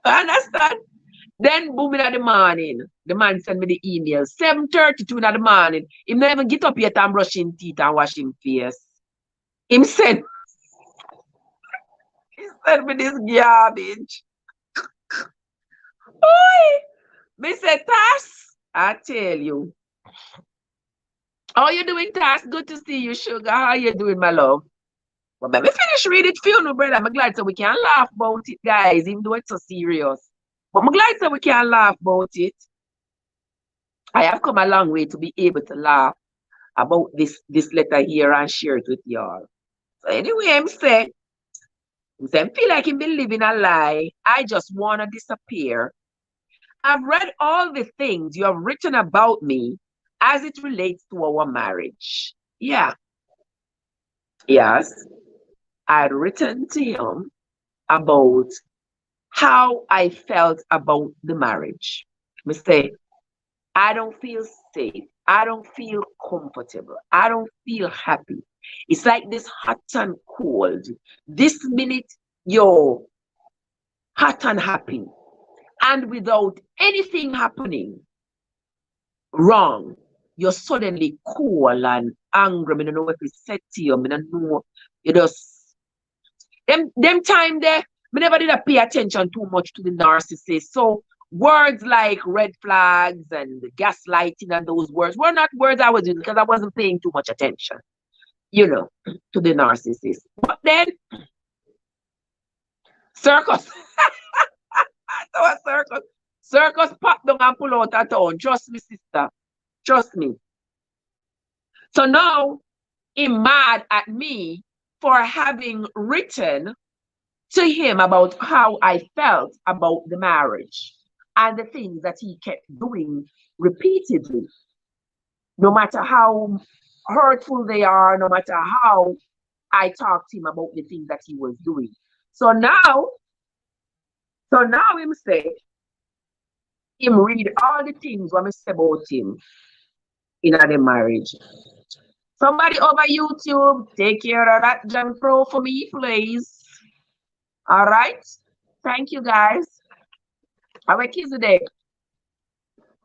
Understand? Then boom in the morning. The man sent me the email. 7:32 in the morning. He never even get up yet and brush him teeth and wash him face. Him sent me this garbage. Oi! Me say, Tass, I tell you. How you doing, Tass? Good to see you, sugar. How you doing, my love? Well, let me finish reading funeral, brother. I'm glad so we can laugh about it, guys, even though it's so serious. But I'm glad so we can laugh about it. I have come a long way to be able to laugh about this letter here and share it with y'all. So anyway, I feel like I've been living a lie. I just want to disappear. I've read all the things you have written about me as it relates to our marriage. Yeah. Yes. I had written to him about how I felt about the marriage. I say, I don't feel safe. I don't feel comfortable. I don't feel happy. It's like this hot and cold. This minute, you're hot and happy. And without anything happening wrong, you're suddenly cool and angry. I don't know if it's said to you. I don't know. You just them time there, I never did pay attention too much to the narcissist. So words like red flags and gaslighting and those words were not words I was using because I wasn't paying too much attention, you know, to the narcissist. But then circus. So a circus pop down and pull out a town. Trust me, sister. Trust me. So now he's mad at me for having written to him about how I felt about the marriage and the things that he kept doing repeatedly. No matter how hurtful they are, no matter how I talked to him about the things that he was doing. So now him say, him read all the things what I say about him in the marriage. Somebody over YouTube, take care of that John Pro for me, please. All right. Thank you, guys. Have a Kizzy day.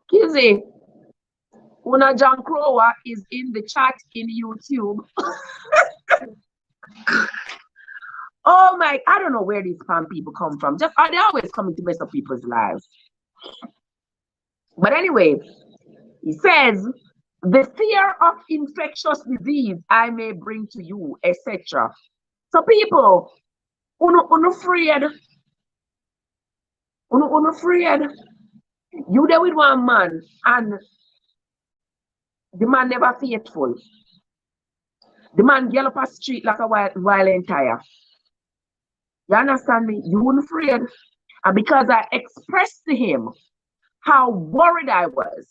Kizzy, Una John Crower is in the chat in YouTube. Oh my, I don't know where these spam people come from. Just are they always coming to mess up people's lives? But anyway, he says, the fear of infectious disease I may bring to you, etc. So people, unafraid. Unafraid. You there with one man and the man never faithful. The man get up a street like a violent tire. You understand me? You wouldn't afraid. And because I expressed to him how worried I was,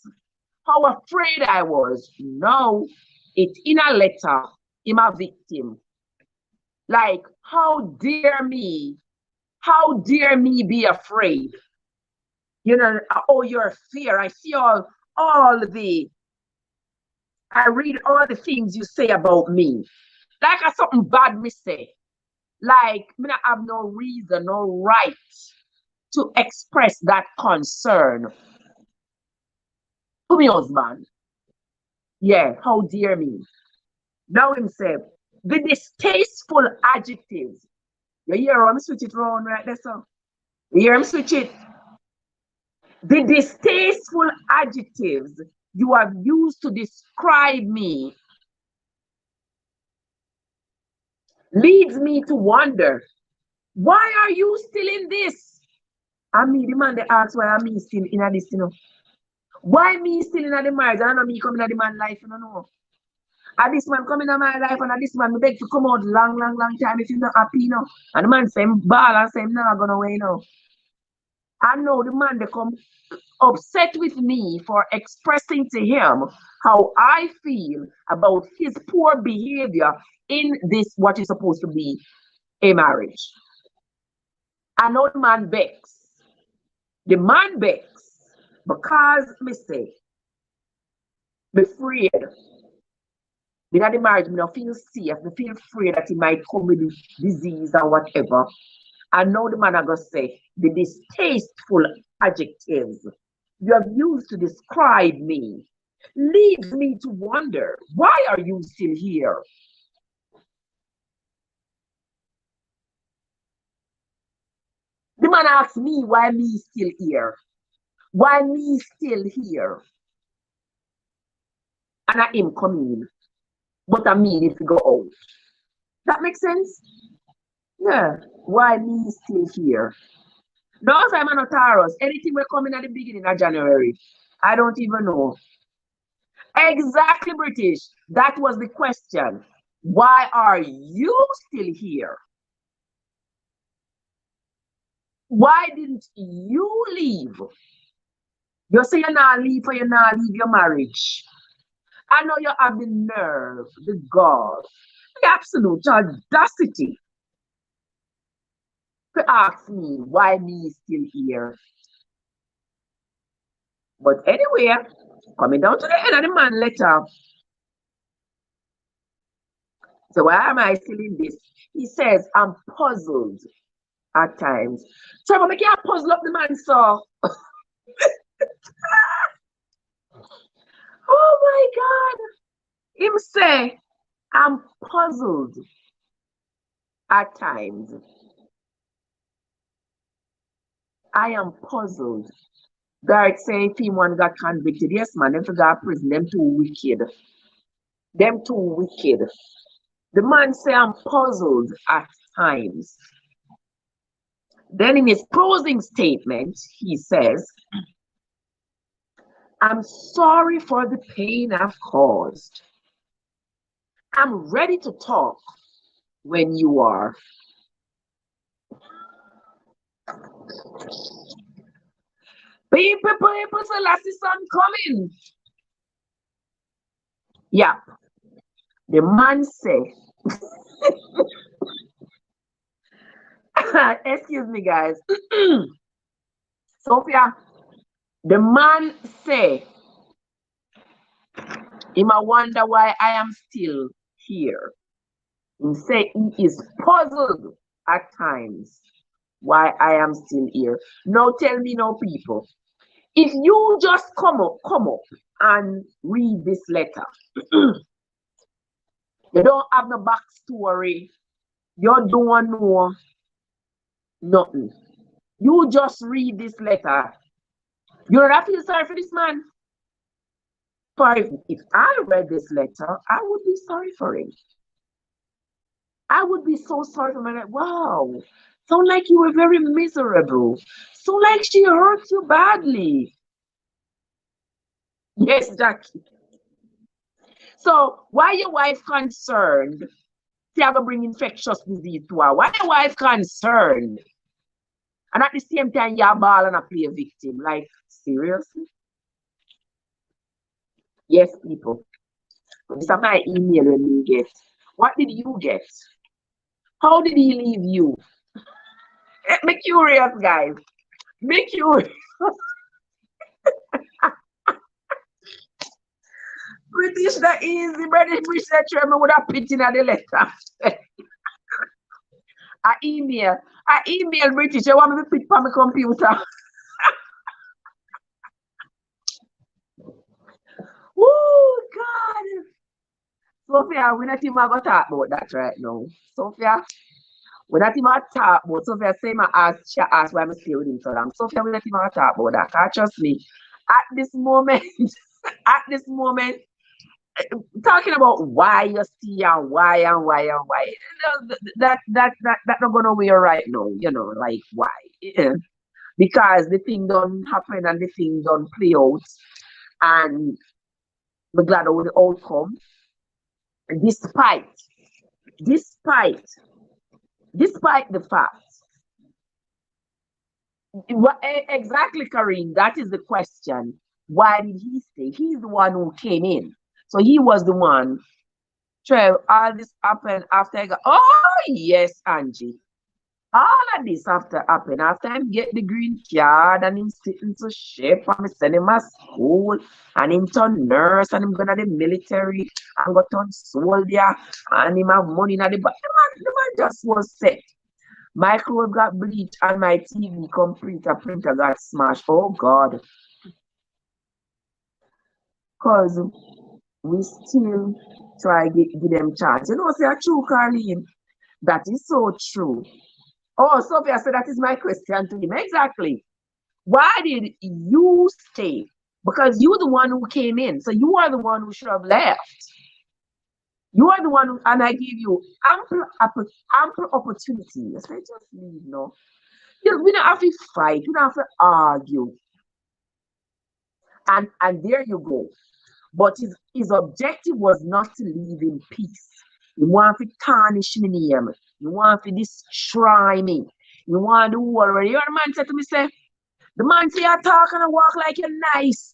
how afraid I was, now it's in a letter, I'm a victim. Like, how dare me be afraid? You know, oh, your fear. I see I read all the things you say about me. Like I something bad me say. Like, I have no reason, no right to express that concern to my husband. Yeah, how dare me. Now himself, the distasteful adjectives. You hear him switch it around right there, so? You hear him switch it? The distasteful adjectives you have used to describe me leads me to wonder, why are you still in this? And me, the man, they ask why am me still in this, you know. Why me still in the marriage? I know me coming in the man life, you know. And this man coming in my life, and this man me beg to come out long time if you're not happy, you know. And the man say ball and say I'm not gonna away, you know. I know the man they come upset with me for expressing to him how I feel about his poor behavior in this what is supposed to be a marriage. I know the man begs. The man begs because me say, me afraid. Me not the marriage, me not feel safe. Me feel afraid that he might come with disease or whatever. I know the man are gonna say the distasteful adjectives you have used to describe me leads me to wonder, why are you still here? The man asks me, why me still here? Why me still here? And I am coming, but I mean if you go out. That makes sense? Yeah. Why me still here? No, I'm not Taurus. Anything will come in at the beginning of January. I don't even know. Exactly, British. That was the question. Why are you still here? Why didn't you leave? You say you're not leave or you're not leave your marriage. I know you have the nerve, the gall, the absolute audacity to ask me why me still here. But anyway, coming down to the end of the man letter. So why am I still in this? He says, I'm puzzled at times. Trevor, make you puzzle up the man, so. Oh my God. Him say, I'm puzzled at times. I am puzzled. Guard say if him one got convicted. Yes, man, them to go to prison. Them too wicked. Them too wicked. The man say I'm puzzled at times. Then in his closing statement, he says, I'm sorry for the pain I've caused. I'm ready to talk when you are. People, Selassie son coming. Yeah. The man say, excuse me, guys. Sophia, the man say, he might wonder why I am still here. He say he is puzzled at times why I am still here. Now tell me now, people, if you just come up and read this letter, you don't have no backstory, you don't know nothing. You just read this letter. You don't feel sorry for this man. If I read this letter, I would be sorry for him. I would be so sorry for him. Like, wow, sound like you were very miserable. So like she hurt you badly. Yes, Jackie. So why your wife concerned? She ever bring infectious disease to her. Why your wife concerned? And at the same time, you're ball and play a victim. Like, seriously? Yes, people. This is my email when you get. What did you get? How did he leave you? Be curious, guys. Be curious. British that easy, British researcher, I would have put in the letter. I email British. I want me to put on my computer. Oh God. Sophia, we're not even going to talk about that right now. Sophia, we're not even going to talk about Sophia saying she asked why I'm still with him so long. Sophia, we're not even going to talk about that. Can't trust me. At this moment, at this moment, talking about why you see and why and why and why. That not gonna wear right now, like why? Yeah. Because the thing don't happen and the thing don't play out, and we're glad of the outcome, despite, despite, despite the fact. Exactly, Kareem. That is the question. Why did he stay? He's the one who came in. So he was the one. Trev, all this happened after I got, oh, yes, Angie. All of this after happened after I get the green card and him sitting to ship and me send him to school and him turn nurse and him going to the military and got turn soldier and him have money in the back. The man just was set. My clothes got bleached and my TV printer got smashed. Oh God. Because we still try to give them chance. Say a true, Carlene. That is so true. Oh, Sophia said that is my question to him. Exactly. Why did you stay? Because you're the one who came in. So you are the one who should have left. You are the one who, and I give you ample opportunity. Just leave, no. We don't have to fight. We don't have to argue. And there you go. But his objective was not to leave in peace. You want to tarnish my name. You want to destroy me. You want to do already. You know the man said to me, say, the man say you're talking and walk like you're nice.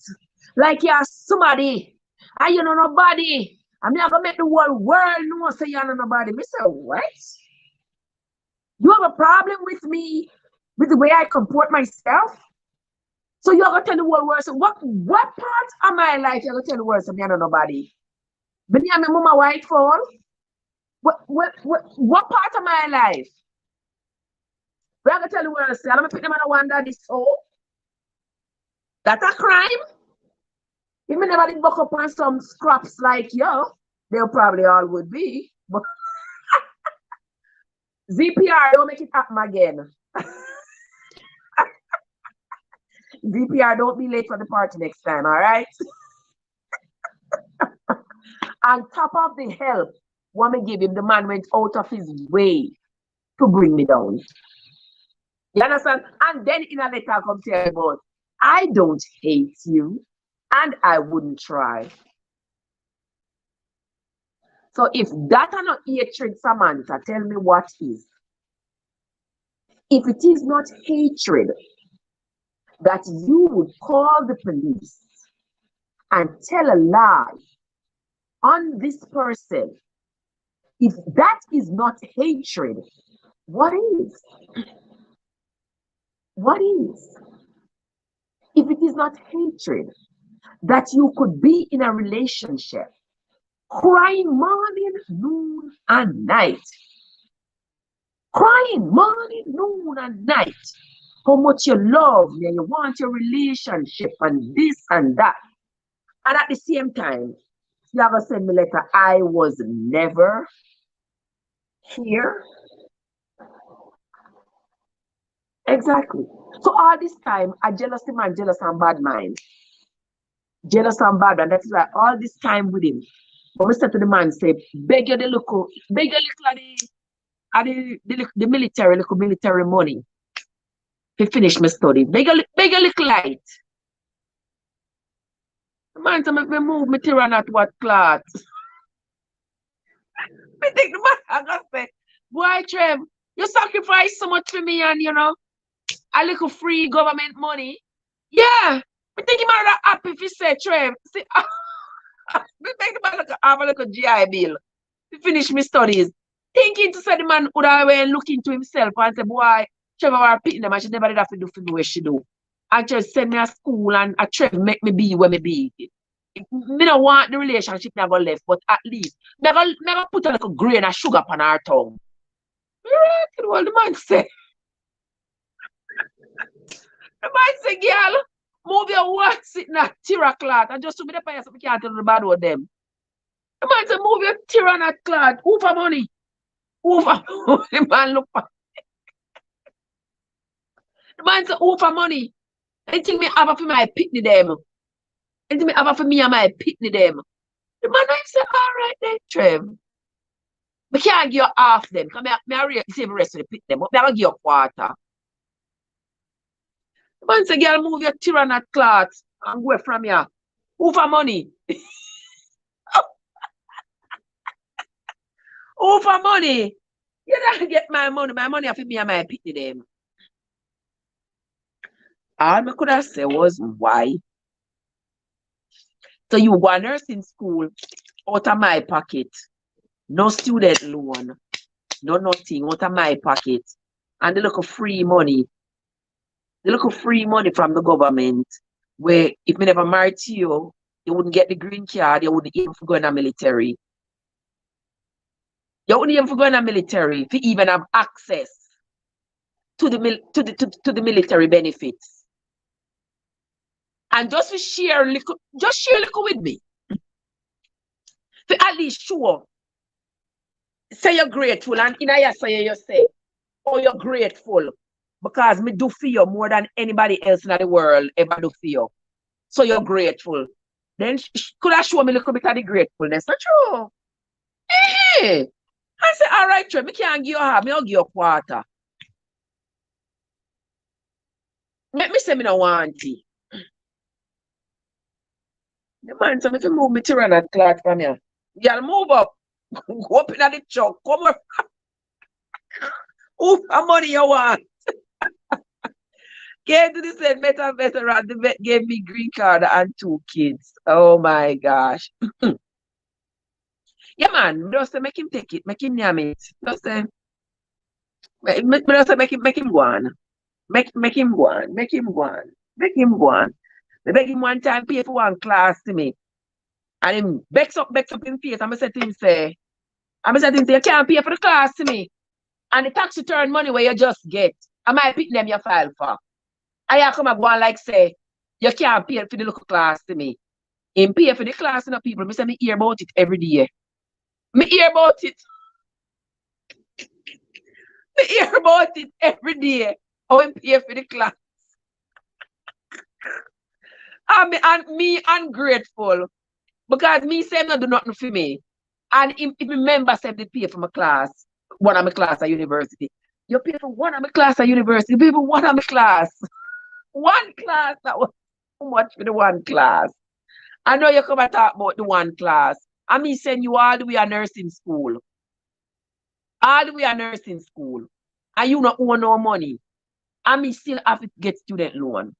Like you're somebody. And you know nobody. I'm not going to make the whole world know say you're not nobody. Me say, what? You have a problem with me, with the way I comport myself? So you're going to tell the whole world, so what part of my life you're going to tell the world, so me and nobody? Me and my mama white fall? What part of my life? We're going to tell the world, say, I'm going to pick them on a wonder this soul. That's a crime? If me never did buck up on some scraps like you, they probably all would be. But ZPR, don't make it happen again. ZPR, don't be late for the party next time, all right? On top of the help, what me give him, the man went out of his way to bring me down. You understand? And then in a letter come tell about, I don't hate you, and I wouldn't try. So if that are not hatred, Samantha, tell me what is. If it is not hatred, that you would call the police and tell a lie on this person, if that is not hatred, what is? What is? If it is not hatred, that you could be in a relationship, crying morning, noon, and night. Crying morning, noon, and night. How much you love me and you want your relationship and this and that. And at the same time, you have to send me a letter, I was never here. Exactly. So all this time, I jealous the man, jealous and bad mind. Jealous and bad, and that's why all this time with him. But we said to the man, say, beg you the little the military money to finish my study. Beg a little light. The man said, me move my tyrann at what cloth. I think the man, I got say, boy, Trev, you sacrifice so much for me and, a little free government money. Yeah. I think you might have happy if you say, Trev, see, me make the man have a little GI bill to finish my studies. Thinking to say the man would have look into himself and say, boy, Trevor are picking them and she never did have to do for me what she do. And just send me to school and a Trev make me be where me be. Me don't want the relationship never left, but at least never put a little grain of sugar on our tongue. Right, what the man say. The man say, girl, move your words sitting at Tira cloth and just to be the place we can't tell the bad with them. The man say, move your Tira at cloth. Who for money? Who for the man look for. The man say, who for money? Anything me have for my picnic them. And me have for me and my pitney them. The man I say, all right then, Trev. I can't give you half them. Because I receive the rest of the pit them. But I don't give you a quarter. The man say, girl, move your tyranny cloth and go from here. Who for money? Who for money? You don't get my money. My money for me and my pitney them. All I could have said was, why? So you go to nursing school out of my pocket. No student loan. No nothing out of my pocket. And they look for free money. They look for free money from the government. Where if me never married to you, you wouldn't get the green card, you wouldn't even go in the military. You wouldn't even go in the military to even have access to the military benefits. And just to share little with me. To at least show. Say you're grateful, and in a say you say, oh, you're grateful. Because me do for you more than anybody else in the world ever do for you. So you're grateful. Then could I show me a little bit of the gratefulness? Not true. Hey. I say, all right, Trev, I can't give you half, I'll give you a quarter. Let me say me no want it. The man said, if you move me to run and cloth from here. Y'all move up. Go up in the truck. Come on. Who how money you want? Came to the same better veteran. The vet gave me green card and 2 kids. Oh my gosh. Yeah, man. Just say make him take it. Make him yam it. Just say make him go on. Make him go on. Make him go on. Make him go on. I beg him one time pay for one class to me. And him becks up in face. I'm say to him, you can't pay for the class to me. And the tax return money where you just get. I might pick them your file for. And you come and go and like say, you can't pay for the local class to me. Him pay for the class and the people. Me say me hear about it every day. Me hear about it. Me hear about it every day. How him pay for the class. And me ungrateful. Because me say not do nothing for me. And if me member say they pay for my class, one of my class at university. You pay for one of my class at university, you pay for one of my class. One class, that was too much for the one class. I know you come and talk about the one class. And me send you all the way to nursing school. All the way to nursing school. And you not owe no money. And me still have to get student loan.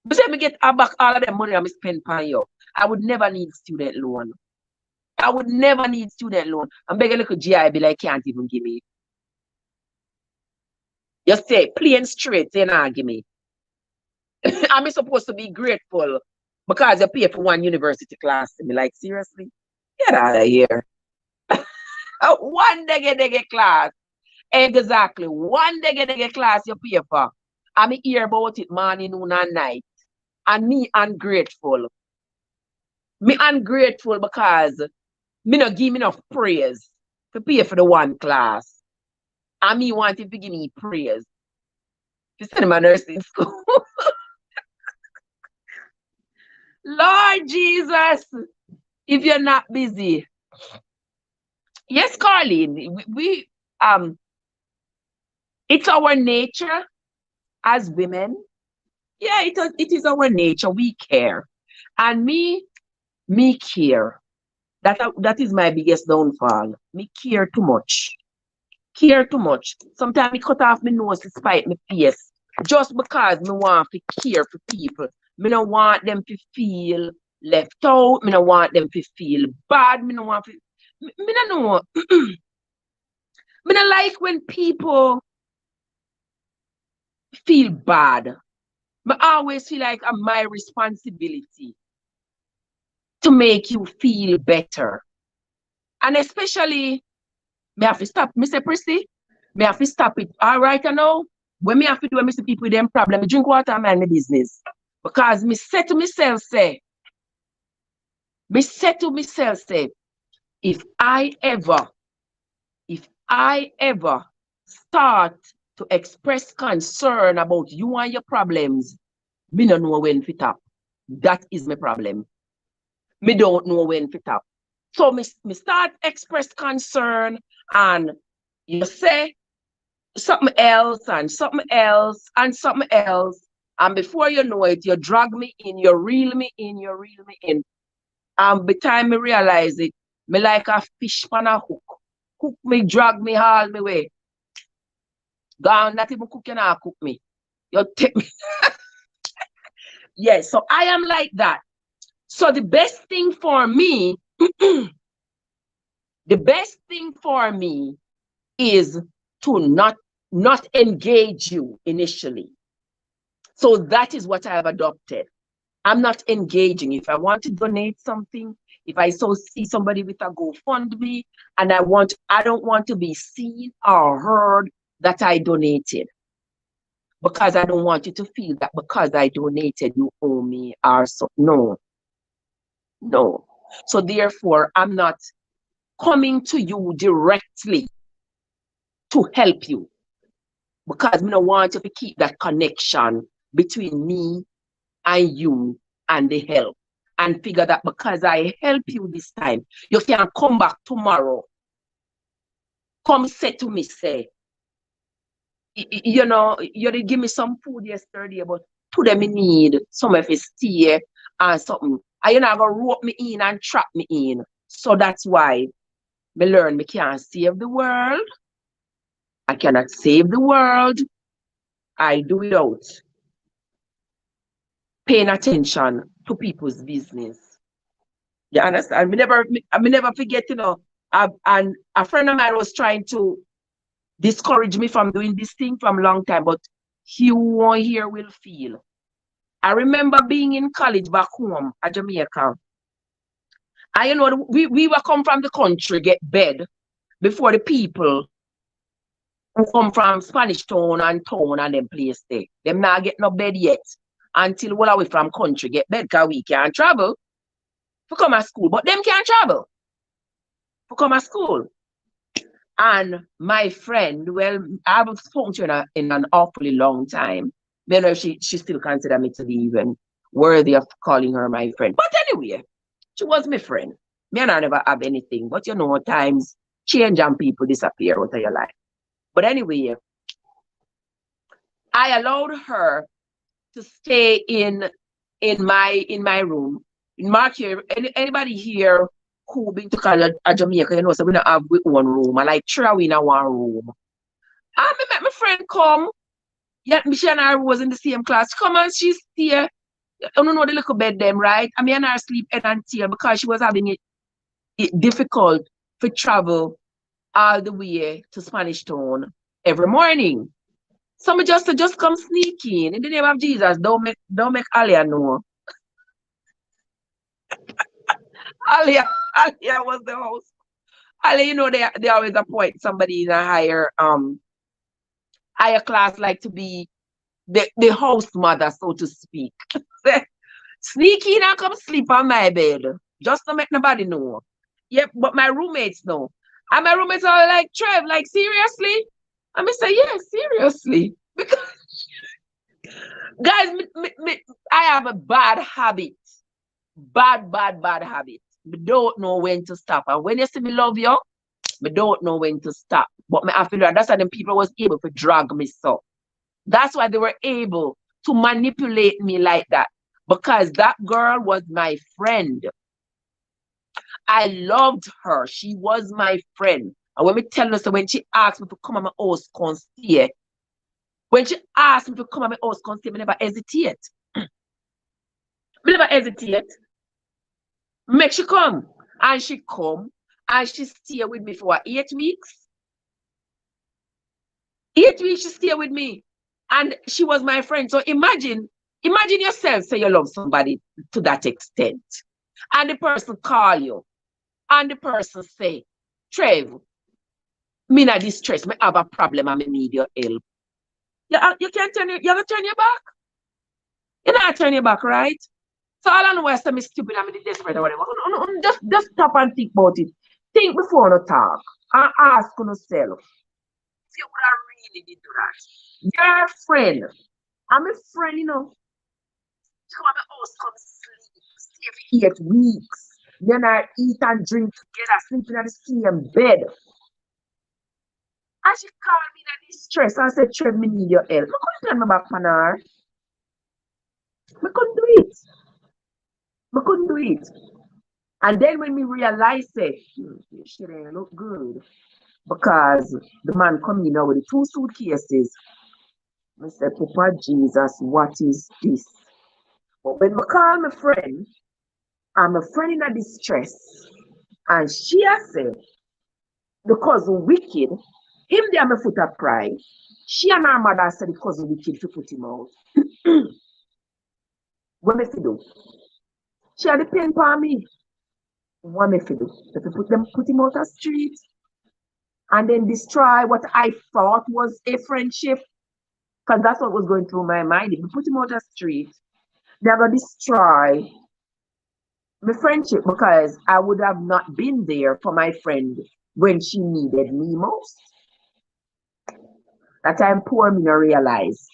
But say me get back all of them money I me spend on you. I would never need student loan. I would never need student loan. I'm begging little GI be like, can't even give me. You say, plain straight, they not give me. I'm supposed to be grateful because you pay for one university class to me. Like, seriously? Get out of here. One day class. Exactly. One day class you pay for. I'm hear about it morning, noon, and night. And me ungrateful. Me ungrateful because me not give me enough praise to pay for the one class. And me wanting to give me praise. You send my nursing school. Lord Jesus, if you're not busy. Yes, Carlene, we it's our nature as women. Yeah, it is our nature. We care. And me care. That is my biggest downfall. Me care too much. Care too much. Sometimes me cut off my nose to spite my face. Just because me want to care for people. Me don't want them to feel left out. Me don't want them to feel bad. Me don't want to. Me don't know. Me don't like when people feel bad. I always feel like it's my responsibility to make you feel better. And especially, me have to stop. Me say, Prissy, me have to stop it. All right, I know. When me have to do when me see people with them problem, me drink water and mind my business. Because me say to myself, if I ever start to express concern about you and your problems, me no know when to stop. That is my problem. Me don't know when to stop. So me start express concern, and you say something else and something else and something else. And before you know it, you drag me in, you reel me in, you reel me in. And by the time I realize it, me like a fish on a hook. Hook me, drag me all my way. Gone, not even cook, you not cook me. You take me. Yes, so I am like that. So the best thing for me, the best thing for me is to not engage you initially. So that is what I have adopted. I'm not engaging. If I want to donate something, if I see somebody with a GoFundMe, and I don't want to be seen or heard that I donated, because I don't want you to feel that because I donated, you owe me or so. No. So therefore, I'm not coming to you directly to help you, because I don't want you to keep that connection between me and you and the help, and figure that because I help you this time, you can come back tomorrow. Come say to me, say, you know, you did give me some food yesterday, but today me need some of his tea and something. And you're not going to rope me in and trap me in. So that's why me learn me can't save the world. I cannot save the world. I do without paying attention to people's business. You understand? I never forget, you know, and a friend of mine was trying to discourage me from doing this thing from a long time, but he won't hear will feel. I remember being in college back home at Jamaica. And you know, we were come from the country, get bed before the people who come from Spanish town and them place there. Them not get no bed yet until well away from country get bed, because we can't travel to come at school. But them can't travel to come at school. And my friend, well, I haven't spoken to her in an awfully long time. I don't know if she still consider me to be even worthy of calling her my friend. But anyway, she was my friend. Me and I never have anything. But you know, times change and people disappear out of your life. But anyway, I allowed her to stay in my room. Mark here, anybody here who been to college at Jamaica, you know, so we don't have one room. I like three in one room. I met my friend come. Yeah, she and I was in the same class. Come and she's here. I don't know the little bed them, right? I mean, and her sleep head and tail because she was having it difficult to travel all the way to Spanish Town every morning. So me just come sneak in the name of Jesus. Don't make Alia know. Alia was the host. Alia, you know, they always appoint somebody in a higher class, like to be the host mother, so to speak. Sneak in and come sleep on my bed. Just to make nobody know. Yep, but my roommates know. And my roommates are like, Trev, like, seriously? And I say, yeah, seriously. Because, guys, I have a bad habit. Bad habit. I don't know when to stop. And when you see me love you, I don't know when to stop. But I feel that's why them people was able to drag me so. That's why they were able to manipulate me like that. Because that girl was my friend. I loved her. She was my friend. And when me tell her, so when she asked me to come at my house, come stay, when she asked me to come at my house, come stay, I never hesitate. I never hesitate. Make she come. And she come. And she stay with me for 8 weeks. 8 weeks she stay with me. And she was my friend. So imagine yourself, say you love somebody to that extent. And the person call you. And the person say, Trev, me not distress, me have a problem and me need your help. You can't turn your back. You not turn your back, right? So all I know is I'm stupid, I'm desperate or whatever. Just stop and think about it. Think before you talk. And ask yourself. If you would have really did do that. Your friend. I'm a friend, you know. come at my house, come sleep, stay for 8 weeks. Then I eat and drink together, sleeping at the same bed. And she called me in a distress and said, Trev, me need your help. I couldn't turn my back on her. I couldn't do it. I couldn't do it. And then when we realized it, she didn't look good. Because the man come in with the 2 suitcases. I said, Papa Jesus, what is this? But when I call my friend, I'm a friend in a distress. And she has said, the cousin wicked, him there my foot up cry. She and her mother said the cousin wicked to put him out. What me fi do? She had the pen for me. What me fi do? If you put him out the street and then destroy what I thought was a friendship. Because that's what was going through my mind. If you put him out the street, they're gonna destroy my friendship because I would have not been there for my friend when she needed me most. That time poor me not realize.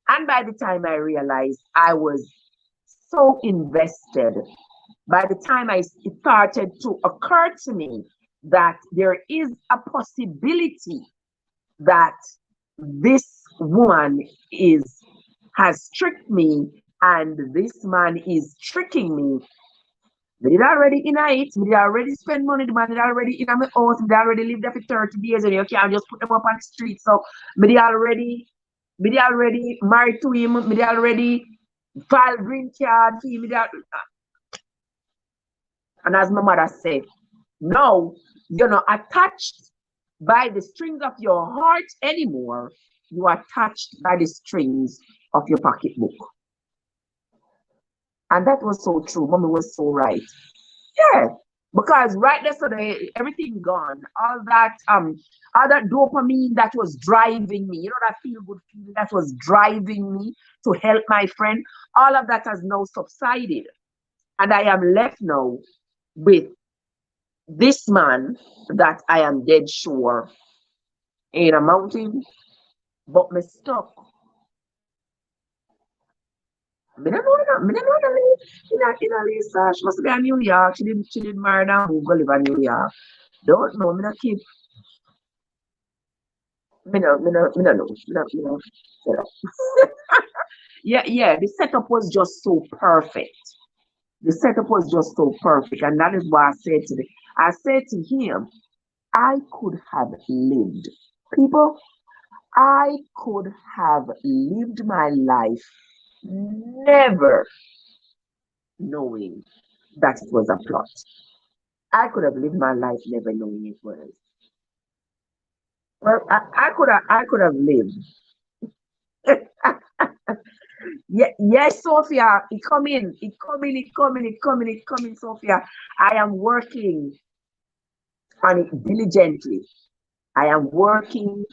And by the time I realized, I was so invested. By the time it started to occur to me that there is a possibility that this woman has tricked me and this man is tricking me. We did already in it, we did already spend money, the man did already in my house, we did already lived there for 30 days and you can't just put them up on the street. So we did already married to him, we did already filed green card for him. And as my mother said, no, you're not attached by the strings of your heart anymore. You are attached by the strings of your pocketbook. And that was so true. Mommy was so right. Yeah. Because right yesterday, everything gone. All that dopamine that was driving me, that feel-good feeling that was driving me to help my friend, all of that has now subsided. And I am left now with this man that I am dead sure ain't amounting, but me stuck. I don't know Lisa. She must be in New York. She did marry and move go live in New York. Don't know. Me not keep. Me no know. Yeah. The setup was just so perfect. The setup was just so perfect, and that is why I said to him, I could have lived. People, I could have lived my life never knowing that it was a plot. I could have lived my life never knowing it was. Well, I could have lived. Yes, Sophia, it coming, Sophia. I am working on it diligently. I am working.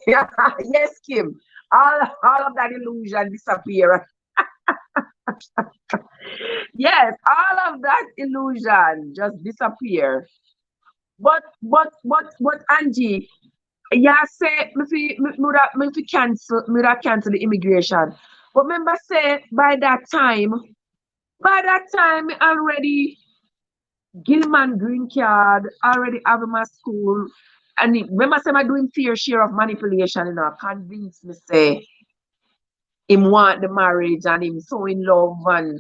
Yes, Kim. All of that illusion disappear. Yes, all of that illusion just disappear. But Angie, yeah, say me cancel the immigration. But remember, say by that time, me already Gilman green card, already have my school. And remember, say I'm doing fair share of manipulation, convince me say him want the marriage and him so in love and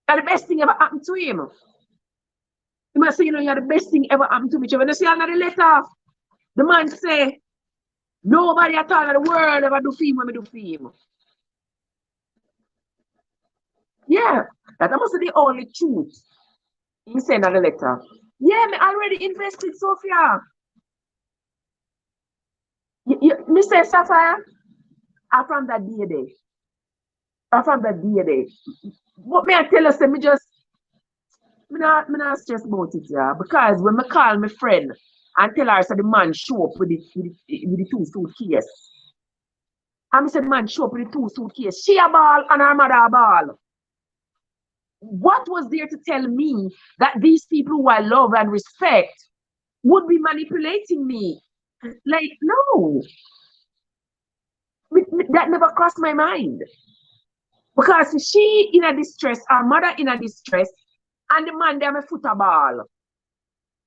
the best thing ever happened to him. He must say, you're the best thing ever happened to me. When you see another letter, the man say, nobody at all in the world ever do for him when we do for him. Yeah, that must be the only truth. He send another letter. Yeah, me already invested, Sophia. Mr. Sapphire, I'm from that day. What may I tell us? Me just, me not stress about it, yeah. Because when I call my friend and tell her, so the man show up with the 2 suitcases. And I said, the man show up with the 2 suitcases. She a ball and her mother a ball. What was there to tell me that these people who I love and respect would be manipulating me? Like, no. That never crossed my mind. Because she in a distress, her mother in a distress, and the man them a football.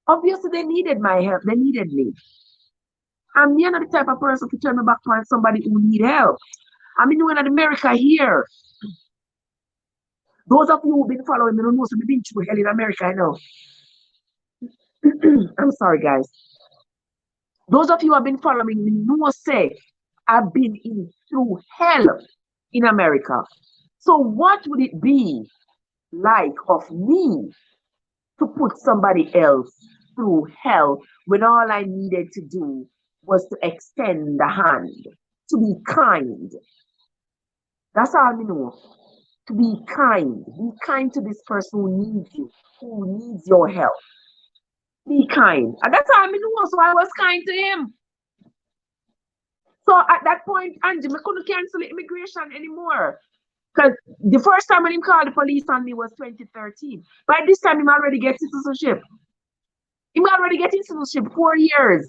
Obviously, they needed my help. They needed me. I'm not the type of person to turn my back on somebody who need help. I mean, when in America here, those of you who've been following me don't know, so we've been through hell in America, I know. I'm sorry, guys. Those of you who have been following me know, say, I've been in through hell in America. So what would it be like of me to put somebody else through hell when all I needed to do was to extend the hand, to be kind? That's all I know. To be kind. Be kind to this person who needs you, who needs your help. Be kind. And that's all I know. So I was kind to him. So at that point, Angie, I couldn't cancel immigration anymore. Because the first time when he called the police on me was 2013. By this time, he already get citizenship. He already getting citizenship 4 years.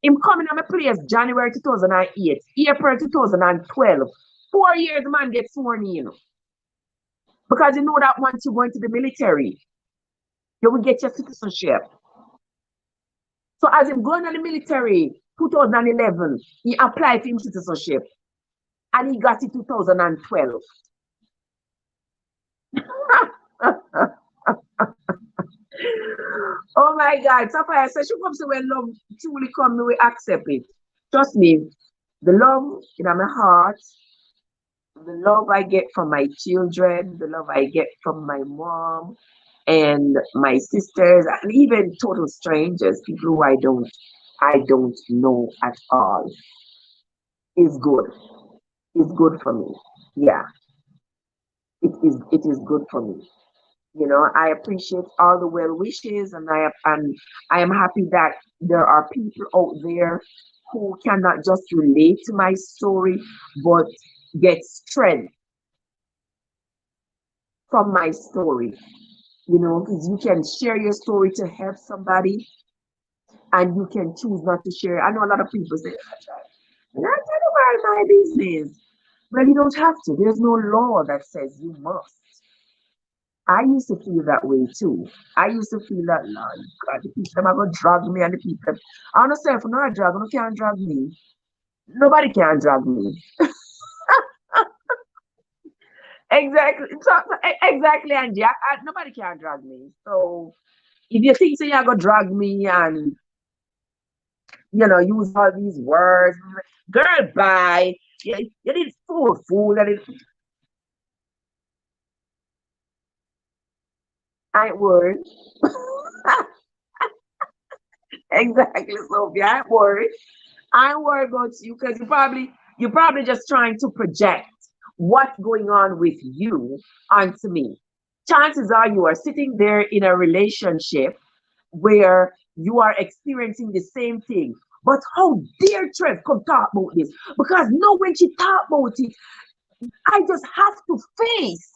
Him coming on my place January 2008, April 2012. 4 years, the man gets sworn in. Because you know that once you go into the military, you will get your citizenship. So as him going to the military, 2011, he applied for his citizenship. And he got it 2012. Oh my God. Sapphire says she comes to when love truly come, we accept it. Trust me, the love in my heart, the love I get from my children, the love I get from my mom and my sisters, and even total strangers, people who I don't know at all, is good. It's good for me. Yeah. It is good for me. You know, I appreciate all the well wishes, and I am happy that there are people out there who cannot just relate to my story, but get strength from my story. You know, because you can share your story to help somebody, and you can choose not to share. I know a lot of people say, "I tell you why my business." Well, you don't have to. There's no law that says you must. I used to feel that way too. I used to feel that, Lord God, the people are going to drag me, and the people, I don't say if I'm not drag, no can't drag me. Nobody can drag me. Exactly. Exactly, Angie. Nobody can drag me. So if you think so you're going to drag me and, you know, use all these words, girl, bye. You did fool. I ain't worried. Exactly, Sophia. I ain't worried. I ain't worried about you because you're probably just trying to project what's going on with you onto me. Chances are you are sitting there in a relationship where you are experiencing the same thing. But how dare Trev come talk about this? Because no, when she talk about it, I just have to face.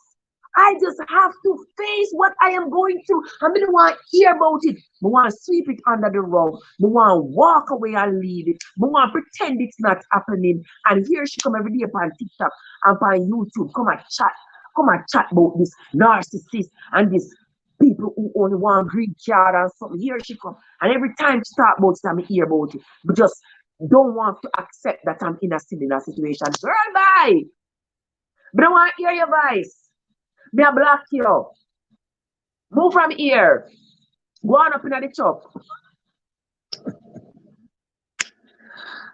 I just have to face what I am going through. I don't want to hear about it. I want to sweep it under the rug. I want to walk away and leave it. I want to pretend it's not happening. And here she come every day upon TikTok and upon YouTube. Come and chat. Come and chat about this narcissist and this people who only want green card and something. Here she come. And every time she talk about it, I hear about it. But just don't want to accept that I'm in a similar situation. Girl, bye. But I want to hear your voice. Me a block you. Move from here. Go on up in the chop.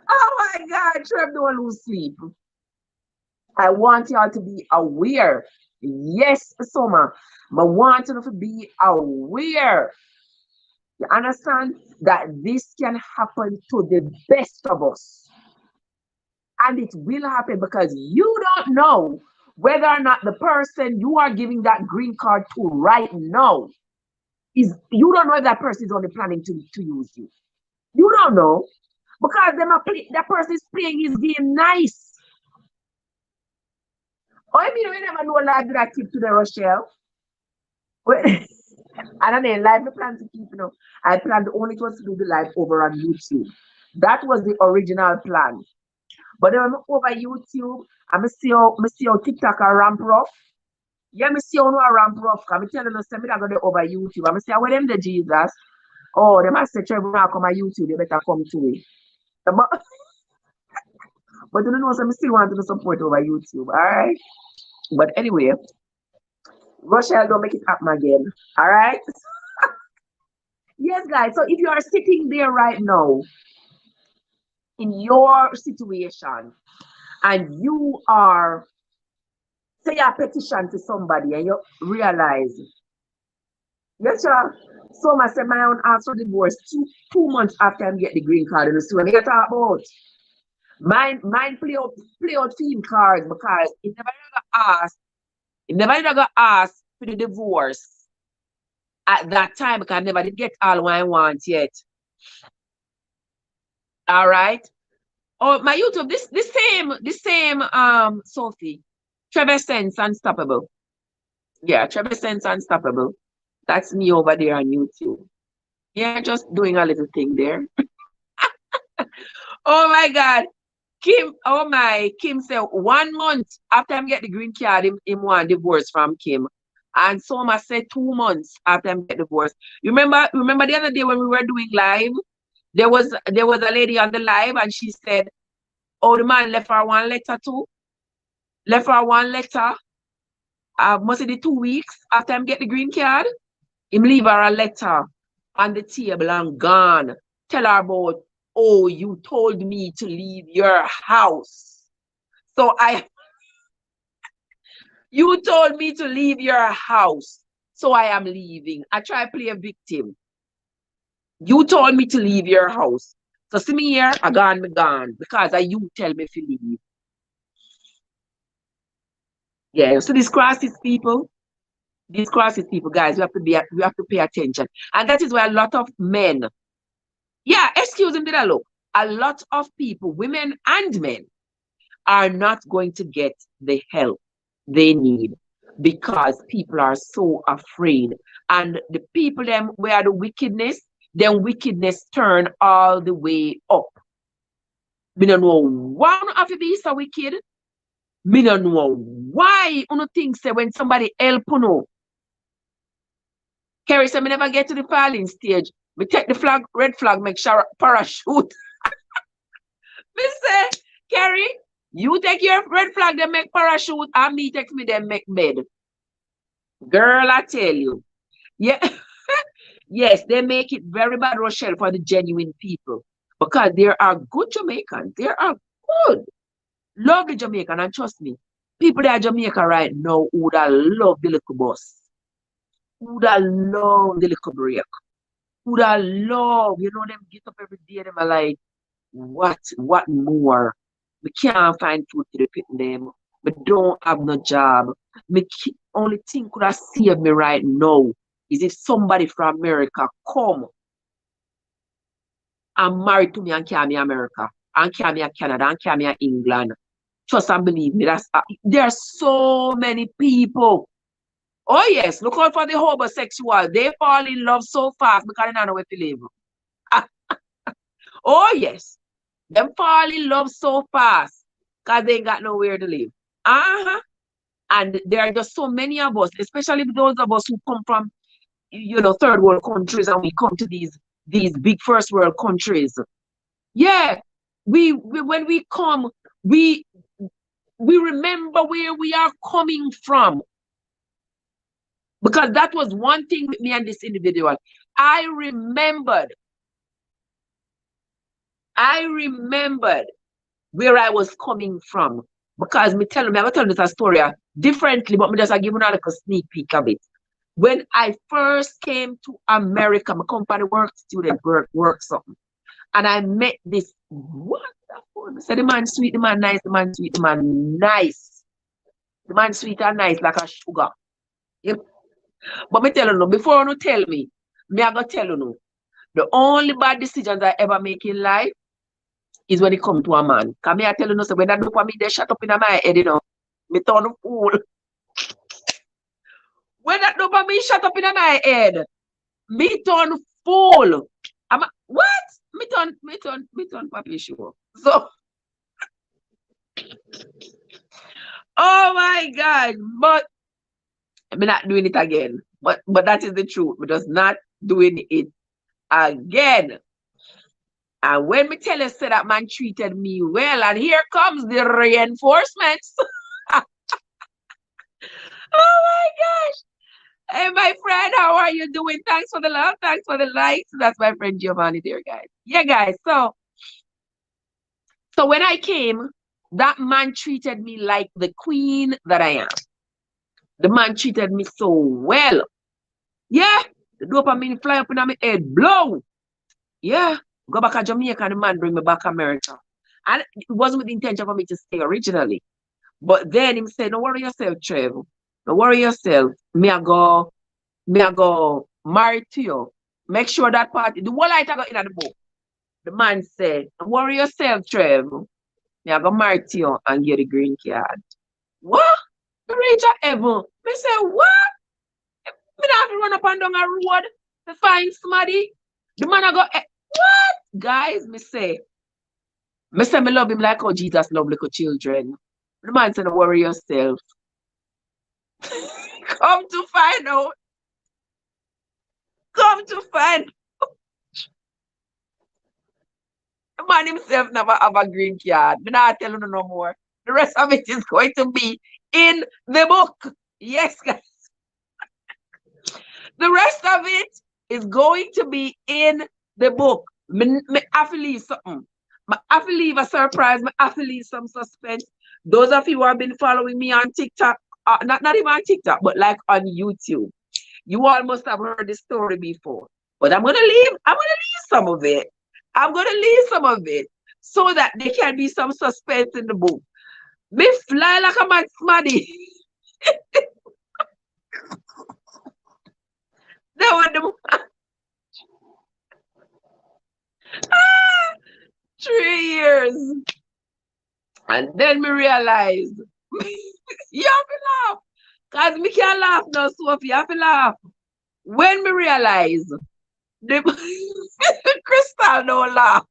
Oh my God, Trev, don't lose sleep. I want y'all to be aware. Yes, Summer. I want you to be aware. You understand that this can happen to the best of us. And it will happen because you don't know whether or not the person you are giving that green card to right now you don't know if that person is only planning to use you. You don't know. Because that person is playing his game nice. Oh, I mean, we never know live that tip to the Rochelle. I don't know, live I plan to keep, you know. I planned only to do the live over on YouTube. That was the original plan. But then I'm over YouTube, and I see how TikTok a ramp rough. Yeah, me see how no a ramp rough. Cause me tell you, no, say me not go there over YouTube. I say, where them the Jesus? Oh, they must say, Trevor, now come on YouTube, they better come to me. But, but you know, so me still want to support over YouTube, all right? But anyway, Rochelle, don't make it happen again, all right? Yes, guys. So if you are sitting there right now in your situation and you are say a petition to somebody and you realize, yes, sir. So I said my own asked for divorce 2 months after I get the green card. And so when you talk about mine play out theme cards because it never got asked for the divorce at that time because I never did get all what I want yet. All right. Oh, my YouTube, the same Sophie. Trevessence Unstoppable. Yeah, Trevessence Unstoppable. That's me over there on YouTube. Yeah, just doing a little thing there. Oh my God. Kim said 1 month after I get the green card, him want divorce from Kim. And Soma said 2 months after I get divorced. You remember the other day when we were doing live? There was a lady on the live and she said, oh, the man left her one letter too. Left her one letter. Must be 2 weeks after I get the green card. Him leave her a letter on the table and gone. Tell her about, oh, you told me to leave your house. So you told me to leave your house. So I am leaving. I try to play a victim. You told me to leave your house. So see me here, I gone, me gone. Because you tell me to leave. Yeah, so these crosses people, guys, we have to pay attention. And that is why a lot of men, yeah, excuse him, did I look? A lot of people, women and men, are not going to get the help they need because people are so afraid. And the people them where the wickedness, then wickedness turn all the way up. Me don't know why you have to be so wicked. Me don't know why you think say when somebody help you. Kerry said me never get to the falling stage. Me take the flag, red flag, make sure parachute. Me say, Kerry, you take your red flag, then make parachute, and me take me, then make bed. Girl, I tell you. Yeah. Yes, they make it very bad, Rochelle, for the genuine people. Because there are good Jamaicans. There are good, lovely Jamaican. And trust me, people that are Jamaica right now would have loved the little bus. Would have loved the little break. Would have loved, them get up every day, them are like, what more? We can't find food to repeat them. We don't have no job. Me only thing could have saved me right now is if somebody from America come and marry to me and carry me America, and carry me Canada, and carry me England. Trust and believe me, there are so many people. Oh yes, look out for the homosexual. They fall in love so fast because they don't know where to live. Oh yes. Them fall in love so fast because they ain't got nowhere to live. And there are just so many of us, especially those of us who come from, third world countries, and we come to these big first world countries. Yeah, we when we come, we remember where we are coming from. Because that was one thing with me and this individual. I remembered where I was coming from. Because I'm going to tell this story differently, but I'm just giving you a sneak peek of it. When I first came to America, my company work something. And I met this wonderful. I said, the man sweet, the man nice, the man sweet, the man nice. The man sweet and nice like a sugar. Yep. But me tell you, before you tell me, I go tell you, the only bad decisions I ever make in life is when it comes to a man. Because I tell you, so when I do for me, they shut up in my head, me turn fool. When that do for me, shut up in my head, me turn fool. What? Me turn papi sure. So Oh my God. But I'm not doing it again. But that is the truth. We're just not doing it again. And when me tell you say that man treated me well, and here comes the reinforcements. Oh my gosh. Hey, my friend, how are you doing? Thanks for the love. Thanks for the likes. That's my friend Giovanni there, guys. Yeah, guys. So when I came, that man treated me like the queen that I am. The man treated me so well. Yeah. The dopamine fly up in my head, blow. Yeah. Go back to Jamaica and the man bring me back to America. And it wasn't with the intention for me to stay originally. But then him said, don't worry yourself, Trev. Don't worry yourself. Me I go marry to you. Make sure that party, the whole light I got in the book. The man said, don't worry yourself, Trev. Me I go marry to you and get a green card. What? The reach of heaven. Me say, what? Me not have to run up and down a road to find somebody. The man I go, what? Guys, me say me love him like how Jesus love little children. The man said, don't worry yourself. Come to find out. Come to find the man himself never have a green card. Me not tell you no more. The rest of it is going to be in the book. Yes, guys. The rest of it is going to be in the book. Me have to leave something. I have to leave a surprise. I have to leave some suspense. Those of you who have been following me on TikTok, not even on TikTok, but like on YouTube, you all must have heard this story before. But I'm gonna leave some of it. I'm gonna leave some of it so that there can be some suspense in the book. Me fly like a mad smaddy. That was the 3 years. And then me realized you have to laugh. Because me can't laugh now, Sophie. You have to laugh. When me realize the Crystal don't laugh.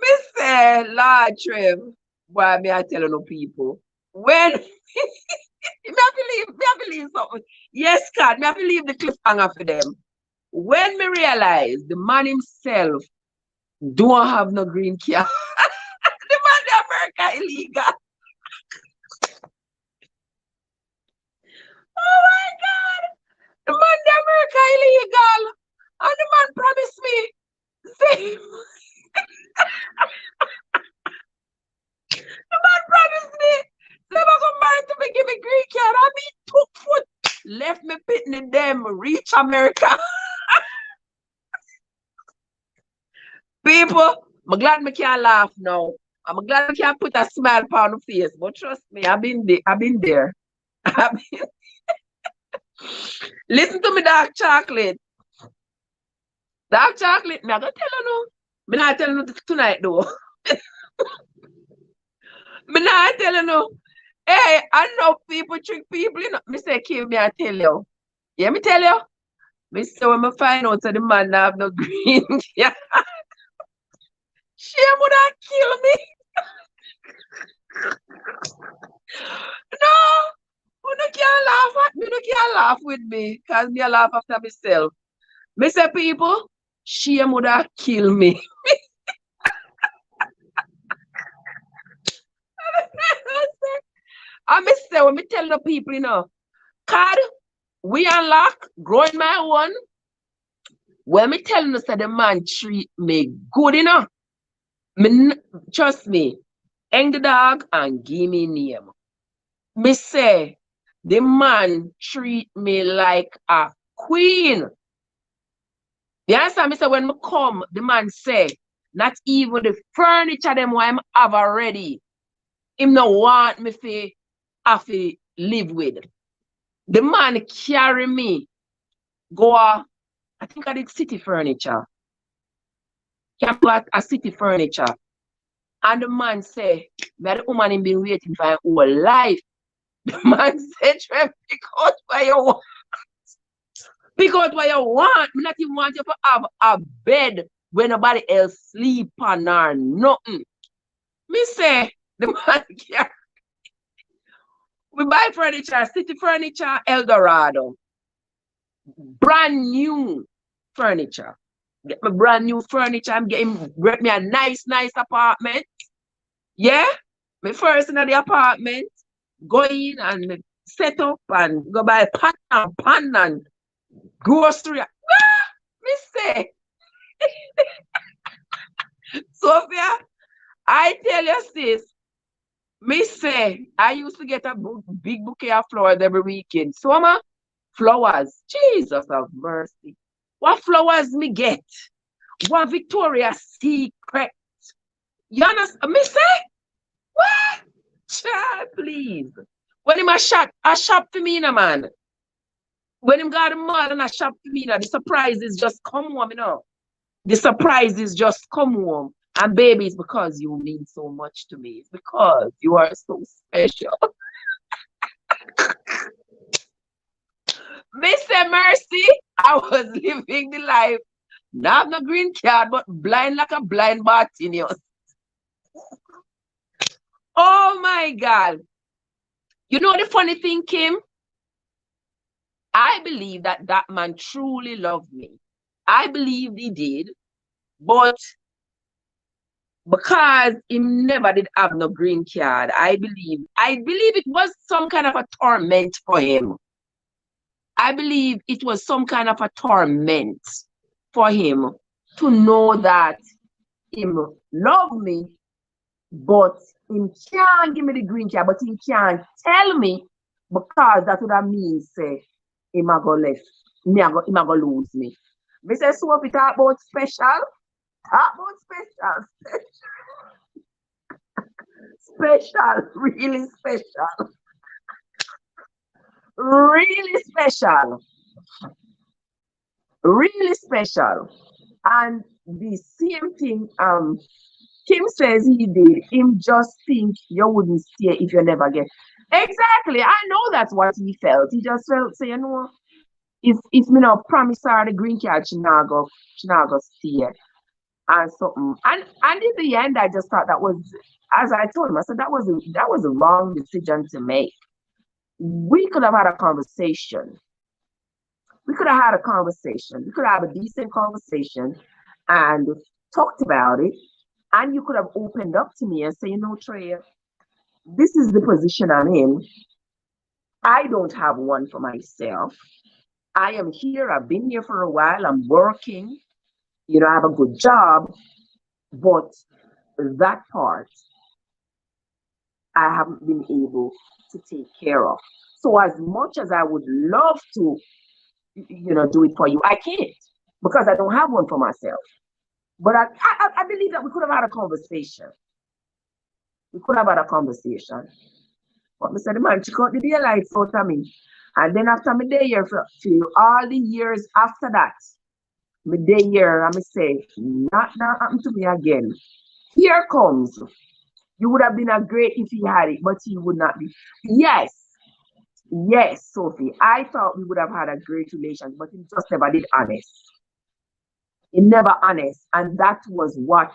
Me say, Lord Trev, why me I telling no people. When me have to leave something. Yes, God, me have to leave the cliffhanger for them. When me realize the man himself don't have no green card. The man in America illegal. Oh my God. The man in America illegal. And the man promised me. Say, the man promised me. Say, I'm going to marry to me, give me green card. I mean, took foot. Left me pitting in them. Reach America. People, I'm glad me can't laugh now. I'm glad I can't put a smile on the face. But trust me, I've been there. Listen to me, dark chocolate. Dark chocolate, me I gonna tell you no. Me not tell you tonight though. Me not tell you no. Hey, I know people trick people, you know. Me say, Kim, me I tell you. Yeah, me tell you. Me say when me find out that the man have no green. Yeah. She would have killed me. No, you can't laugh at me. You can't laugh with me. Because me I laugh after myself. Me say, people, she would have killed me. I say, when me tell the people, you know, card, we unlock, growing my one. When me tell you, say the man treat me good, you know. Trust me, hang the dog and give me name. Me say, the man treat me like a queen. You understand? Me say, when me come, the man say, not even the furniture them what I have already. Him no want me to have to live with. The man carry me, go, I think I did city furniture. Can go at a city furniture. And the man say, me the woman him been waiting for her whole life. The man said, Trev, pick out what you want. Pick out what you want. Me not even want you to have a bed where nobody else sleep on or nothing. Me say, the man here, we buy furniture, City Furniture, Eldorado. Brand new furniture. Get me brand new furniture. I'm get me a nice apartment. Yeah? Me first in the apartment, go in and set up and go buy pan and grocery. Me say, Sophia, I tell you, sis, me say, I used to get a big bouquet of flowers every weekend. Summer, flowers. Jesus of mercy. What flowers me get? What Victoria's Secret? You understand? Me say, what? Child, please. When him a shop for me, man. When him got the mall and a shop for me, the surprises just come home, The surprises just come home. And baby, it's because you mean so much to me. It's because you are so special. Mr. Mercy, I was living the life. Not no green card, but blind like a blind Bartimaeus. Oh my God. You know the funny thing, Kim? I believe that that man truly loved me. I believe he did. But because he never did have no green card, I believe it was some kind of a torment for him. I believe it was some kind of a torment for him to know that him love me, but him can't give me the green card, but he can't tell me because that would have mean say him a go left, him a go lose me. Me say, so if you talk about special, special, really special. Really special. Really special. And the same thing Kim says he did. Him just think you wouldn't stay if you never get. Exactly. I know that's what he felt. He just felt say, if me not promise her the green card, she not go stay and something. And in the end I just thought that was, as I told him, I said that was a wrong decision to make. We could have had a conversation. We could have had a conversation. We could have a decent conversation and talked about it. And you could have opened up to me and say, Trev, this is the position I'm in. I don't have one for myself. I am here. I've been here for a while. I'm working. I have a good job. But that part, I haven't been able to take care of. So as much as I would love to, do it for you, I can't because I don't have one for myself. But I believe that we could have had a conversation. We could have had a conversation. But I said, the man, she cut the daylights out of me. And then after my day here, for all the years after that, my day here, I say, not happen to me again. Here comes. You would have been a great if he had it, but he would not be. Yes, Sophie. I thought we would have had a great relationship, but he just never did honest. He never honest. And that was what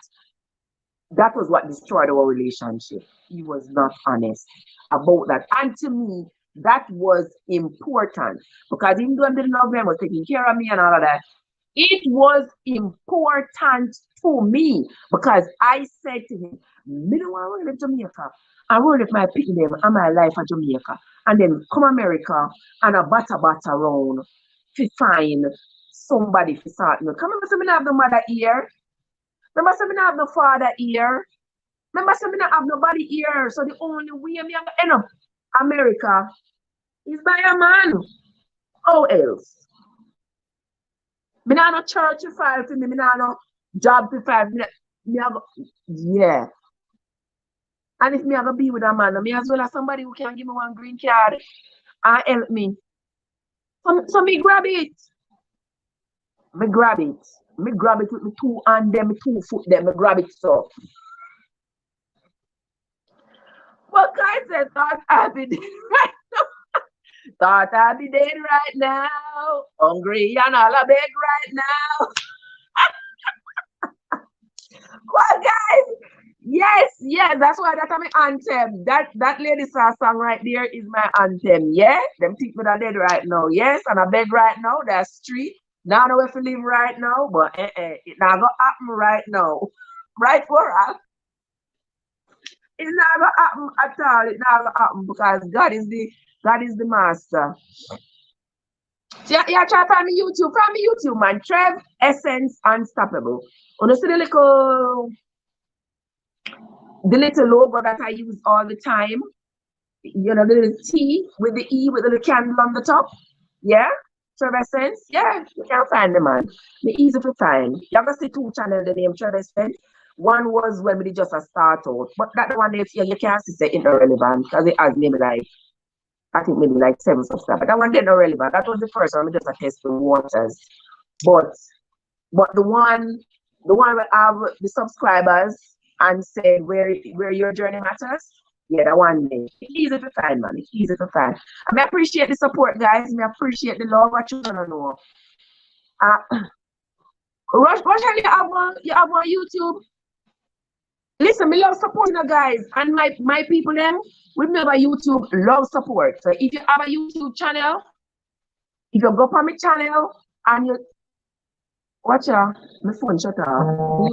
destroyed our relationship. He was not honest about that. And to me, that was important because even though I didn't love him, was taking care of me and all of that, it was important to me because I said to him, me don't want to live Jamaica. I want to live my picking them and my life at Jamaica. And then come America and a batter around to find somebody to start me. Come on, I have no mother here. Remember, I have no father here. Remember, I have nobody here. So the only way me end up America is by a man. How else? Me not no church to file for me. Me not no job to file. Yeah. And if me have to be with a man, me as well as somebody who can give me one green card and help me. So me grab it. Me grab it. Me grab it with my 2 hands, then my 2 foot, then me grab it so. But guys said, thought I'll be dead right now. Thought I'll be dead right now. Hungry and all a beg right now. Well, guys, Yes, yes, that's why that's my anthem. That lady saw song right there is my anthem. Yeah, them think me that dead right now. Yes, and I beg right now. That's street. Now I know if you live right now, but it not gonna happen right now. Right for us. It's not gonna happen at all. It's not gonna happen because God is the master. So yeah, try to find me YouTube. Find me YouTube, man. Trev Essesnce Unstoppable. You see the little logo that I use all the time. You know, the little T with the E with the little candle on the top. Yeah, Trevessence. Yeah, you can find the man. The easy to find. You have to see two channels the name Trevessence. One was when we just a start out, but that one if you can't see say it's not relevant because it has maybe like I think maybe like 7 subscribers. That one didn't not relevant. That was the first one we just a test the waters. But the one where have the subscribers and said where your journey matters. Yeah, that one day. It's easy to find, man. It's easy to find. I appreciate the support, guys. I appreciate the love. What you wanna know? Rush, you have one YouTube. Listen, me love supporting the guys and my people them. Remember YouTube love support. So if you have a YouTube channel, if you go on my channel and you watch my phone shut off.